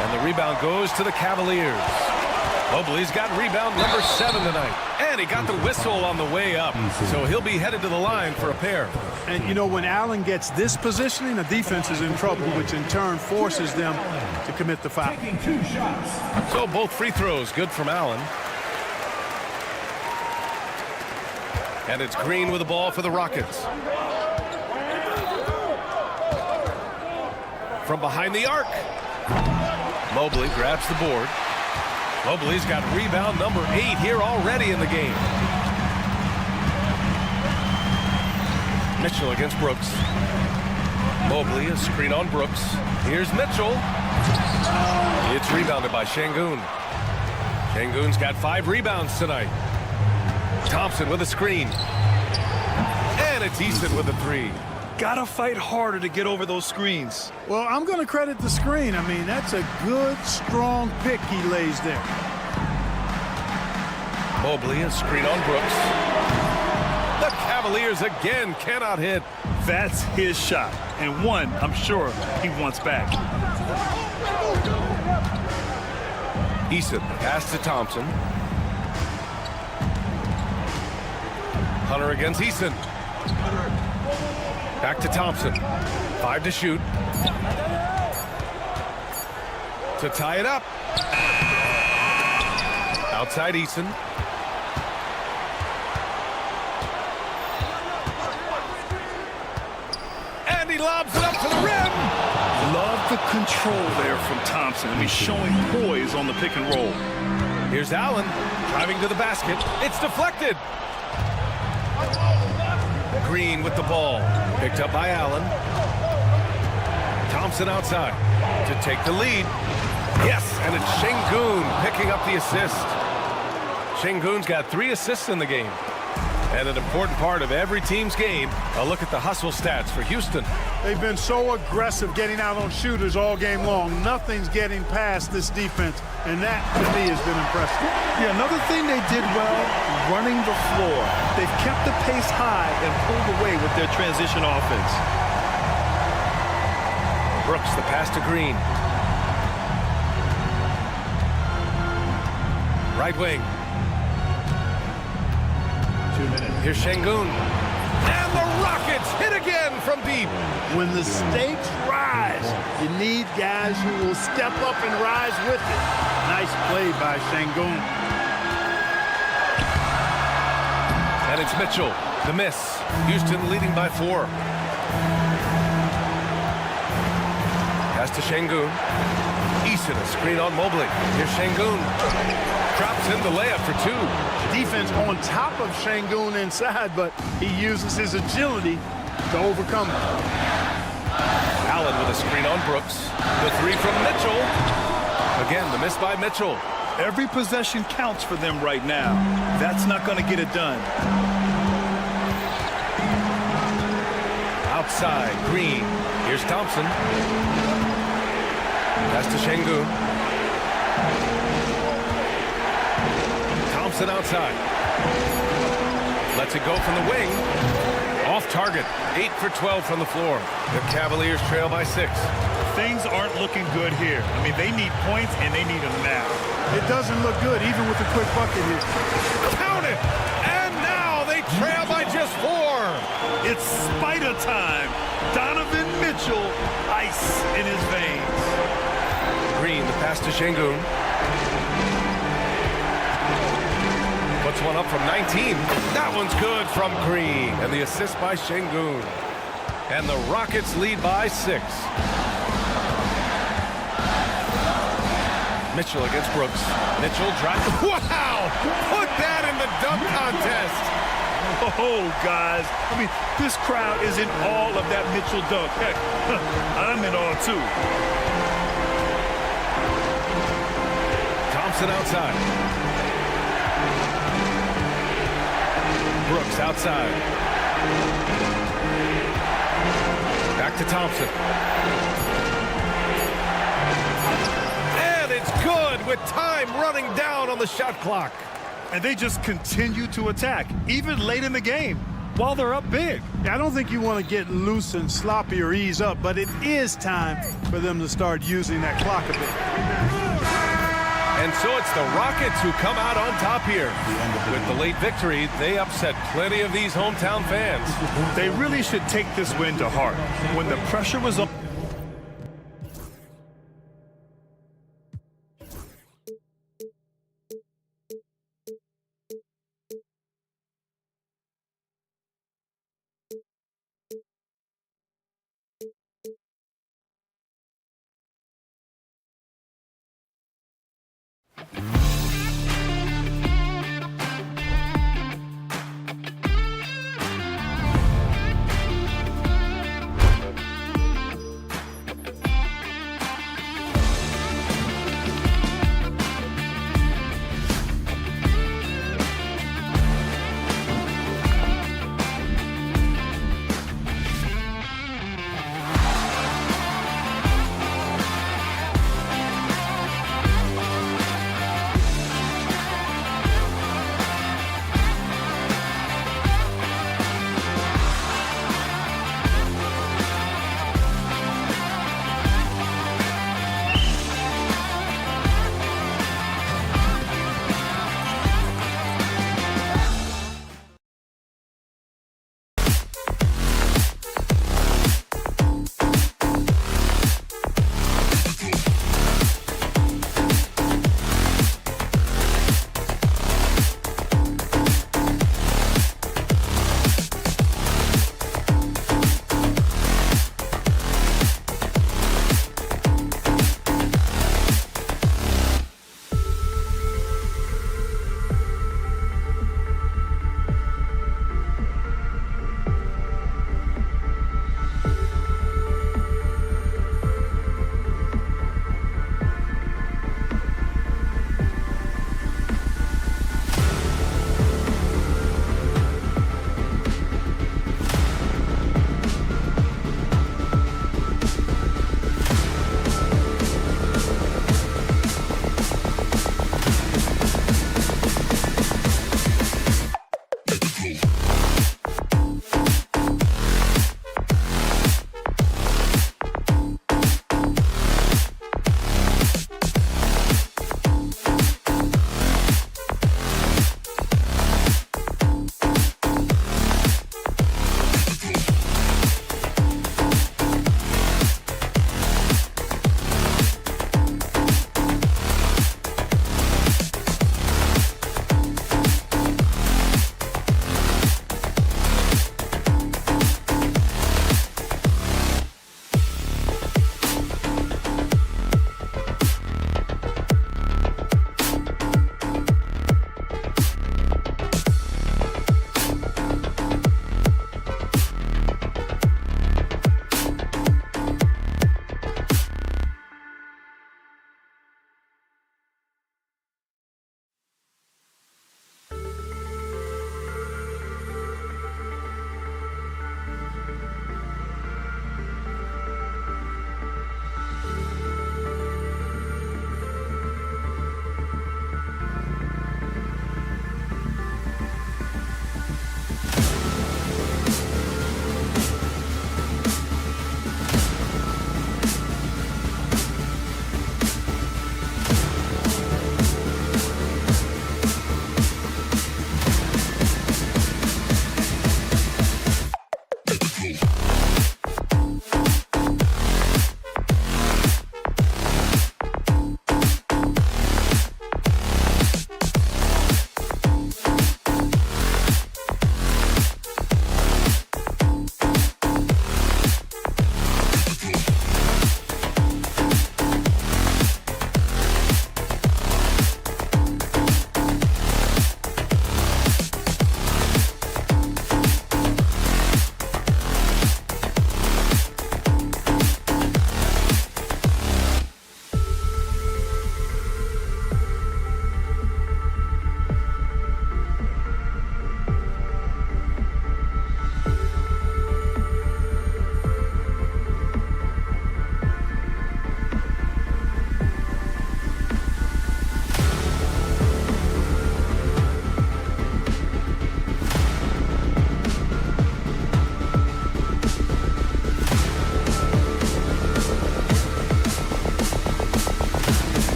And the rebound goes to the Cavaliers. Mobley's got rebound number 7 tonight. And he got the whistle on the way up. So he'll be headed to the line for a pair. And, you know, when Allen gets this positioning, the defense is in trouble, which in turn forces them to commit the foul. So both free throws good from Allen. And it's Green with the ball for the Rockets. From behind the arc. Mobley grabs the board. Mobley's got rebound number 8 here already in the game. Mitchell against Brooks. Mobley, a screen on Brooks. Here's Mitchell. It's rebounded by Şengün. Şengün's got 5 rebounds tonight. Thompson with a screen. And it's Easton with a 3. Gotta fight harder to get over those screens. Well, I'm going to credit the screen. I mean, that's a good, strong pick he lays there. Mobley, a screen on Brooks. The Cavaliers again cannot hit. That's his shot, and one I'm sure he wants back. Eason, pass to Thompson. Hunter against Eason. Back to Thompson. 5 to shoot. To tie it up. Outside Eason. And he lobs it up to the rim. Love the control there from Thompson. I mean, showing poise on the pick and roll. Here's Allen driving to the basket. It's deflected. Green with the ball. Picked up by Allen. Thompson outside to take the lead. Yes, and it's Şengün picking up the assist. Şengün's got 3 assists in the game. And an important part of every team's game, a look at the hustle stats for Houston. They've been so aggressive getting out on shooters all game long. Nothing's getting past this defense, and that, to me, has been impressive. Yeah, another thing they did well, running the floor. They've kept the pace high and pulled away with their transition offense. Brooks, the pass to Green. Right wing. 2 minutes. Here's Şengün. And the Rockets hit again from deep. When the stakes rise, you need guys who will step up and rise with it. Nice play by Şengün. And it's Mitchell. The miss. Houston leading by 4. Pass to Şengün. Eason, a screen on Mobley. Here's Şengün. Drops in the layup for 2. Defense on top of Şengün inside, but he uses his agility to overcome it. Allen with a screen on Brooks. The 3 from Mitchell. Again, the miss by Mitchell. Every possession counts for them right now. That's not going to get it done. Outside, Green. Here's Thompson. Pass to Şengün. Thompson outside. Lets it go from the wing. Off target. 8 for 12 from the floor. The Cavaliers trail by 6. Things aren't looking good here. I mean, they need points, and they need them now. It doesn't look good, even with the quick bucket here. Count it! And now they trail by just 4. It's spider time. Donovan Mitchell, ice in his veins. Green, the pass to Şengün. Puts one up from 19. That one's good from Green. And the assist by Şengün. And the Rockets lead by 6. Mitchell against Brooks. Mitchell drives. Wow! Put that in the dunk contest. Oh, guys. I mean, this crowd is in awe of that Mitchell dunk. Heck, I'm in awe, too. Thompson outside. Brooks outside. Back to Thompson. And it's good with time running down on the shot clock. And they just continue to attack, even late in the game, while they're up big. I don't think you want to get loose and sloppy or ease up, but it is time for them to start using that clock a bit. And so it's the Rockets who come out on top here. With the late victory, they upset plenty of these hometown fans. They really should take this win to heart. When the pressure was up,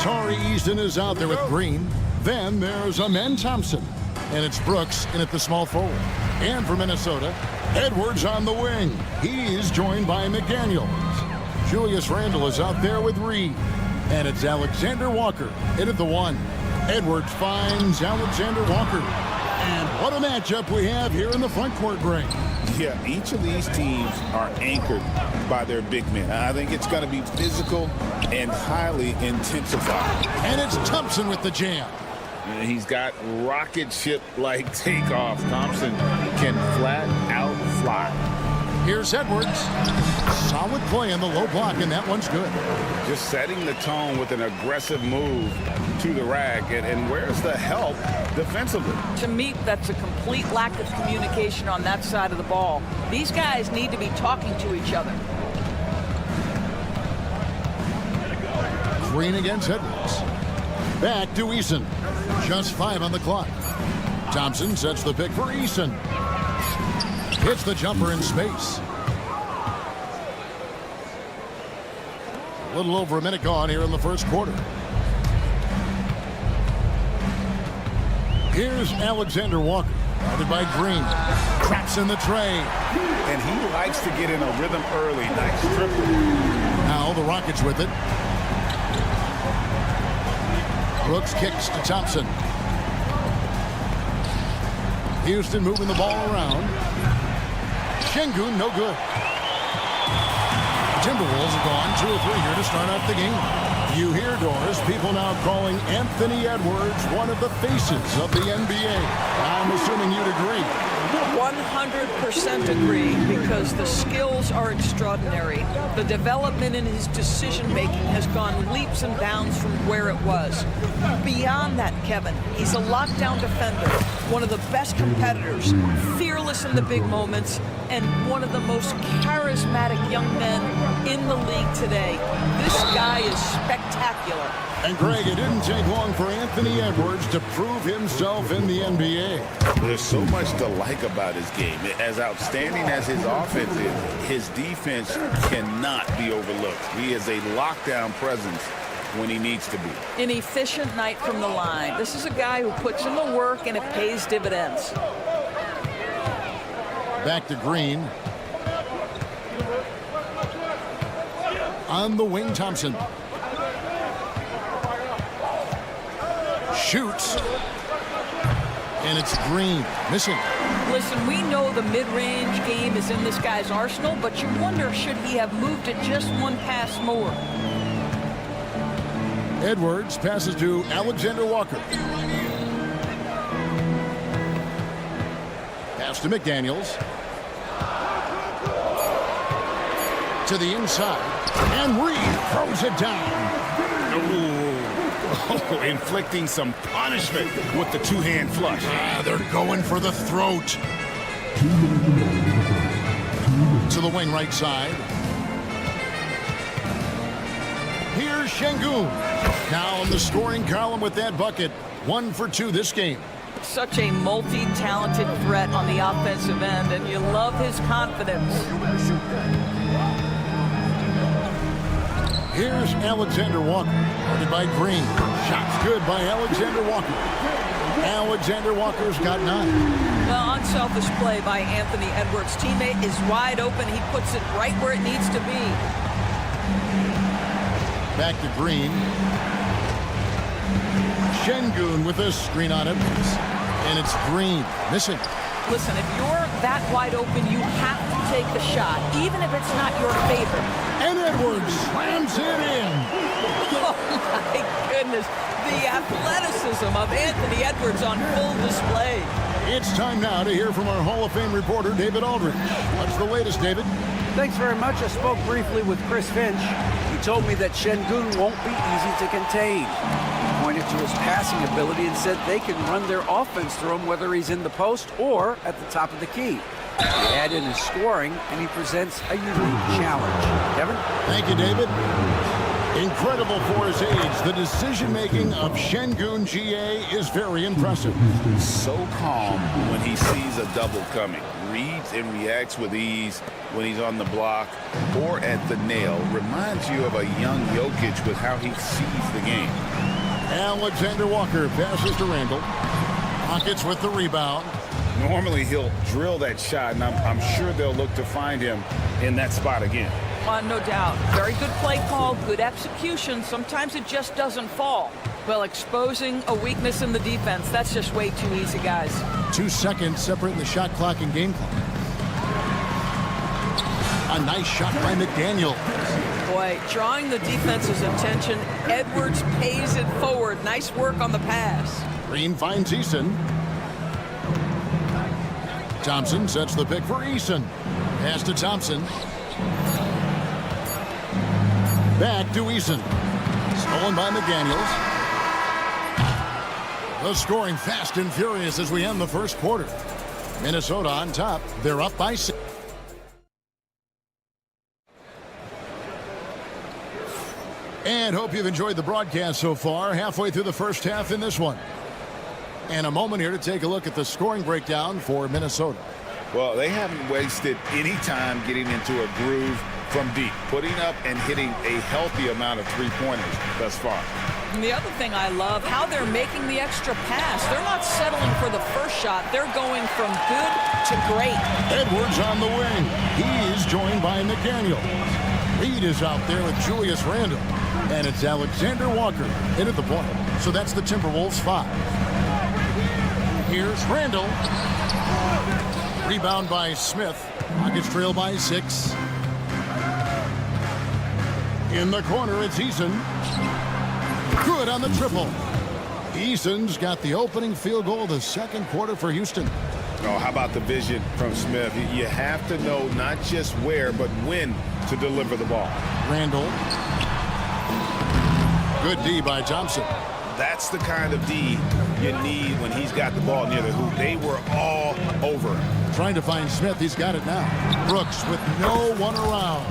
Tari Easton is out there with Green. Then there's Amen Thompson. And it's Brooks in at the small forward. And for Minnesota, Edwards on the wing. He's joined by McDaniels. Julius Randle is out there with Reed. And it's Alexander Walker in at the 1. Edwards finds Alexander Walker. And what a matchup we have here in the front court break. Yeah, each of these teams are anchored by their big men. I think it's going to be physical and highly intensified. And it's Thompson with the jam. And he's got rocket ship-like takeoff. Thompson can flat out fly. Here's Edwards. Solid play in the low block, and that one's good. Just setting the tone with an aggressive move to the rack. And where's the help defensively? To me, that's a complete lack of communication on that side of the ball. These guys need to be talking to each other. Green against Edwards. Back to Eason. Just 5 on the clock. Thompson sets the pick for Eason. Hits the jumper in space. A little over a minute gone here in the first quarter. Here's Alexander Walker. Guarded by Green. Traps in the tray. And he likes to get in a rhythm early. Nice triple. Now the Rockets with it. Brooks kicks to Thompson. Houston moving the ball around. Şengün, no good. Timberwolves have gone 2 or 3 here to start out the game. You hear, Doris, people now calling Anthony Edwards one of the faces of the NBA. I'm assuming you'd agree. 100% agree, because the skills are extraordinary. The development in his decision-making has gone leaps and bounds from where it was. Beyond that, Kevin, he's a lockdown defender, one of the best competitors, fearless in the big moments, and one of the most charismatic young men in the league today. This guy is spectacular. And Greg, it didn't take long for Anthony Edwards to prove himself in the NBA. There's so much to like about his game. As outstanding as his offense is, his defense cannot be overlooked. He is a lockdown presence when he needs to be. An efficient night from the line. This is a guy who puts in the work and it pays dividends. Back to Green. On the wing, Thompson. Shoots. And it's Green. Missing. Listen, we know the mid-range game is in this guy's arsenal, but you wonder, should he have moved it just one pass more? Edwards passes to Alexander Walker. Pass to McDaniels. To the inside. And Reed throws it down. Oh, inflicting some punishment with the two-hand flush. They're going for the throat. To the wing right side. Here's Şengün. Now in the scoring column with that bucket. 1 for 2 this game. Such a multi-talented threat on the offensive end, and you love his confidence. Here's Alexander Walker, guarded by Green. Shots good by Alexander Walker. Alexander Walker's got 9. Well, unselfish play by Anthony Edwards' teammate is wide open. He puts it right where it needs to be. Back to Green. Şengün with a screen on Edwards. And it's Green, missing. Listen, if you're that wide open, you have to take the shot, even if it's not your favorite. And Edwards slams it in. Oh, my goodness. The athleticism of Anthony Edwards on full display. It's time now to hear from our Hall of Fame reporter, David Aldridge. What's the latest, David? Thanks very much. I spoke briefly with Chris Finch. He told me that Şengün won't be easy to contain. He pointed to his passing ability and said they can run their offense through him whether he's in the post or at the top of the key. He add in his scoring, and he presents a unique challenge. Kevin? Thank you, David. Incredible for his age. The decision-making of Şengün GA is very impressive. So calm when he sees a double coming. Reads and reacts with ease when he's on the block or at the nail. Reminds you of a young Jokic with how he sees the game. Alexander Walker passes to Randall. Rockets with the rebound. Normally he'll drill that shot, and I'm sure they'll look to find him in that spot again. No doubt. Very good play call, good execution. Sometimes it just doesn't fall. Well, exposing a weakness in the defense, that's just way too easy, guys. 2 seconds separating the shot clock and game clock. A nice shot by McDaniel. Boy, drawing the defense's attention. Edwards pays it forward. Nice work on the pass. Green finds Eason. Thompson sets the pick for Eason. Pass to Thompson. Back to Eason. Stolen by McDaniels. The scoring fast and furious as we end the first quarter. Minnesota on top. They're up by 6. And hope you've enjoyed the broadcast so far. Halfway through the first half in this one. And a moment here to take a look at the scoring breakdown for Minnesota. Well, they haven't wasted any time getting into a groove from deep, putting up and hitting a healthy amount of three-pointers thus far. And the other thing I love, how they're making the extra pass. They're not settling for the first shot. They're going from good to great. Edwards on the wing. He is joined by McDaniel. Reed is out there with Julius Randle. And it's Alexander Walker in at the point. So that's the Timberwolves 5. Here's Randle. Rebound by Smith. Rockets trail by 6. In the corner, it's Eason. Good on the triple. Eason's got the opening field goal of the second quarter for Houston. Oh, how about the vision from Smith? You have to know not just where, but when to deliver the ball. Randall. Good D by Thompson. That's the kind of D you need when he's got the ball near the hoop. They were all over him. Trying to find Smith. He's got it now. Brooks with no one around.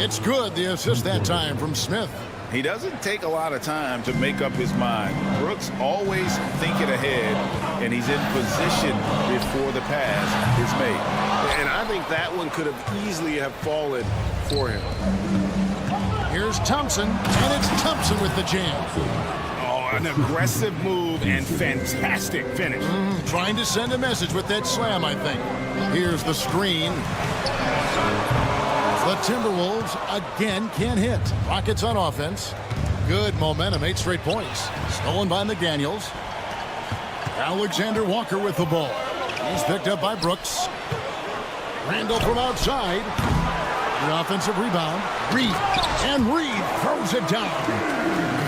It's good. The assist that time from Smith. He doesn't take a lot of time to make up his mind. Brooks always thinking ahead, and he's in position before the pass is made. And I think that one could have easily have fallen for him. Here's Thompson, and it's Thompson with the jam. Oh, an aggressive move and fantastic finish. Trying to send a message with that slam, I think. Here's the screen. The Timberwolves again can't hit. Rockets on offense. Good momentum, 8 straight points. Stolen by McDaniels. Alexander Walker with the ball. He's picked up by Brooks. Randall from outside. The offensive rebound. Reed. And Reed throws it down.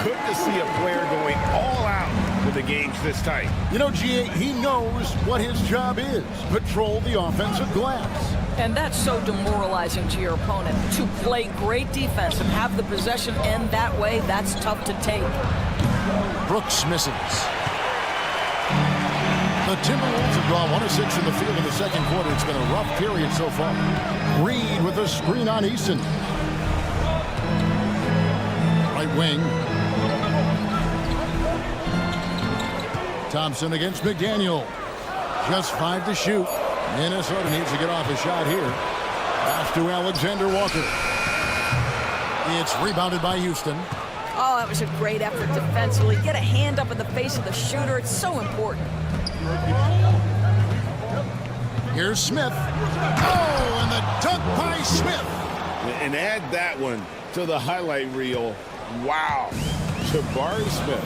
Good to see a player going all out with the games this tight. You know, GA, he knows what his job is. Patrol the offensive glass. And that's so demoralizing to your opponent. To play great defense and have the possession end that way, that's tough to take. Brooks misses. The Timberwolves have gone 1 of 6 in the field in the second quarter. It's been a rough period so far. Reed with a screen on Eason. Right wing. Thompson against McDaniel. Just 5 to shoot. Minnesota needs to get off a shot here. Pass to Alexander Walker. It's rebounded by Houston. Oh, that was a great effort defensively. Get a hand up in the face of the shooter. It's so important. Here's Smith. Oh, and the dunk by Smith. And add that one to the highlight reel. Wow. Jabari Smith.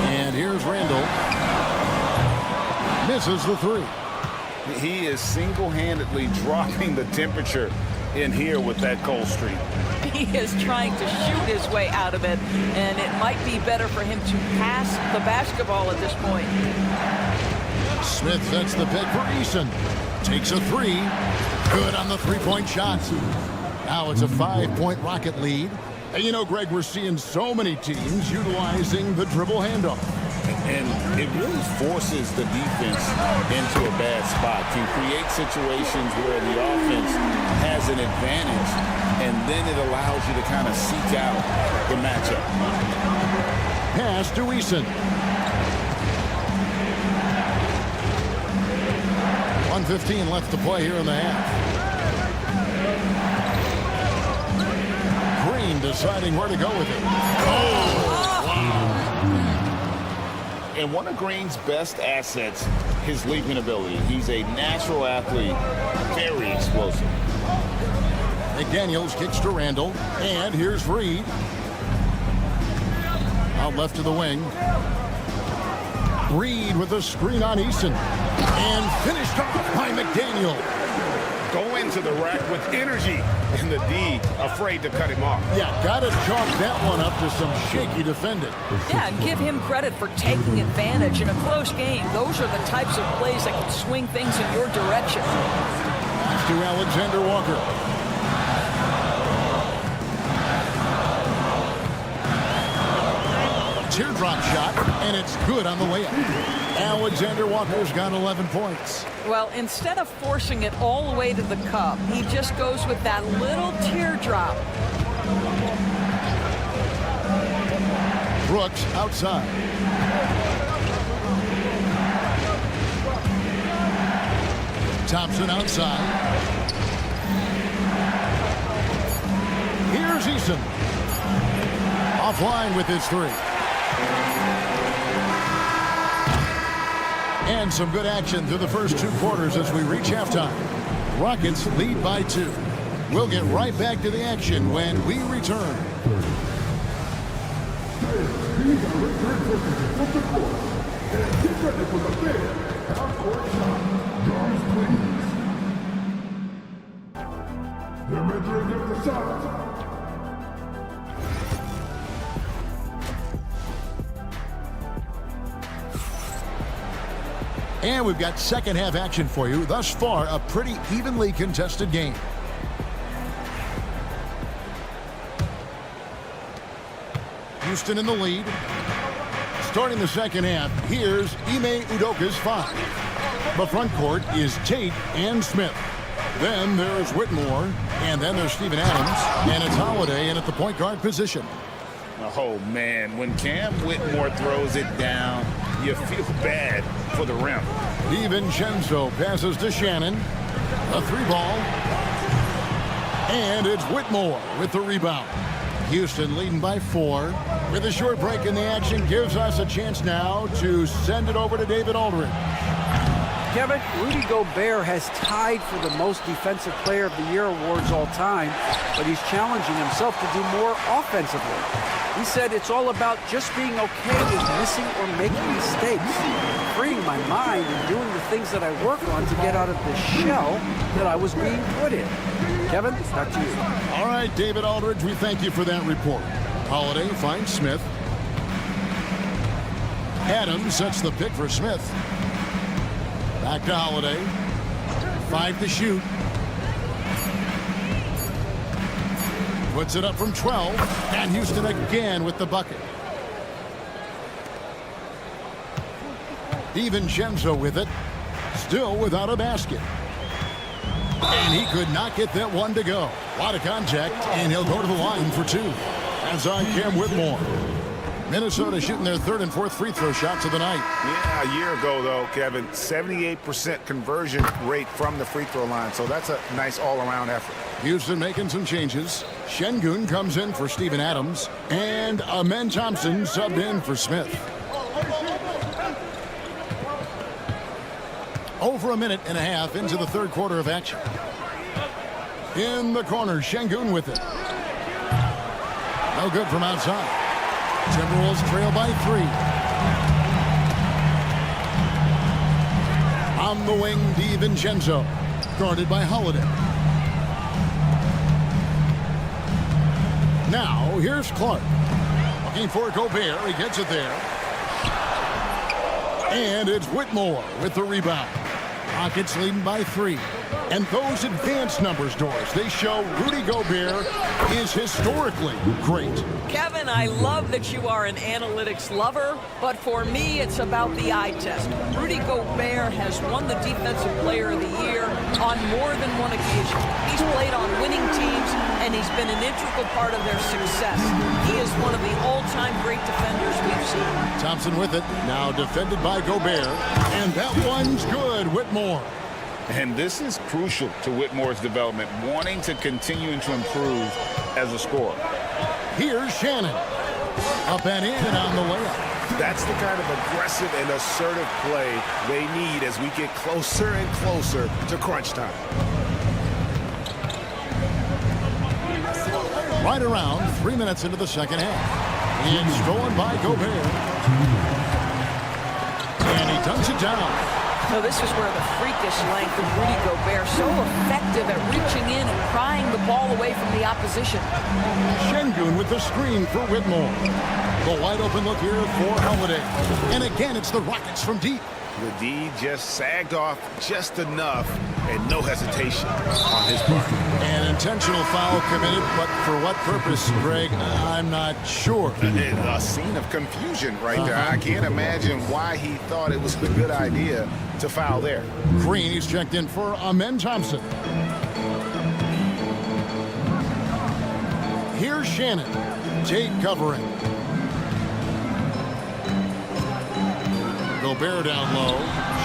And here's Randall. Misses the 3. He is single-handedly dropping the temperature in here with that cold streak. He is trying to shoot his way out of it, and it might be better for him to pass the basketball at this point. Smith sets the pick for Eason. Takes a 3. Good on the three-point shot. Now it's a 5-point Rocket lead. And you know, Greg, we're seeing so many teams utilizing the dribble handoff. And it really forces the defense into a bad spot to create situations where the offense has an advantage, and then it allows you to kind of seek out the matchup. Pass to Eason. 1:15 left to play here in the half. Green to deciding where to go with it. Oh, wow. And one of Green's best assets, his leaping ability. He's a natural athlete, very explosive. McDaniels kicks to Randall, and here's Reed. Out left to the wing. Reed with a screen on Eason, and finished off by McDaniel. Go into the rack with energy, and the D afraid to cut him off. Yeah, got to chalk that one up to some shaky defending. Yeah, and give him credit for taking advantage in a close game. Those are the types of plays that can swing things in your direction. Pass to Alexander Walker. Teardrop shot, and it's good on the way up. Alexander Walker's got 11 points. Well, instead of forcing it all the way to the cup, he just goes with that little teardrop. Brooks outside. Thompson outside. Here's Eason. Offline with his three. And some good action through the first 2 quarters as we reach halftime. Rockets lead by 2. We'll get right back to the action when we return. And we've got second half action for you. Thus far, a pretty evenly contested game. Houston in the lead. Starting the second half, here's Ime Udoka's 5. The front court is Tate and Smith. Then there's Whitmore, and then there's Steven Adams, and it's Holiday in at the point guard position. Oh, man, when Cam Whitmore throws it down, you feel bad for the rim. DiVincenzo passes to Shannon. A 3-ball. And it's Whitmore with the rebound. Houston leading by 4. With a short break in the action, gives us a chance now to send it over to David Aldridge. Kevin, Rudy Gobert has tied for the most Defensive Player of the Year awards all time, but he's challenging himself to do more offensively. He said it's all about just being okay with missing or making mistakes, freeing my mind and doing the things that I work on to get out of the shell that I was being put in. Kevin, back to you. All right, David Aldridge, we thank you for that report. Holiday finds Smith. Adams sets the pick for Smith. Back to Holiday. 5 to shoot. Puts it up from 12. And Houston again with the bucket. DiVincenzo with it. Still without a basket. And he could not get that one to go. A lot of contact, and he'll go to the line for 2. That's on Cam Whitmore. Minnesota shooting their 3rd and 4th free throw shots of the night. Yeah, a year ago, though, Kevin, 78% conversion rate from the free throw line. So that's a nice all-around effort. Houston making some changes. Şengün comes in for Steven Adams. And Amen Thompson subbed in for Smith. Over a minute and a half into the 3rd quarter of action. In the corner, Şengün with it. No good from outside. Timberwolves trail by 3. On the wing, DiVincenzo, guarded by Holiday. Now, here's Clark. Looking for Gobert. He gets it there. And it's Whitmore with the rebound. Rockets leading by 3. And those advanced numbers, Doris, they show Rudy Gobert is historically great. Kevin, I love that you are an analytics lover, but for me, it's about the eye test. Rudy Gobert has won the Defensive Player of the Year on more than one occasion. He's played on winning teams, and he's been an integral part of their success. He is one of the all-time great defenders we've seen. Thompson with it, now defended by Gobert, and that one's good, Whitmore. And this is crucial to Whitmore's development, wanting to continue to improve as a scorer. Here's Shannon. Up and in on the layup. That's the kind of aggressive and assertive play they need as we get closer and closer to crunch time. Right around 3 minutes into the second half. And stolen by Gobert. And he dunks it down. So this is where the freakish length of Rudy Gobert, so effective at reaching in and prying the ball away from the opposition. Şengün with the screen for Whitmore. The wide open look here for Holiday. And again, it's the Rockets from deep. The D just sagged off just enough and no hesitation on his part. An intentional foul committed, but for what purpose, Greg? I'm not sure. A scene of confusion right there. I can't imagine why he thought it was a good idea to foul there. Green, he's checked in for Amen Thompson. Here's Shannon. Tate covering. Gobert down low.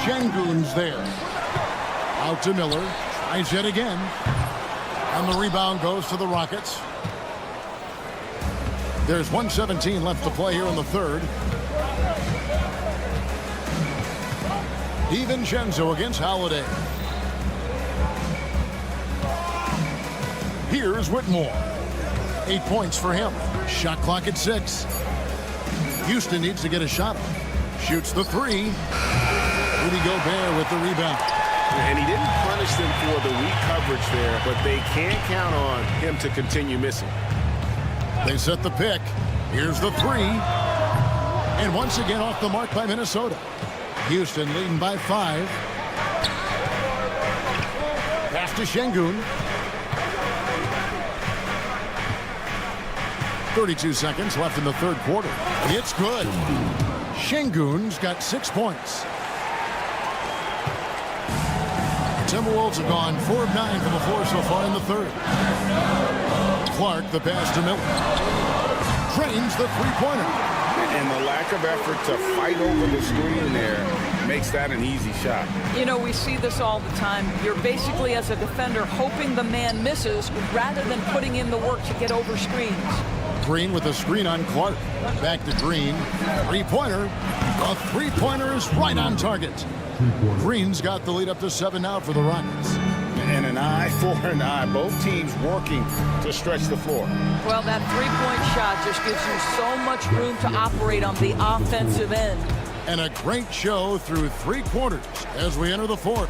Şengün's there. Out to Miller. Tries yet again. And the rebound goes to the Rockets. There's 1:17 left to play here in the third. DiVincenzo against Holiday. Here's Whitmore. 8 points for him. Shot clock at 6. Houston needs to get a shot up. Shoots the three. Rudy Gobert with the rebound. And he didn't punish them for the weak coverage there, but they can't count on him to continue missing. They set the pick. Here's the three. And once again off the mark by Minnesota. Houston leading by 5. Pass to Şengün. 32 seconds left in the third quarter. It's good. Şengün's got 6 points. The Timberwolves have gone 4 of 9 from the floor so far in the third. Clark, the pass to Miller. Drains the three-pointer. And the lack of effort to fight over the screen there makes that an easy shot. You know, we see this all the time. You're basically, as a defender, hoping the man misses rather than putting in the work to get over screens. Green with a screen on Clark. Back to Green. Three-pointer. A three-pointer is right on target. Green's got the lead up to 7 now for the Rockets. And an eye for an eye. Both teams working to stretch the floor. Well, that three-point shot just gives you so much room to operate on the offensive end. And a great show through 3 quarters as we enter the fourth.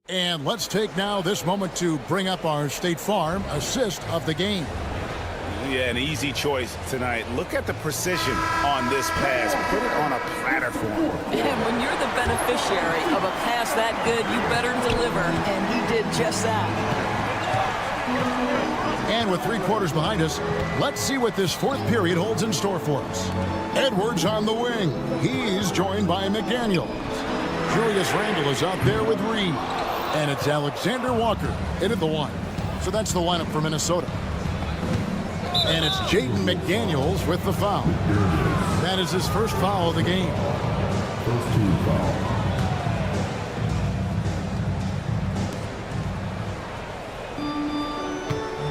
And let's take now this moment to bring up our State Farm assist of the game. Yeah, an easy choice tonight. Look at the precision on this pass. Put it on a platter for him. And when you're the beneficiary of a pass that good, you better deliver. And he did just that. And with 3 quarters behind us, let's see what this fourth period holds in store for us. Edwards on the wing. He's joined by McDaniels. Julius Randle is out there with Reed. And it's Alexander Walker into the 1. So that's the lineup for Minnesota. And it's Jaden McDaniels with the foul. That is his first foul of the game. First team foul.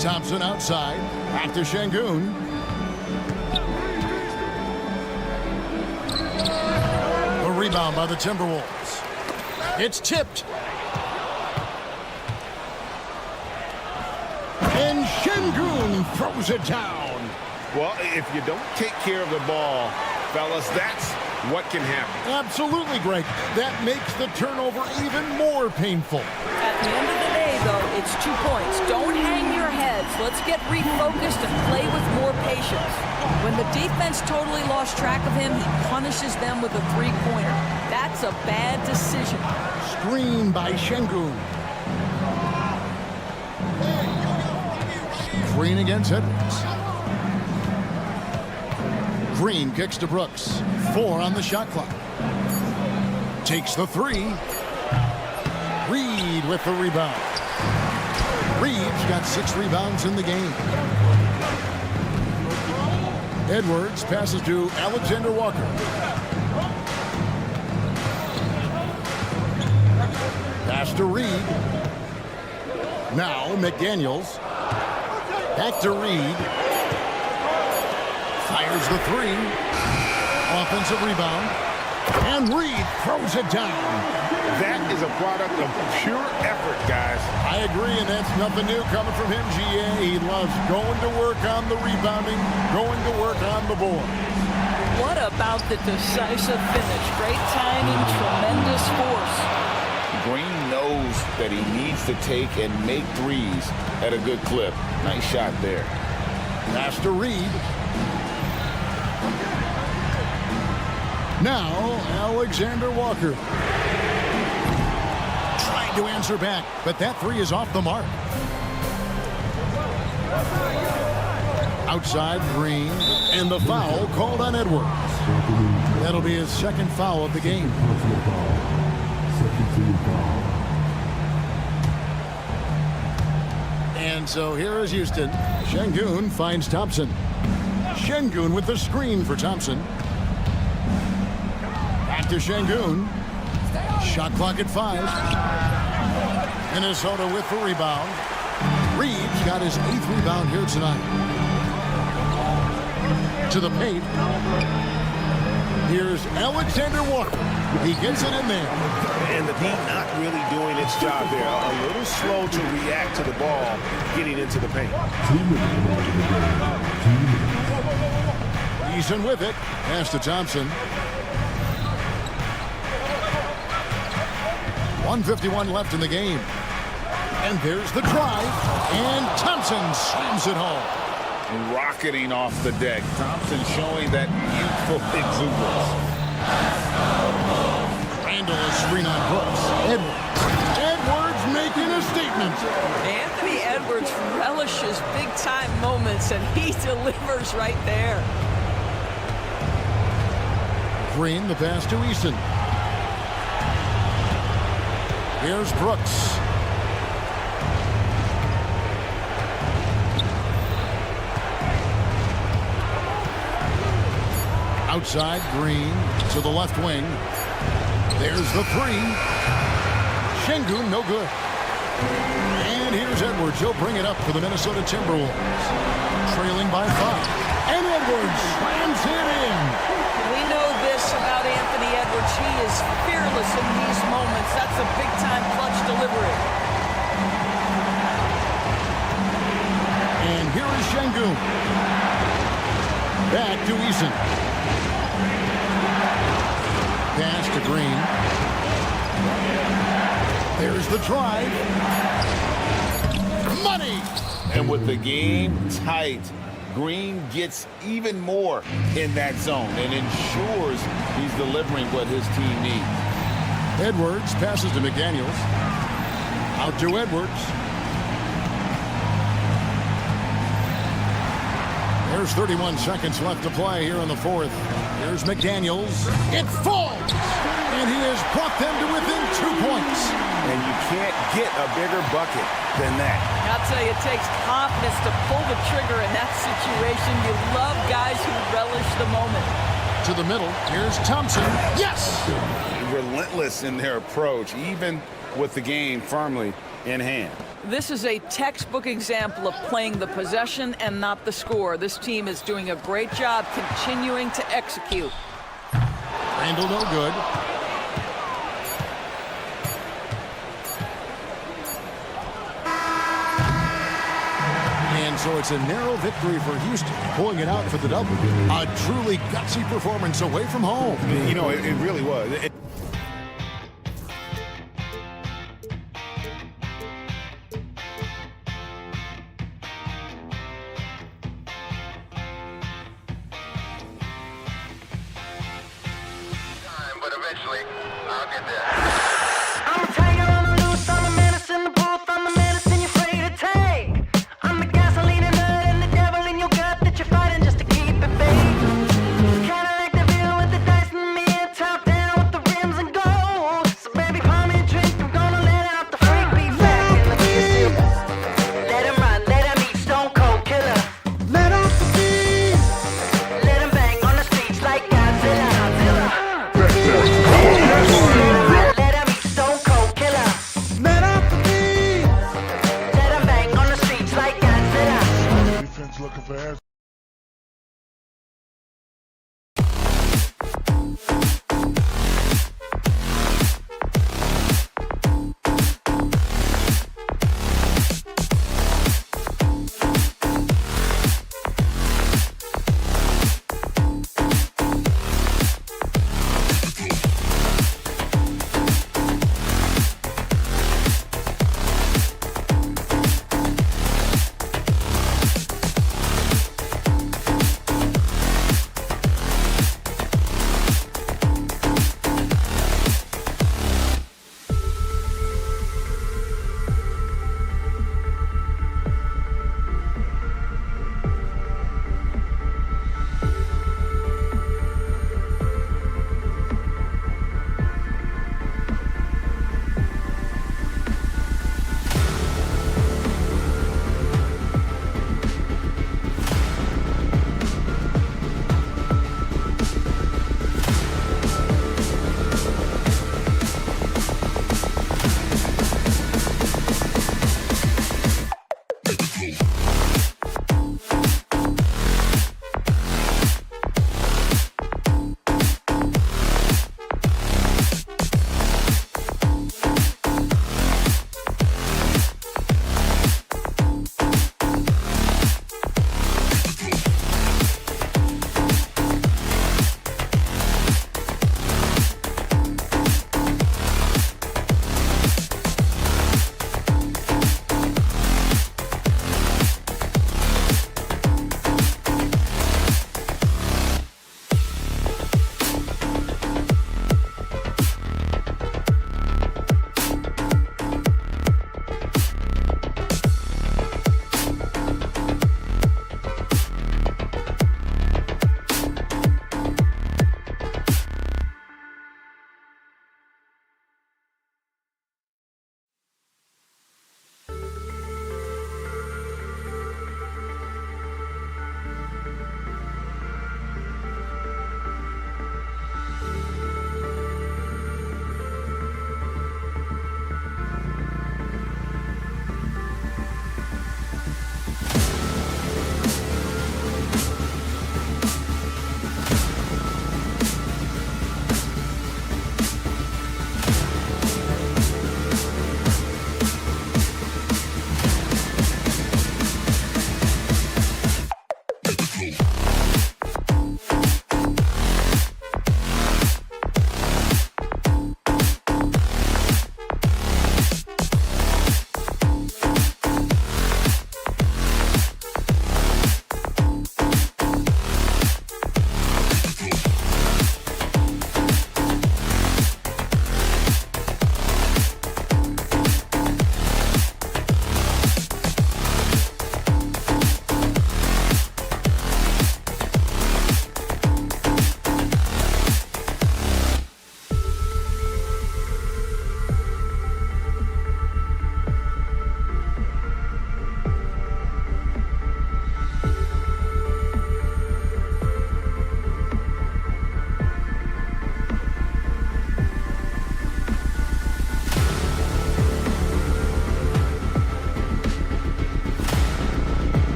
Thompson outside. Back to Şengün. A rebound by the Timberwolves. It's tipped. And Şengün throws it down. Well, if you don't take care of the ball, fellas, that's what can happen. Absolutely, Greg. That makes the turnover even more painful. At the end of the day, though, it's 2 points. Don't hang your heads. Let's get refocused and play with more patience. When the defense totally lost track of him, he punishes them with a three-pointer. That's a bad decision. Screen by Şengün. Green against Edwards. Green kicks to Brooks. 4 on the shot clock. Takes the 3. Reed with the rebound. Reed's got 6 rebounds in the game. Edwards passes to Alexander Walker. Pass to Reed. Now McDaniels. Back to Reed. Fires the three. Offensive rebound. And Reed throws it down. That is a product of pure effort, guys. I agree, and that's nothing new coming from him, GA. He loves going to work on the rebounding, going to work on the board. What about the decisive finish? Great timing, tremendous force. Green knows that he needs to take and make threes at a good clip. Nice shot there. Pass to Reed. Now, Alexander Walker. Trying to answer back, but that three is off the mark. Outside Green, and the foul called on Edwards. That'll be his second foul of the game. And so here is Houston. Şengün finds Thompson. Şengün with the screen for Thompson. Back to Şengün. Shot clock at 5. Minnesota with the rebound. Reed's got his 8th rebound here tonight. To the paint. Here's Alexander Walker. He gets it in there. And the D not really doing its job there. A little slow to react to the ball getting into the paint. Eason with it. Pass to Thompson. 1:51 left in the game. And there's the drive. And Thompson slams it home. Rocketing off the deck. Thompson showing that youthful exuberance. Randall is screen on Brooks. Edwards making a statement. Anthony Edwards relishes big-time moments, and he delivers right there. Green, the pass to Easton. Here's Brooks. Outside, Green to the left wing. There's the three. Şengün, no good. And here's Edwards. He'll bring it up for the Minnesota Timberwolves. Trailing by 5. And Edwards slams it in. We know this about Anthony Edwards. He is fearless in these moments. That's a big-time clutch delivery. And here is Şengün. Back to Eason. Pass to Green. There's the drive. Money! And with the game tight, Green gets even more in that zone and ensures he's delivering what his team needs. Edwards passes to McDaniels. Out to Edwards. There's 31 seconds left to play here in the fourth. Here's McDaniels. It falls! And he has brought them to within 2 points. And you can't get a bigger bucket than that. I'll tell you, it takes confidence to pull the trigger in that situation. You love guys who relish the moment. To the middle. Here's Thompson. Yes! Relentless in their approach, even with the game firmly in hand. This is a textbook example of playing the possession and not the score. This team is doing a great job continuing to execute. Randall, no good. And so it's a narrow victory for Houston, pulling it out for the double. A truly gutsy performance away from home. You know, it really was. But eventually, I'll get there. I'm a tiger on the loose, I'm a menace in the booth, I'm the medicine you're afraid to take. I'm the gasoline and nut and the devil in your gut that you're fighting just to keep it baked. Kinda like the view with the dice in the mid, top down with the rims and gold. So baby, pour me a drink, I'm gonna let out the freak beat faggot. Let me see you. Let him run, let him eat, stone cold killer. Let off the beat. Let him bang on the streets like Godzilla. Let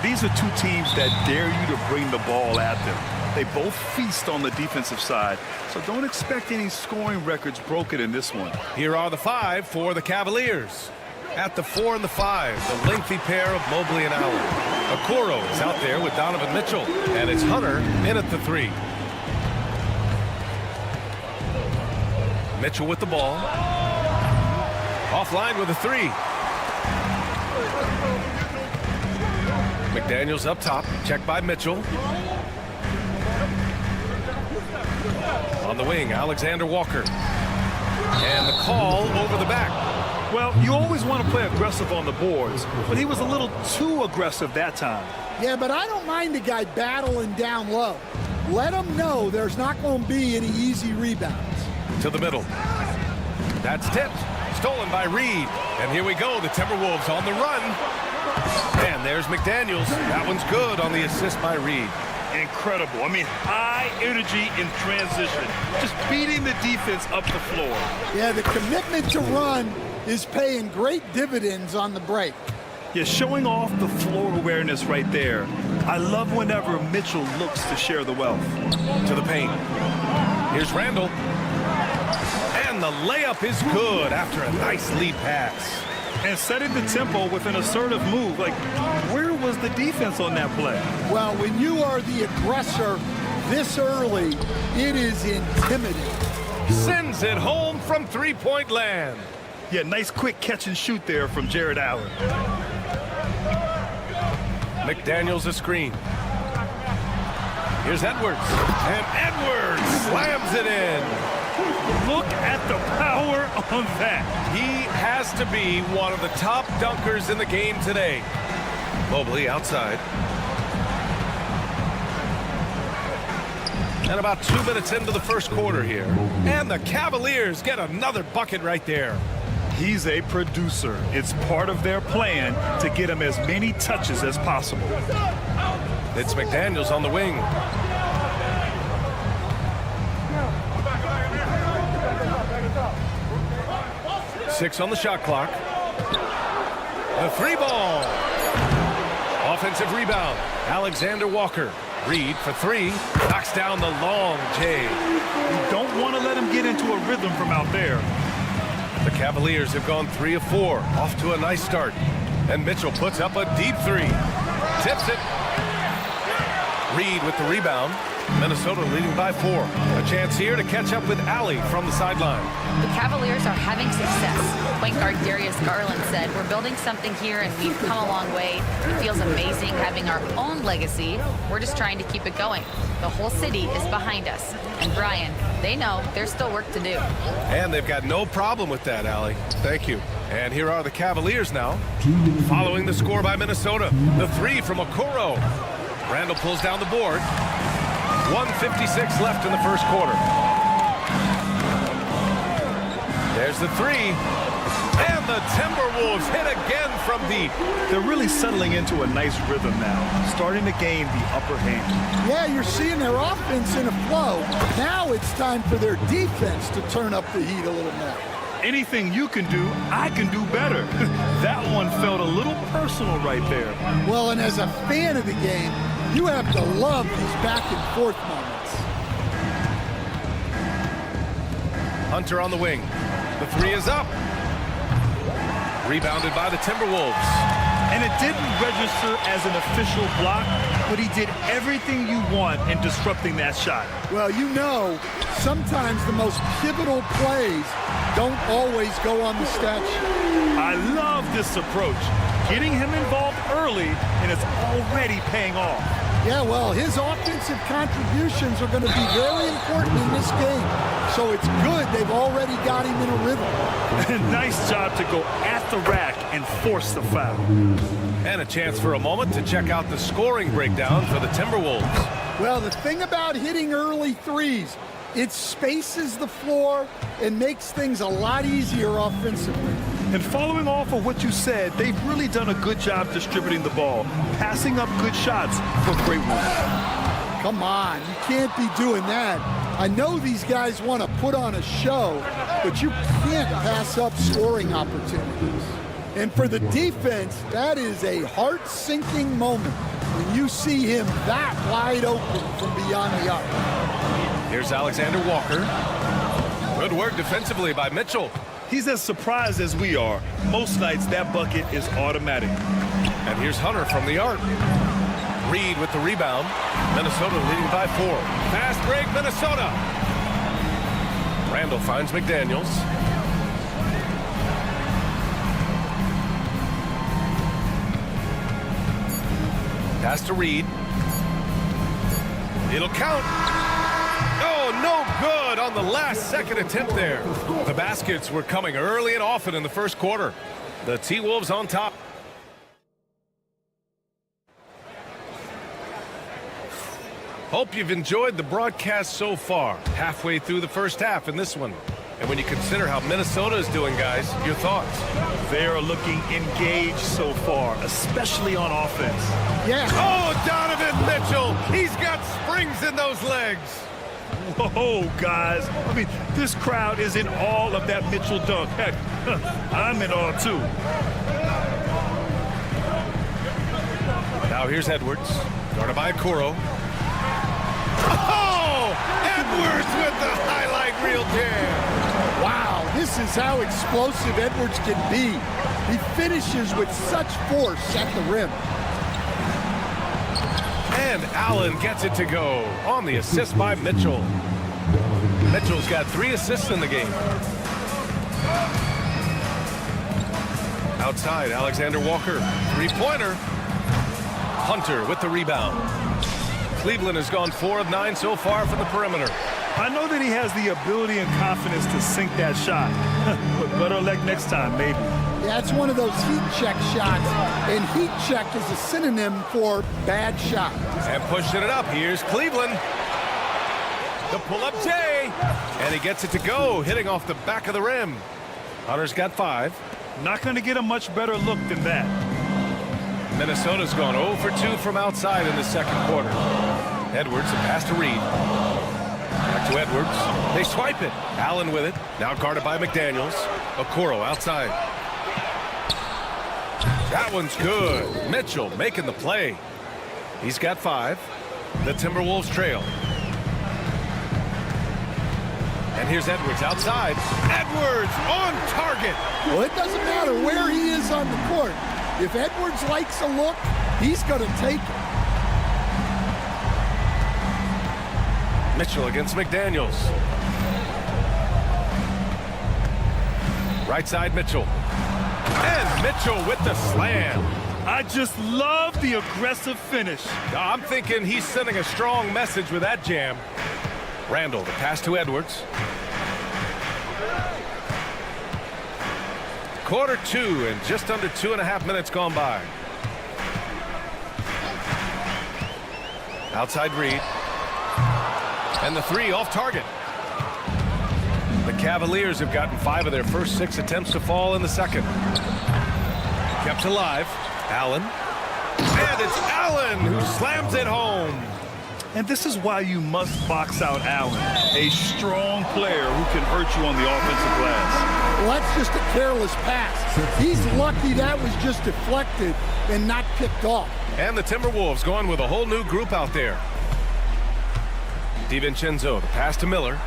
These are two teams that dare you to bring the ball at them. They both feast on the defensive side, so don't expect any scoring records broken in this one. Here are the 5 for the Cavaliers. At the 4 and the 5, the lengthy pair of Mobley and Allen. Okoro is out there with Donovan Mitchell, and it's Hunter in at the 3. Mitchell with the ball. Offline with a 3. McDaniels up top, checked by Mitchell. On the wing, Alexander Walker. And the call over the back. Well, you always want to play aggressive on the boards, but he was a little too aggressive that time. Yeah, but I don't mind the guy battling down low. Let him know there's not going to be any easy rebounds. To the middle. That's tipped. Stolen by Reed. And here we go, the Timberwolves on the run. And there's McDaniels. That one's good on the assist by Reed. Incredible. I mean, high energy in transition. Just beating the defense up the floor. Yeah, the commitment to run is paying great dividends on the break. Yeah, showing off the floor awareness right there. I love whenever Mitchell looks to share the wealth. To the paint. Here's Randall. And the layup is good after a nice lead pass. And setting the tempo with an assertive move. Like, where was the defense on that play? Well, when you are the aggressor this early, it is intimidating. Sends it home from three-point land. Yeah, nice quick catch and shoot there from Jared Allen. McDaniels a screen. Here's Edwards. And Edwards slams it in. Look at the power on that. He has to be one of the top dunkers in the game today. Mobley outside. And about 2 minutes into the first quarter here. And the Cavaliers get another bucket right there. He's a producer. It's part of their plan to get him as many touches as possible. It's McDaniels on the wing. Six on the shot clock. The 3 ball. Offensive rebound. Alexander Walker. Reed for 3. Knocks down the long J. You don't want to let him get into a rhythm from out there. The Cavaliers have gone 3 of 4. Off to a nice start. And Mitchell puts up a deep 3. Tips it. Reed with the rebound. Minnesota leading by 4. A chance here to catch up with Allie from the sideline. The Cavaliers are having success. Point guard Darius Garland said, "We're building something here and we've come a long way. It feels amazing having our own legacy. We're just trying to keep it going. The whole city is behind us." And Brian, they know there's still work to do. And they've got no problem with that, Allie. Thank you. And here are the Cavaliers now. Following the score by Minnesota. The 3 from Okoro. Randall pulls down the board. 1:56 left in the first quarter. the three. And the Timberwolves hit again from deep. They're really settling into a nice rhythm now, starting to gain the upper hand. Yeah, you're seeing their offense in a flow. Now it's time for their defense to turn up the heat a little more. Anything you can do, I can do better. That one felt a little personal right there. Well, and as a fan of the game, you have to love these back and forth moments. Hunter on the wing. The three is up. Rebounded by the Timberwolves. And it didn't register as an official block, but he did everything you want in disrupting that shot. Well, you know, sometimes the most pivotal plays don't always go on the stat sheet. I love this approach. Getting him involved early, and it's already paying off. Yeah, well, his offensive contributions are going to be very important in this game. So it's good they've already got him in a rhythm. Nice job to go at the rack and force the foul. And a chance for a moment to check out the scoring breakdown for the Timberwolves. Well, the thing about hitting early threes, it spaces the floor and makes things a lot easier offensively. And following off of what you said, they've really done a good job distributing the ball, passing up good shots for great ones. Come on, you can't be doing that. I know these guys want to put on a show, but you can't pass up scoring opportunities. And for the defense, that is a heart-sinking moment when you see him that wide open from beyond the arc. Here's Alexander Walker. Good work defensively by Mitchell. He's as surprised as we are. Most nights, that bucket is automatic. And here's Hunter from the arc. Reed with the rebound. Minnesota leading by 4. Fast break, Minnesota. Randall finds McDaniels. Pass to Reed. It'll count. Oh, no good on the last second attempt there. The baskets were coming early and often in the first quarter. The T-Wolves on top. Hope you've enjoyed the broadcast so far. Halfway through the first half in this one. And when you consider how Minnesota is doing, guys, your thoughts? They are looking engaged so far, especially on offense. Yeah. Oh, Donovan Mitchell. He's got springs in those legs. Whoa, guys. I mean, this crowd is in awe of that Mitchell dunk. Heck, I'm in awe, too. Now here's Edwards. Guarded by Okoro. Oh! Edwards with the highlight reel jam. Wow, this is how explosive Edwards can be. He finishes with such force at the rim. And Allen gets it to go on the assist by Mitchell. Mitchell's got 3 assists in the game. Outside, Alexander Walker. 3-pointer. Hunter with the rebound. Cleveland has gone 4 of 9 so far from the perimeter. I know that he has the ability and confidence to sink that shot. But better luck next time, maybe. Yeah, it's one of those heat check shots. And heat check is a synonym for bad shot. And pushing it up. Here's Cleveland. The pull-up J. And he gets it to go, hitting off the back of the rim. Hunter's got 5. Not going to get a much better look than that. Minnesota's gone 0 for 2 from outside in the second quarter. Edwards, a pass to Reed. Back to Edwards. They swipe it. Allen with it. Now guarded by McDaniels. Okoro outside. That one's good. Mitchell making the play. He's got 5. The Timberwolves trail. And here's Edwards outside. Edwards on target. Well, it doesn't matter where he is on the court. If Edwards likes a look, he's going to take it. Mitchell against McDaniels. Right side Mitchell. And Mitchell with the slam. I just love the aggressive finish. I'm thinking he's sending a strong message with that jam. Randall, the pass to Edwards. Quarter 2 and just under 2.5 minutes gone by. Outside Reed. And the 3 off target. The Cavaliers have gotten 5 of their first 6 attempts to fall in the second. Kept alive. Allen. And it's Allen who slams it home. And this is why you must box out Allen, a strong player who can hurt you on the offensive glass. Well, that's just a careless pass. He's lucky that was just deflected and not picked off. And the Timberwolves going with a whole new group out there. DiVincenzo, the pass to Miller.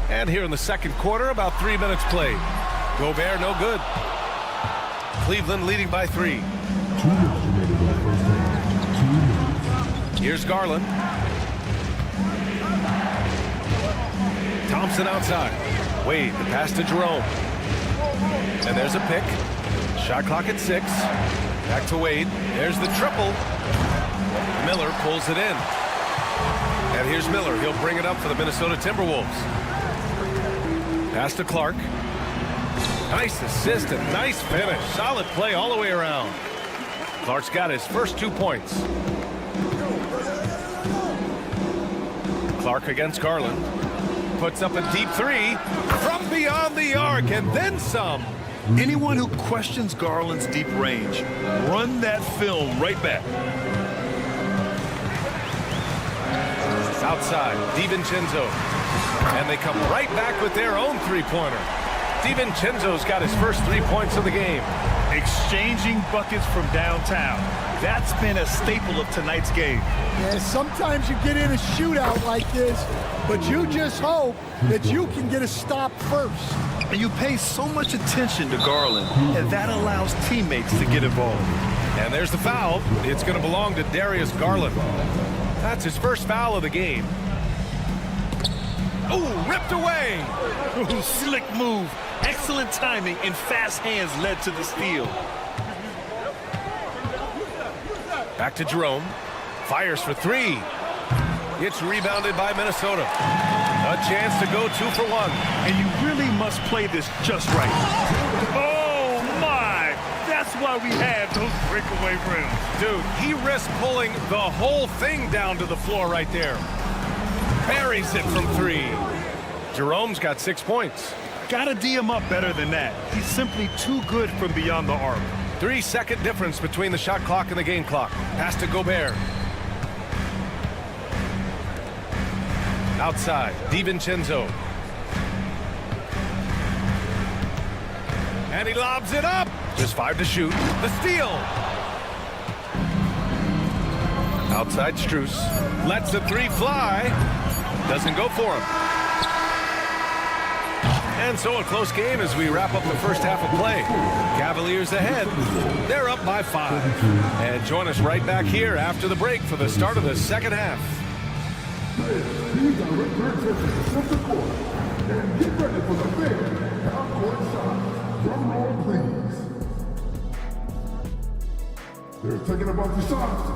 And here in the second quarter, about 3 minutes played. Gobert, no good. Cleveland leading by 3. Here's Garland. Thompson outside. Wade, the pass to Jerome. And there's a pick. Shot clock at 6. Back to Wade. There's the triple. Miller pulls it in. And here's Miller. He'll bring it up for the Minnesota Timberwolves. Pass to Clark. Nice assist and nice finish. Solid play all the way around. Clark's got his first 2 points. Clark against Garland. Puts up a deep 3 from beyond the arc and then some. Anyone who questions Garland's deep range, run that film right back. Outside, DiVincenzo. And they come right back with their own 3-pointer. DiVincenzo's got his first 3 points of the game. Exchanging buckets from downtown. That's been a staple of tonight's game. Yeah, sometimes you get in a shootout like this, but you just hope that you can get a stop first. And you pay so much attention to Garland, and that allows teammates to get involved. And there's the foul. It's going to belong to Darius Garland. That's his first foul of the game. Oh, ripped away. Ooh, slick move. Excellent timing and fast hands led to the steal. Back to Jerome. Fires for 3. It's rebounded by Minnesota. A chance to go 2 for 1. And you really must play this just right. Oh, my. That's why we have those breakaway rims. Dude, he risked pulling the whole thing down to the floor right there. Buries it from 3. Jerome's got 6 points. Gotta D him up better than that. He's simply too good from beyond the arc. 3-second difference between the shot clock and the game clock. Pass to Gobert. Outside, DiVincenzo. And he lobs it up. Just 5 to shoot. The steal. Outside Strus. Lets the 3 fly. Doesn't go for him. And so a close game as we wrap up the first half of play. Cavaliers ahead. They're up by 5. And join us right back here after the break for the start of the second half. These are return to the center court. And get ready for the big half-court shot. Drum roll, please. They're taking a bunch of shots.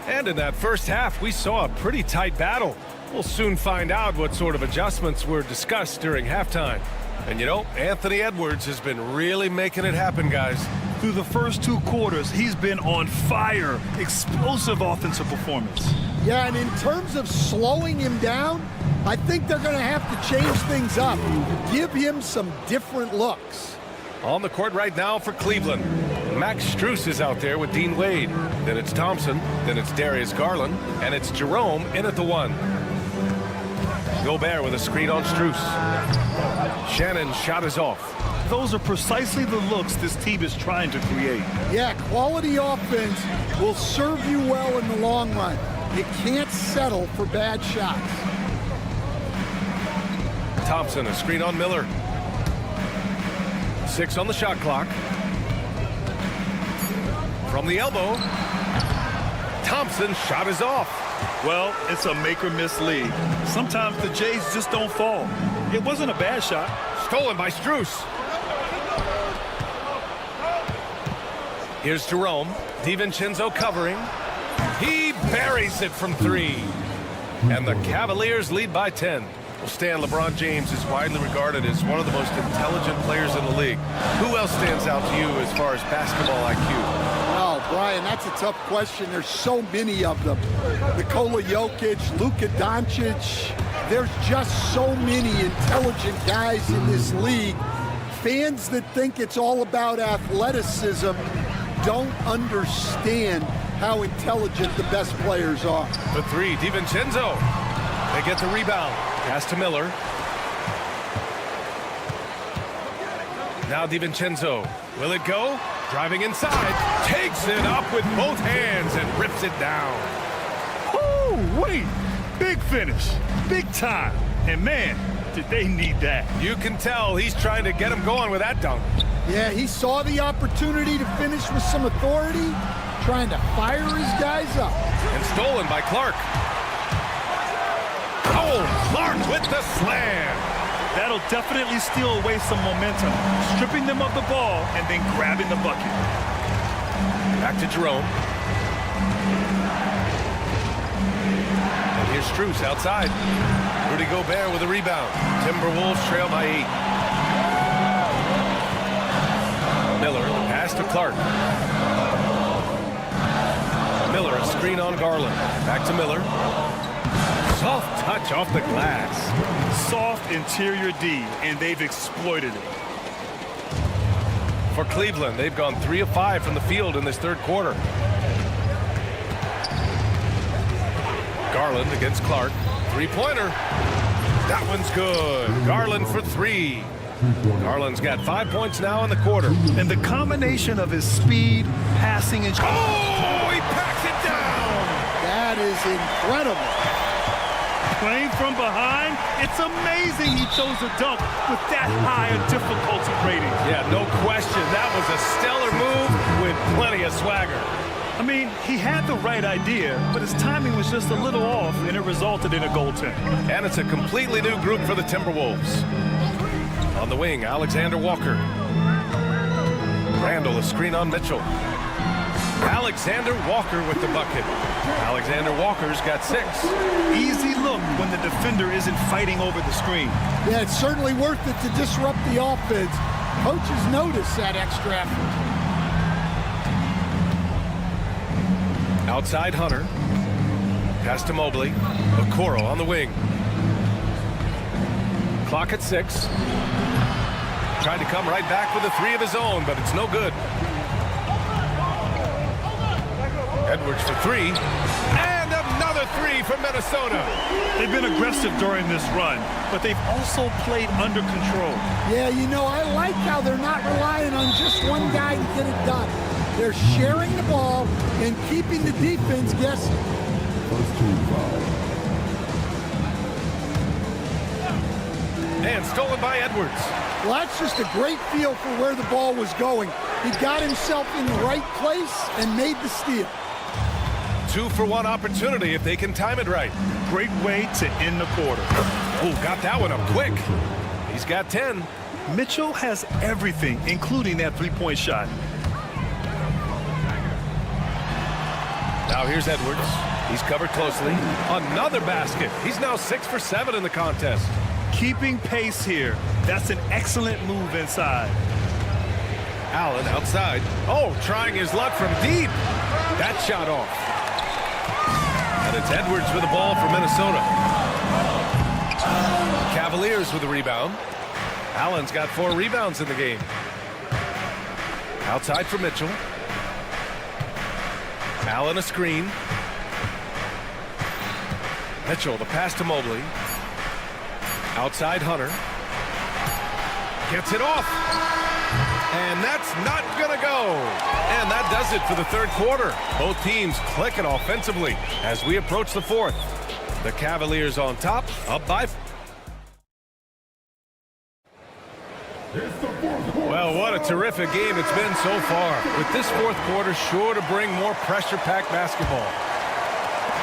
And in that first half, we saw a pretty tight battle. We'll soon find out what sort of adjustments were discussed during halftime. And you know, Anthony Edwards has been really making it happen, guys. Through the first 2 quarters, he's been on fire. Explosive offensive performance. Yeah, and in terms of slowing him down, I think they're going to have to change things up. Give him some different looks. On the court right now for Cleveland, Max Strus is out there with Dean Wade. Then it's Thompson, then it's Darius Garland, and it's Jerome in at the 1. Gobert with a screen on Strus. Shannon's shot is off. Those are precisely the looks this team is trying to create. Yeah, quality offense will serve you well in the long run. You can't settle for bad shots. Thompson, a screen on Miller. 6 on the shot clock. From the elbow. Thompson's shot is off. Well, it's a make-or-miss league. Sometimes the Jays just don't fall. It wasn't a bad shot. Stolen by Strus. Here's Jerome. DiVincenzo covering. He buries it from 3. And the Cavaliers lead by 10. Well, Stan, LeBron James is widely regarded as one of the most intelligent players in the league. Who else stands out to you as far as basketball IQ? That's a tough question. There's so many of them. Nikola Jokic, Luka Doncic. There's just so many intelligent guys in this league. Fans that think it's all about athleticism don't understand how intelligent the best players are. The three, DiVincenzo. They get the rebound. Pass to Miller. Now DiVincenzo. Will it go? Driving inside. Takes it up with both hands and rips it down. Oh, wait. Big finish. Big time. And man, did they need that. You can tell he's trying to get him going with that dunk. Yeah, he saw the opportunity to finish with some authority, trying to fire his guys up. And stolen by Clark. Oh, Clark with the slam. That'll definitely steal away some momentum, stripping them of the ball and then grabbing the bucket. Back to Jerome. And here's Strus outside. Rudy Gobert with a rebound. Timberwolves trail by 8. Miller, pass to Clark. Miller, a screen on Garland. Back to Miller. Soft touch off the glass. Soft interior D, and they've exploited it. For Cleveland, they've gone 3 of 5 from the field in this third quarter. Garland against Clark. Three-pointer. That one's good. Garland for 3. Garland's got 5 points now in the quarter. And the combination of his speed, passing, and... Oh, he packs it down! That is incredible. Playing from behind, it's amazing he chose a dunk with that high a difficulty rating. Yeah, no question. That was a stellar move with plenty of swagger. I mean, he had the right idea, but his timing was just a little off, and it resulted in a goaltend. And it's a completely new group for the Timberwolves. On the wing, Alexander Walker. Randall, a screen on Mitchell. Alexander Walker with the bucket. Alexander Walker's got 6. Easy look when the defender isn't fighting over the screen. Yeah, it's certainly worth it to disrupt the offense. Coaches notice that extra effort. Outside Hunter. Pass to Mobley. Okoro on the wing. Clock at 6. Tried to come right back with a 3 of his own, but it's no good. Edwards for 3. And another 3 for Minnesota. They've been aggressive during this run, but they've also played under control. Yeah, you know, I like how they're not relying on just one guy to get it done. They're sharing the ball and keeping the defense guessing. And stolen by Edwards. Well, that's just a great feel for where the ball was going. He got himself in the right place and made the steal. 2-for-1 opportunity if they can time it right. Great way to end the quarter. Oh, got that one up quick. He's got 10. Mitchell has everything, including that three-point shot. Now here's Edwards. He's covered closely. Another basket. He's now 6 for 7 in the contest. Keeping pace here. That's an excellent move inside. Allen outside. Oh, trying his luck from deep. That shot off. And it's Edwards with the ball for Minnesota. Cavaliers with the rebound. Allen's got 4 rebounds in the game. Outside for Mitchell. Allen a screen. Mitchell, the pass to Mobley. Outside Hunter. Gets it off. And that's not going to go. And that does it for the third quarter. Both teams clicking offensively as we approach the fourth. The Cavaliers on top, up by... Well, what a terrific game it's been so far. With this fourth quarter sure to bring more pressure-packed basketball.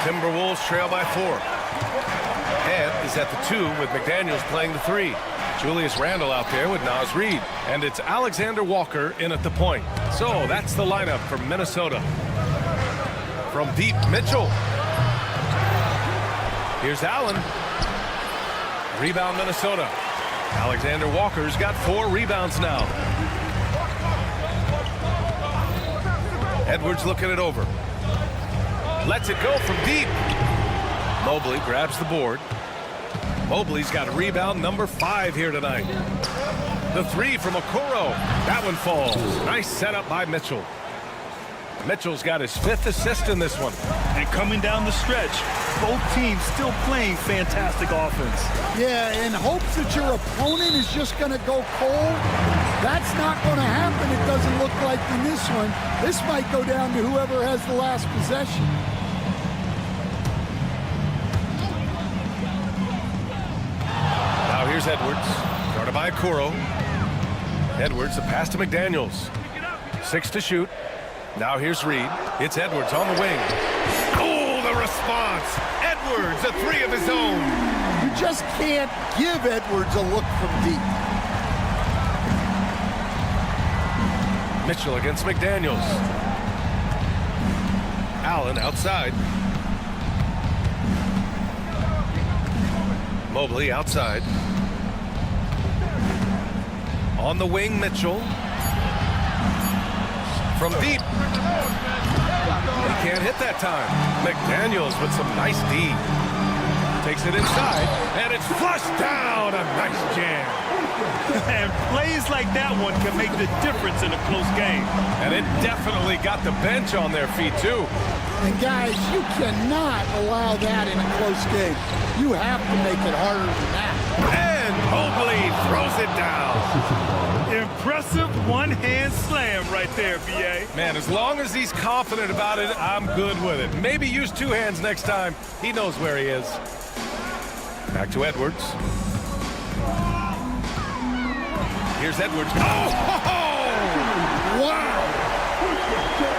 Timberwolves trail by 4. Ed is at the 2 with McDaniels playing the 3. Julius Randle out there with Naz Reid. And it's Alexander Walker in at the point. So that's the lineup for Minnesota. From deep, Mitchell. Here's Allen. Rebound, Minnesota. Alexander Walker's got 4 rebounds now. Edwards looking it over. Lets it go from deep. Mobley grabs the board. Mobley's got rebound number 5 here tonight. The 3 from Okoro. That one falls. Nice setup by Mitchell. Mitchell's got his 5th assist in this one. And coming down the stretch, both teams still playing fantastic offense. Yeah, in hopes that your opponent is just going to go cold. That's not going to happen, it doesn't look like in this one. This might go down to whoever has the last possession. Now here's Edwards. Guarded by Okoro. Edwards, the pass to McDaniels. 6 to shoot. Now here's Reed. It's Edwards on the wing. Oh, the response. Edwards, a 3 of his own. You just can't give Edwards a look from deep. Mitchell against McDaniels. Allen outside. Mobley outside. On the wing, Mitchell. From deep. He can't hit that time. McDaniels with some nice D. Takes it inside, and it's flushed down. A nice jam. And plays like that one can make the difference in a close game. And it definitely got the bench on their feet, too. And guys, you cannot allow that in a close game. You have to make it harder than that. And Mobley throws it down. Impressive one-hand slam right there, B.A. Man, as long as he's confident about it, I'm good with it. Maybe use 2 hands next time. He knows where he is. Back to Edwards. Here's Edwards. Oh! Wow!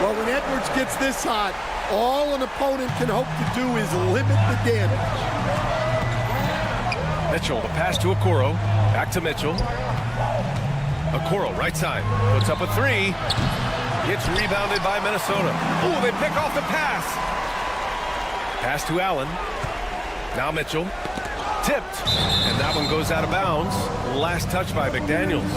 Well, when Edwards gets this hot, all an opponent can hope to do is limit the damage. Mitchell, the pass to Okoro. Back to Mitchell. Okoro, right side. Puts up a 3. Gets rebounded by Minnesota. Oh, they pick off the pass. Pass to Allen. Now Mitchell. Tipped. And that one goes out of bounds. Last touch by McDaniels.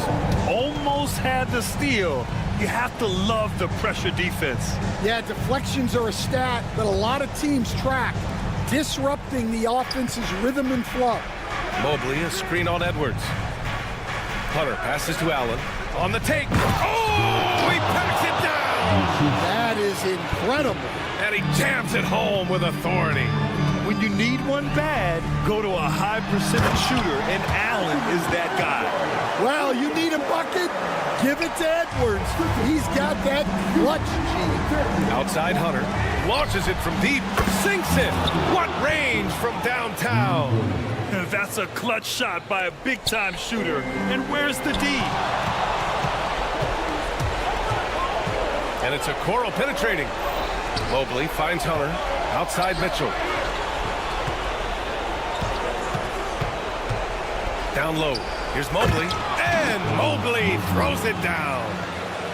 Almost had the steal. You have to love the pressure defense. Yeah, deflections are a stat that a lot of teams track, disrupting the offense's rhythm and flow. Mobley, a screen on Edwards. Hunter passes to Allen. On the take. Oh, he packs it down. That is incredible. And he jams it home with authority. When you need one bad, go to a high percentage shooter, and Allen is that guy. Well, you need a bucket? Give it to Edwards. He's got that clutch gene. Outside Hunter. Launches it from deep. Sinks it. What range from downtown. That's a clutch shot by a big-time shooter. And where's the D? And it's Okoro penetrating. Mobley finds Hunter. Outside Mitchell. Down low. Here's Mobley. And Mobley throws it down.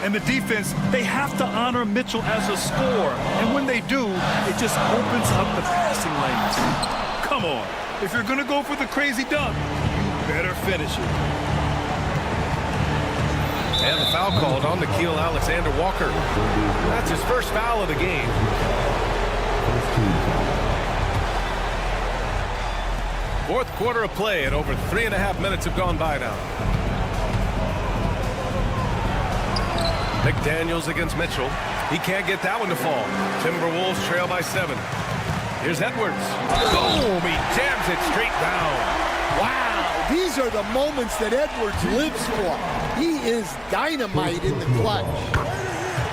And the defense, they have to honor Mitchell as a scorer. And when they do, it just opens up the passing lanes. Come on. If you're going to go for the crazy dunk, you better finish it. And the foul called on Nickeil Alexander-Walker. That's his first foul of the game. Fourth quarter of play, and over 3.5 minutes have gone by now. McDaniels against Mitchell. He can't get that one to fall. Timberwolves trail by 7. Here's Edwards. Boom! He jams it straight down. Wow, these are the moments that Edwards lives for. He is dynamite in the clutch.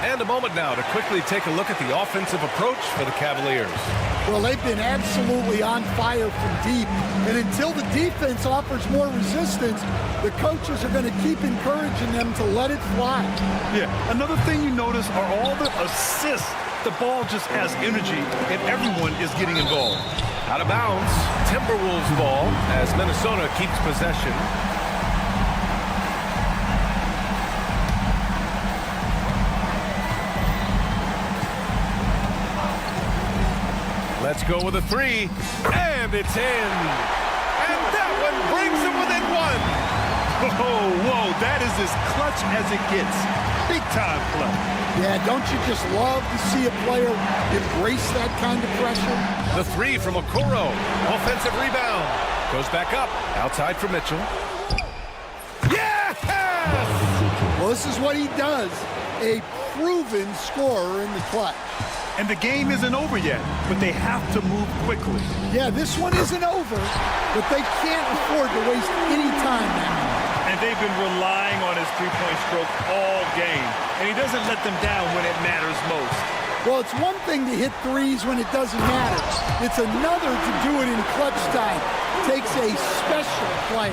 And a moment now to quickly take a look at the offensive approach for the Cavaliers. Well, they've been absolutely on fire from deep. And until the defense offers more resistance, the coaches are going to keep encouraging them to let it fly. Yeah, another thing you notice are all the assists. The ball just has energy, and everyone is getting involved. Out of bounds, Timberwolves ball as Minnesota keeps possession. Let's go with a 3, and it's in. And that one brings them within 1. Whoa, that is as clutch as it gets. Big-time play. Yeah, don't you just love to see a player embrace that kind of pressure? The three from Okoro. Offensive rebound. Goes back up. Outside for Mitchell. Yes! Well, this is what he does. A proven scorer in the clutch. And the game isn't over yet, but they have to move quickly. Yeah, this one isn't over, but they can't afford to waste any time now. And they've been relying on his three-point stroke all game. And he doesn't let them down when it matters most. Well, it's one thing to hit threes when it doesn't matter. It's another to do it in clutch time. Takes a special player.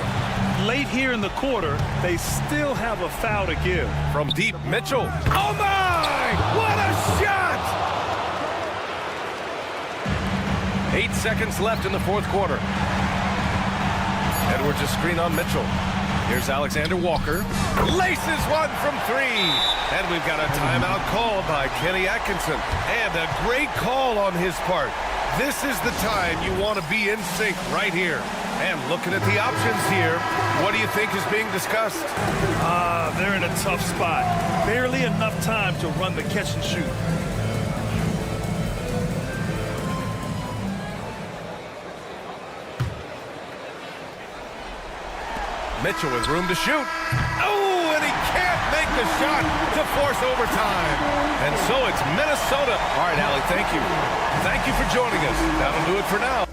Late here in the quarter, they still have a foul to give. From deep, Mitchell. Oh, my! What a shot! 8 seconds left in the fourth quarter. Edwards a screen on Mitchell. Here's Alexander Walker. Laces one from three. And we've got a timeout called by Kenny Atkinson. And a great call on his part. This is the time you want to be in sync right here. And looking at the options here, what do you think is being discussed? They're in a tough spot. Barely enough time to run the catch and shoot. Mitchell with room to shoot. Oh, and he can't make the shot to force overtime. And so it's Minnesota. All right, Allie, thank you. Thank you for joining us. That'll do it for now.